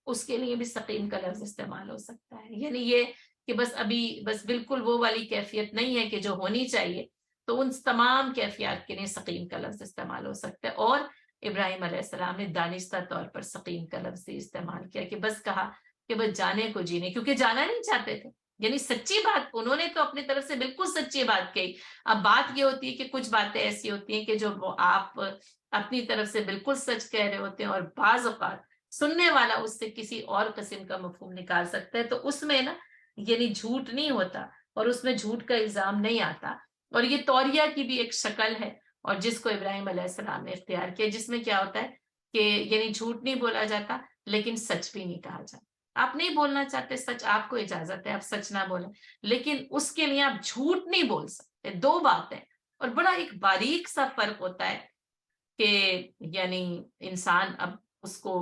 اس کے لیے بھی سقیم کا لفظ استعمال ہو سکتا ہے. یعنی یہ کہ بس ابھی بس بالکل وہ والی کیفیت نہیں ہے کہ جو ہونی چاہیے، تو ان تمام کیفیات کے لیے سقیم کا لفظ استعمال ہو سکتا ہے. اور ابراہیم علیہ السلام نے دانستہ طور پر سقیم کا لفظ استعمال کیا کہ بس کہا کہ بس جانے کو جینے، کیونکہ جانا نہیں چاہتے تھے. یعنی سچی بات انہوں نے تو اپنی طرف سے بالکل سچی بات کہی. اب بات یہ ہوتی ہے کہ کچھ باتیں ایسی ہوتی ہیں کہ جو آپ اپنی طرف سے بالکل سچ کہہ رہے ہوتے ہیں، اور بعض اوقات سننے والا اس سے کسی اور قسم کا مفہوم نکال سکتا ہے، تو اس میں نا یعنی جھوٹ نہیں ہوتا، اور اس میں جھوٹ کا الزام نہیں آتا. اور یہ توریہ کی بھی ایک شکل ہے، اور جس کو ابراہیم علیہ السلام نے اختیار کیا، جس میں کیا ہوتا ہے کہ یعنی جھوٹ نہیں بولا جاتا، لیکن سچ بھی نہیں کہا جاتا. آپ نہیں بولنا چاہتے سچ، آپ کو اجازت ہے آپ سچ نہ بولیں، لیکن اس کے لیے آپ جھوٹ نہیں بول سکتے. دو باتیں، اور بڑا ایک باریک سا فرق ہوتا ہے کہ یعنی انسان اب اس کو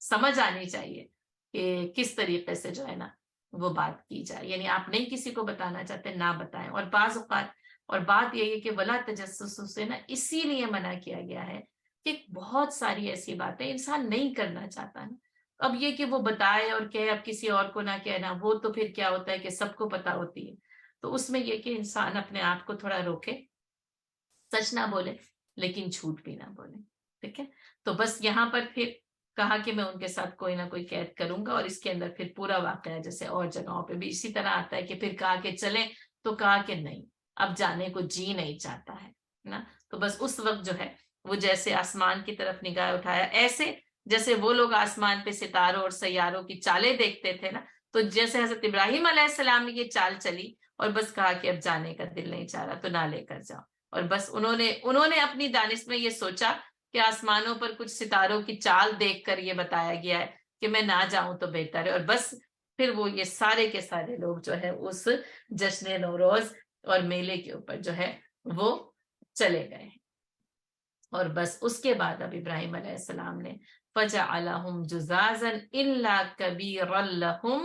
سمجھ آنی چاہیے کہ کس طریقے سے جو ہے نا وہ بات کی جائے. یعنی آپ نہیں کسی کو بتانا چاہتے نہ بتائیں. اور بعض اوقات اور بات یہی ہے کہ ولا تجسس سے نا اسی لیے منع کیا گیا ہے کہ بہت ساری ایسی باتیں انسان نہیں کرنا چاہتا نا. اب یہ کہ وہ بتائے اور کہے اب کسی اور کو نہ کہنا، وہ تو پھر کیا ہوتا ہے کہ سب کو پتا ہوتی ہے. تو اس میں یہ کہ انسان اپنے آپ کو تھوڑا روکے، سچ نہ بولے لیکن جھوٹ بھی نہ بولے. ٹھیک ہے، تو بس یہاں پر پھر کہا کہ میں ان کے ساتھ کوئی نہ کوئی قید کروں گا. اور اس کے اندر پھر پورا واقعہ جیسے اور جگہوں پہ بھی اسی طرح آتا ہے کہ پھر کہا کہ چلیں، تو کہا کہ نہیں، اب جانے کو جی نہیں چاہتا ہے نا. تو بس اس وقت جو ہے وہ جیسے آسمان کی طرف نگاہ اٹھایا، ایسے جیسے وہ لوگ آسمان پہ ستاروں اور سیاروں کی چالیں دیکھتے تھے نا، تو جیسے حضرت ابراہیم علیہ السلام نے یہ چال چلی، اور بس کہا کہ اب جانے کا دل نہیں چاہ رہا تو نہ لے کر جاؤ. اور بس انہوں نے اپنی دانش میں یہ سوچا کہ آسمانوں پر کچھ ستاروں کی چال دیکھ کر یہ بتایا گیا ہے کہ میں نہ جاؤں تو بہتر ہے. اور بس پھر وہ یہ سارے کے سارے لوگ جو ہے اس جشن نوروز اور میلے کے اوپر جو ہے وہ چلے گئے. اور بس اس کے بعد اب ابراہیم علیہ السلام نے فَجَعَلَهُمْ جُزَازًا إِلَّا كَبِيرًا لَهُمْ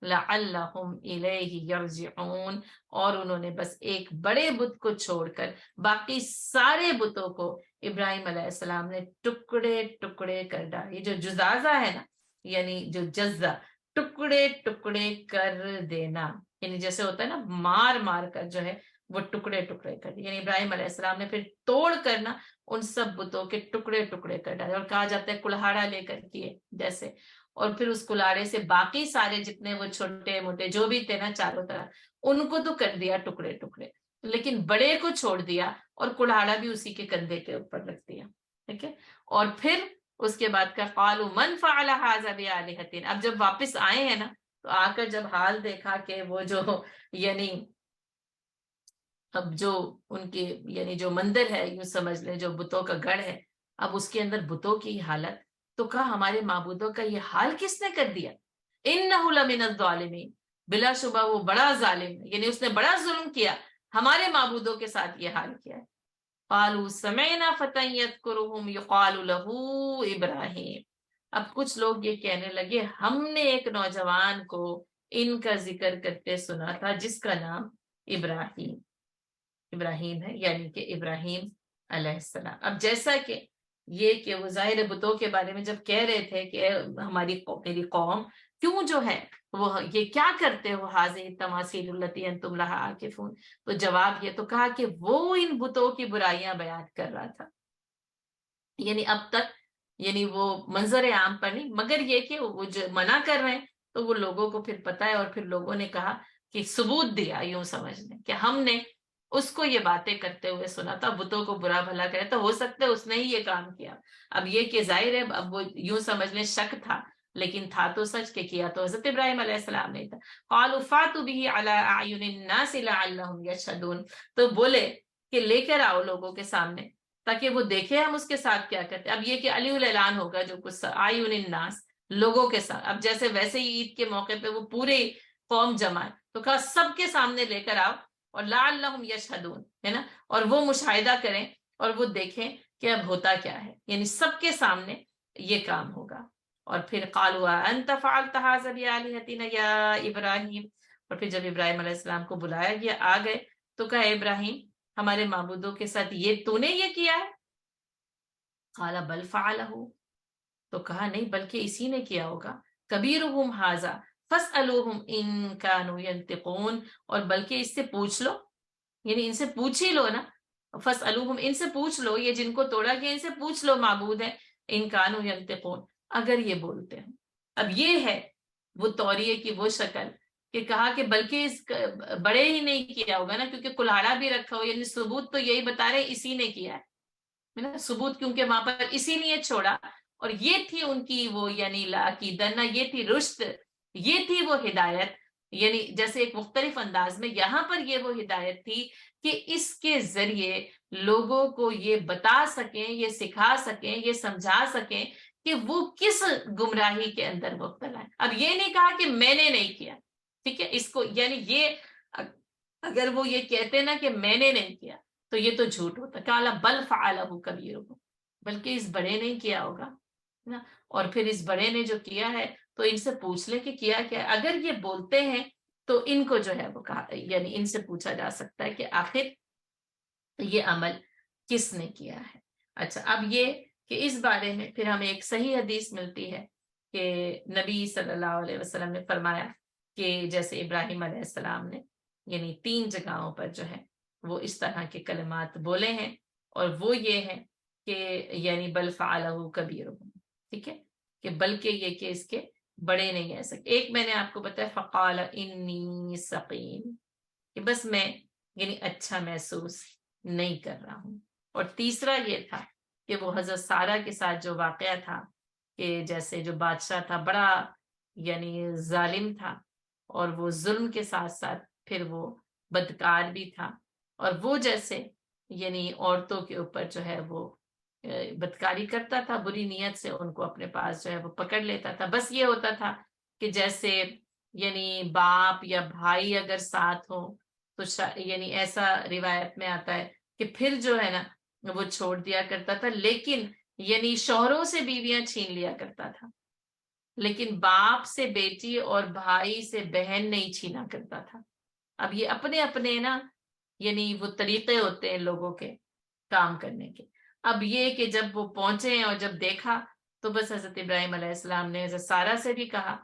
لَعَلَّهُمْ إِلَيْهِ يَرْجِعُونَ. اور انہوں نے بس ایک بڑے بت کو چھوڑ کر باقی سارے بتوں کو ابراہیم علیہ السلام نے ٹکڑے ٹکڑے کر ڈالا. یہ جو جزازہ ہے نا، یعنی جو جزا، ٹکڑے ٹکڑے کر دینا، یعنی جیسے ہوتا ہے نا مار مار کر جو ہے وہ ٹکڑے ٹکڑے کر دی. یعنی ابراہیم علیہ السلام نے پھر توڑ کرنا ان سب بتوں کے ٹکڑے ٹکڑے کر ڈالے. اور کہا جاتا ہے کلہاڑا لے کر کیے جیسے، اور پھر اس کلاڑے سے باقی سارے جتنے وہ چھوٹے موٹے جو بھی تھے نا چاروں طرف، ان کو تو کر دیا ٹکڑے ٹکڑے، لیکن بڑے کو چھوڑ دیا اور کلاڑا بھی اسی کے کندھے کے اوپر رکھ دیا. ٹھیک ہے. اور پھر اس کے بعد کا قالوا من فعل هذا بآلهتنا. اب جب واپس آئے ہیں نا تو آ کر جب حال دیکھا کہ وہ جو یعنی اب جو ان کے یعنی جو مندر ہے، یوں سمجھ لیں جو بتوں کا گڑھ ہے، اب اس کے اندر بتوں کی حالت، تو کہا ہمارے معبودوں کا یہ حال کس نے کر دیا؟ انہ لمن الظالمین، بلا شبہ وہ بڑا ظالم ہے، یعنی اس نے بڑا ظلم کیا، ہمارے معبودوں کے ساتھ یہ حال کیا ہے. قالوا سمعنا فتى يذكرهم يقال له ابراہیم. اب کچھ لوگ یہ کہنے لگے ہم نے ایک نوجوان کو ان کا ذکر کرتے سنا تھا جس کا نام ابراہیم ہے، یعنی کہ ابراہیم علیہ السلام. اب جیسا کہ یہ کہ وہ ظاہر بتوں کے بارے میں جب کہہ رہے تھے کہ میری قوم کیوں جو ہے وہ یہ کیا کرتے ہو، حاضر تماثیل التی انتم لہا عاکفون، تو جواب یہ تو کہا کہ وہ ان بتوں کی برائیاں بیان کر رہا تھا. یعنی اب تک یعنی وہ منظر عام پر نہیں، مگر یہ کہ وہ جو منع کر رہے ہیں تو وہ لوگوں کو پھر پتا ہے، اور پھر لوگوں نے کہا کہ ثبوت دیا، یوں سمجھ لیں کہ ہم نے اس کو یہ باتیں کرتے ہوئے سنا تھا، بتوں کو برا بھلا کرے، تو ہو سکتا ہے اس نے ہی یہ کام کیا. اب یہ کہ ظاہر ہے اب وہ یوں سمجھ لیں شک تھا، لیکن تھا تو سچ کے کیا تو حضرت ابراہیم علیہ السلام نے تھا. قالوا فاتوا به على اعین الناس لعلهم يشهدون. تو بولے کہ لے کر آؤ لوگوں کے سامنے تاکہ وہ دیکھے ہم اس کے ساتھ کیا کرتے. اب یہ کہ علی الاعلان ہوگا جو کچھ اعین الناس، لوگوں کے ساتھ. اب جیسے ویسے ہی عید کے موقع پہ وہ پورے قوم جمع ہے تو کہا سب کے سامنے لے کر آؤ، اور لعلہم یشہدون، ہے نا، اور وہ مشاہدہ کریں اور وہ دیکھیں کہ اب ہوتا کیا ہے، یعنی سب کے سامنے یہ کام ہوگا. اور پھر قالوا انت فعلت هذا بآلهتنا یا ابراہیم. اور پھر جب ابراہیم علیہ السلام کو بلایا گیا آ گئے تو کہا ابراہیم ہمارے معبودوں کے ساتھ یہ تو نے یہ کیا ہے؟ قال بل فعلہ. تو کہا نہیں بلکہ اسی نے کیا ہوگا. کبیرہم ھذا فاسألوہم ان کانوا ینطقون. اور بلکہ اس سے پوچھ لو، یعنی ان سے پوچھ ہی لو نا، فاسألوہم ان سے پوچھ لو، یہ جن کو توڑا گیا ان سے پوچھ لو معبود ہے، ان کانوا ینطقون اگر یہ بولتے ہیں. اب یہ ہے وہ توریے کی وہ شکل کہ کہا کہ بلکہ اس بڑے ہی نہیں کیا ہوگا نا، کیونکہ کلاڑا بھی رکھا ہو، یعنی ثبوت تو یہی بتا رہے اسی نے کیا ہے نا، ثبوت کیونکہ وہاں پر اسی لیے چھوڑا. اور یہ تھی ان کی وہ یعنی عقیدت، یہ تھی رشد، یہ تھی وہ ہدایت. یعنی جیسے ایک مختلف انداز میں یہاں پر یہ وہ ہدایت تھی کہ اس کے ذریعے لوگوں کو یہ بتا سکیں، یہ سکھا سکیں، یہ سمجھا سکیں کہ وہ کس گمراہی کے اندر مبتلا ہے. اب یہ نہیں کہا کہ میں نے نہیں کیا، ٹھیک ہے، اس کو یعنی یہ اگر وہ یہ کہتے نا کہ میں نے نہیں کیا تو یہ تو جھوٹ ہوتا. کالا بل فعلہ کبیرہم، بلکہ اس بڑے نے کیا ہوگا نا. اور پھر اس بڑے نے جو کیا ہے تو ان سے پوچھ لے کہ کیا کیا. اگر یہ بولتے ہیں تو ان کو جو ہے وہ کہا، یعنی ان سے پوچھا جا سکتا ہے کہ آخر یہ عمل کس نے کیا ہے. اچھا اب یہ کہ اس بارے میں پھر ہمیں ایک صحیح حدیث ملتی ہے کہ نبی صلی اللہ علیہ وسلم نے فرمایا کہ جیسے ابراہیم علیہ السلام نے یعنی 3 جگہوں پر جو ہے وہ اس طرح کے کلمات بولے ہیں، اور وہ یہ ہے کہ یعنی بل فعلہ کبیرہم، ٹھیک ہے، کہ بلکہ یہ کہ اس کے بڑے نہیں ایسا. ایک میں نے آپ کو بتایا فقال انی سقیم، کہ بس میں یعنی اچھا محسوس نہیں کر رہا ہوں. اور تیسرا یہ تھا کہ وہ حضرت سارہ کے ساتھ جو واقعہ تھا کہ جیسے جو بادشاہ تھا بڑا یعنی ظالم تھا، اور وہ ظلم کے ساتھ ساتھ پھر وہ بدکار بھی تھا، اور وہ جیسے یعنی عورتوں کے اوپر جو ہے وہ بدکاری کرتا تھا، بری نیت سے ان کو اپنے پاس جو ہے وہ پکڑ لیتا تھا. بس یہ ہوتا تھا کہ جیسے یعنی باپ یا بھائی اگر ساتھ ہو تو یعنی ایسا روایت میں آتا ہے کہ پھر جو ہے نا وہ چھوڑ دیا کرتا تھا، لیکن یعنی شوہروں سے بیویاں چھین لیا کرتا تھا، لیکن باپ سے بیٹی اور بھائی سے بہن نہیں چھینا کرتا تھا۔ اب یہ اپنے اپنے نا یعنی وہ طریقے ہوتے ہیں لوگوں کے کام کرنے کے۔ اب یہ کہ جب وہ پہنچے ہیں اور جب دیکھا تو بس حضرت ابراہیم علیہ السلام نے حضرت سارہ سے بھی کہا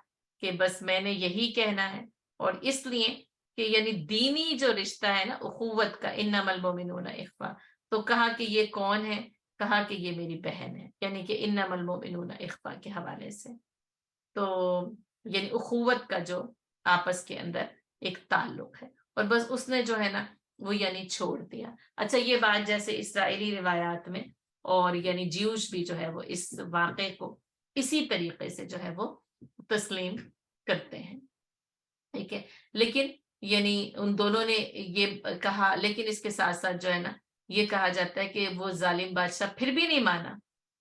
کہ بس میں نے یہی کہنا ہے، اور اس لیے کہ یعنی دینی جو رشتہ ہے نا اخوت کا، انما المؤمنون اخوہ، تو کہا کہ یہ کون ہے؟ کہا کہ یہ میری بہن ہے، یعنی کہ انما المؤمنون اخوہ کے حوالے سے۔ تو یعنی اخوت کا جو آپس کے اندر ایک تعلق ہے، اور بس اس نے جو ہے نا وہ یعنی چھوڑ دیا۔ اچھا، یہ بات جیسے اسرائیلی روایات میں اور یعنی جیوش بھی جو ہے وہ اس واقعے کو اسی طریقے سے جو ہے وہ تسلیم کرتے ہیں، ٹھیک ہے۔ لیکن یعنی ان دونوں نے یہ کہا، لیکن اس کے ساتھ ساتھ جو ہے نا یہ کہا جاتا ہے کہ وہ ظالم بادشاہ پھر بھی نہیں مانا،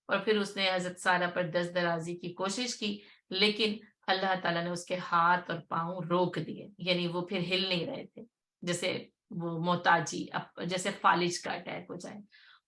اور پھر اس نے حضرت سارہ پر دست درازی کی کوشش کی، لیکن اللہ تعالیٰ نے اس کے ہاتھ اور پاؤں روک دیے، یعنی وہ پھر ہل نہیں رہے تھے، جیسے وہ محتاجی جیسے فالج کا اٹیک ہو جائے۔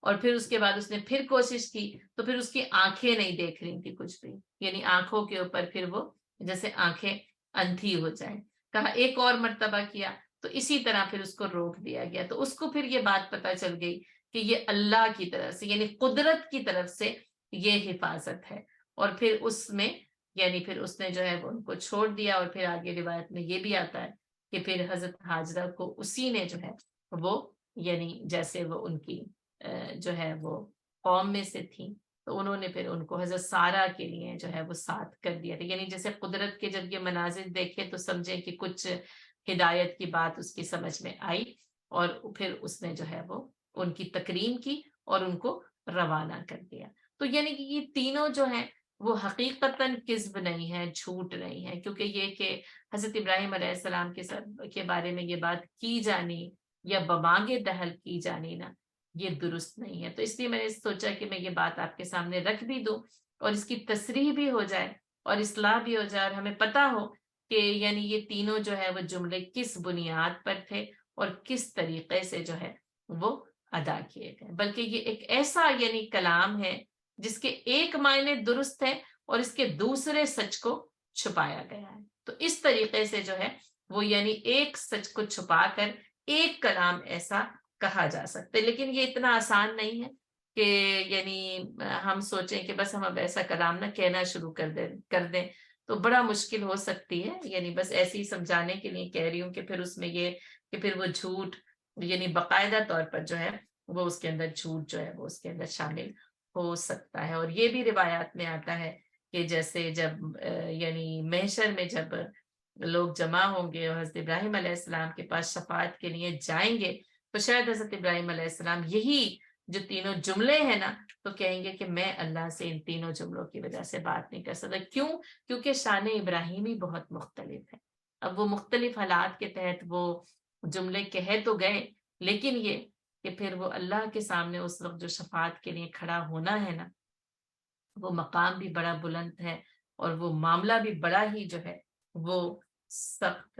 اور پھر اس کے بعد اس نے پھر کوشش کی تو پھر اس کی آنکھیں نہیں دیکھ رہی تھی کچھ بھی، یعنی آنکھوں کے اوپر پھر وہ جیسے آنکھیں اندھی ہو جائیں۔ کہا ایک اور مرتبہ کیا تو اسی طرح پھر اس کو روک دیا گیا، تو اس کو پھر یہ بات پتہ چل گئی کہ یہ اللہ کی طرف سے یعنی قدرت کی طرف سے یہ حفاظت ہے، اور پھر اس میں یعنی پھر اس نے جو ہے وہ ان کو چھوڑ دیا۔ اور پھر آگے روایت میں یہ بھی آتا ہے کہ پھر حضرت حاجرہ کو اسی نے جو ہے وہ یعنی جیسے وہ ان کی جو ہے وہ قوم میں سے تھیں، تو انہوں نے پھر ان کو حضرت سارہ کے لیے جو ہے وہ ساتھ کر دیا تھا، یعنی جیسے قدرت کے جب یہ مناظر دیکھے تو سمجھے کہ کچھ ہدایت کی بات اس کی سمجھ میں آئی، اور پھر اس نے جو ہے وہ ان کی تکریم کی اور ان کو روانہ کر دیا۔ تو یعنی کہ یہ تینوں جو ہیں وہ حقیقتاً کذب نہیں ہے، جھوٹ نہیں ہے، کیونکہ یہ کہ حضرت ابراہیم علیہ السلام کے بارے میں یہ بات کی جانی یا ببانگ دہل کی جانی نا، یہ درست نہیں ہے۔ تو اس لیے میں نے سوچا کہ میں یہ بات آپ کے سامنے رکھ بھی دوں اور اس کی تصریح بھی ہو جائے اور اصلاح بھی ہو جائے، اور ہمیں پتہ ہو کہ یعنی یہ تینوں جو ہے وہ جملے کس بنیاد پر تھے اور کس طریقے سے جو ہے وہ ادا کیے گئے۔ بلکہ یہ ایک ایسا یعنی کلام ہے جس کے ایک معنی درست ہے اور اس کے دوسرے سچ کو چھپایا گیا ہے۔ تو اس طریقے سے جو ہے وہ یعنی ایک سچ کو چھپا کر ایک کلام ایسا کہا جا سکتا ہے، لیکن یہ اتنا آسان نہیں ہے کہ یعنی ہم سوچیں کہ بس ہم اب ایسا کلام نہ کہنا شروع کر دیں تو بڑا مشکل ہو سکتی ہے۔ یعنی بس ایسے ہی سمجھانے کے لیے کہہ رہی ہوں کہ پھر اس میں یہ کہ پھر وہ جھوٹ یعنی باقاعدہ طور پر جو ہے وہ اس کے اندر جھوٹ جو ہے وہ اس کے اندر شامل ہو سکتا ہے۔ اور یہ بھی روایات میں آتا ہے کہ جیسے جب یعنی محشر میں جب لوگ جمع ہوں گے اور حضرت ابراہیم علیہ السلام کے پاس شفاعت کے لیے جائیں گے، تو شاید حضرت ابراہیم علیہ السلام یہی جو تینوں جملے ہیں نا تو کہیں گے کہ میں اللہ سے ان تینوں جملوں کی وجہ سے بات نہیں کر سکتا۔ کیوں؟ کیونکہ شان ابراہیمی بہت مختلف ہے۔ اب وہ مختلف حالات کے تحت وہ جملے کہہ تو گئے، لیکن یہ کہ پھر وہ اللہ کے سامنے اس وقت جو شفاعت کے لیے کھڑا ہونا ہے نا، وہ مقام بھی بڑا بلند ہے اور وہ معاملہ بھی بڑا ہی جو ہے وہ سخت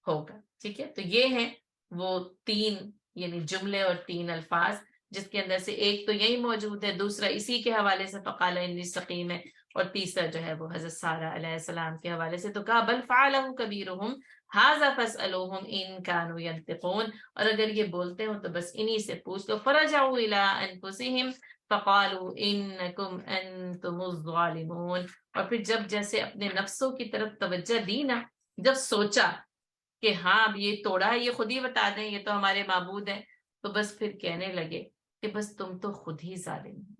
ہوگا، ٹھیک ہے۔ تو یہ ہیں وہ تین یعنی جملے اور تین الفاظ، جس کے اندر سے ایک تو یہی موجود ہے، دوسرا اسی کے حوالے سے فقال انی سقیم ہے، اور تیسرا جو ہے وہ حضرت سارہ علیہ السلام کے حوالے سے۔ تو کہا بل فعلہ کبیرہم ھذا فاسألوہم ان کانوا ینطقون، اور اگر یہ بولتے ہو تو بس انہی سے پوچھ لو۔ فرجعوا الی انفسہم فقالوا انکم انتم الظالمون، اور پھر جب جیسے اپنے نفسوں کی طرف توجہ دی نا، جب سوچا کہ ہاں اب یہ توڑا ہے، یہ خود ہی بتا دیں یہ تو ہمارے معبود ہیں، تو بس پھر کہنے لگے کہ بس تم تو خود ہی ظالم ہو۔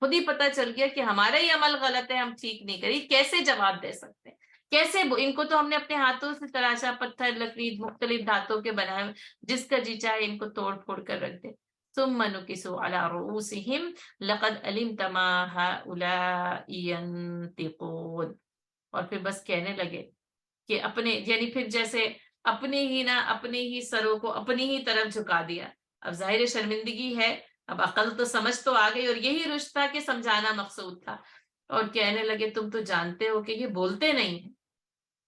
خود ہی پتہ چل گیا کہ ہمارا ہی عمل غلط ہے، ہم ٹھیک نہیں کری، کیسے جواب دے سکتے ہیں؟ کیسے ان کو تو ہم نے اپنے ہاتھوں سے تراشا، پتھر لکڑی مختلف دھاتوں کے بنائے، جس کا جی چاہے ان کو توڑ پھوڑ کر رکھ دے۔ ثم نكسوا على رؤوسهم لقد علمت ما هؤلاء ينطقون، اور پھر بس کہنے لگے کہ اپنے یعنی پھر جیسے اپنے ہی نا اپنے ہی سروں کو اپنی ہی طرف جھکا دیا۔ اب ظاہر شرمندگی ہے، اب عقل تو سمجھ تو آ گئی، اور یہی رشت تھا کہ سمجھانا مقصود تھا، اور کہنے لگے تم تو جانتے ہو کہ یہ بولتے نہیں ہیں،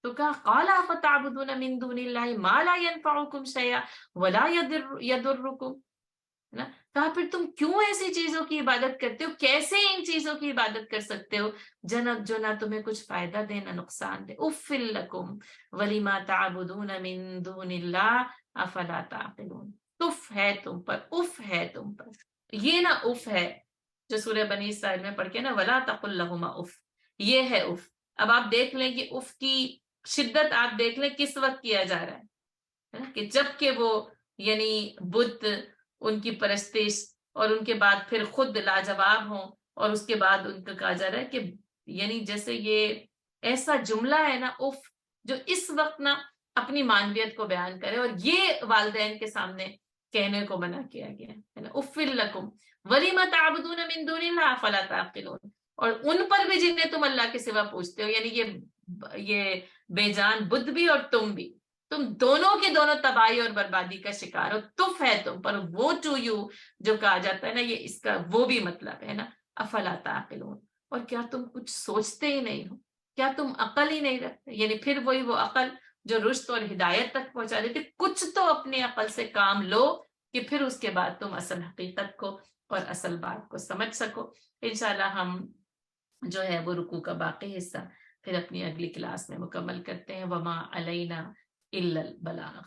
تو کہا قال افتعبدون من دون اللہ ما لا ينفعکم شیئا ولا یضرکم، ہے نا؟ کہا پھر تم کیوں ایسی چیزوں کی عبادت کرتے ہو، کیسے ان چیزوں کی عبادت کر سکتے ہو جنب جو نہ تمہیں کچھ فائدہ دے نہ نقصان دے. اف لکم ولما تعبدون من دون اللہ افلا تعقلون. تف ہے تم پر، اف ہے تم پر. یہ نہ اف ہے جو سورہ بنی اسرائیل میں پڑھ کے نا ولا تقل لہما اف، یہ ہے اف. اب آپ دیکھ لیں کہ اف کی شدت آپ دیکھ لیں کس وقت کیا جا رہا ہے نا؟ کہ جب کہ وہ یعنی بت ان کی پرستش اور ان کے بعد پھر خود لاجواب ہوں، اور اس کے بعد ان کا کہا جا رہا ہے کہ یعنی جیسے یہ ایسا جملہ ہے نا اف، جو اس وقت نا اپنی مانویت کو بیان کرے، اور یہ والدین کے سامنے کہنے کو منع کیا گیا ہے نا. اف لکم ولم تعبدون من دون اللہ افلا تعقلون. اور ان پر بھی جنہیں تم اللہ کے سوا پوچھتے ہو، یعنی یہ بے جان بدھ بھی اور تم بھی، تم دونوں کے دونوں تباہی اور بربادی کا شکار ہو. تف ہے تم پر، وہ ٹو یو جو کہا جاتا ہے نا، یہ اس کا وہ بھی مطلب ہے نا افلا تعقلون. اور کیا تم کچھ سوچتے ہی نہیں ہو، کیا تم عقل ہی نہیں رکھتے؟ یعنی پھر وہی وہ عقل جو رشد اور ہدایت تک پہنچا دیتی. کچھ تو اپنی عقل سے کام لو کہ پھر اس کے بعد تم اصل حقیقت کو اور اصل بات کو سمجھ سکو. انشاءاللہ ہم جو ہے وہ رکوع کا باقی حصہ پھر اپنی اگلی کلاس میں مکمل کرتے ہیں. وما علینا الا البلاغ.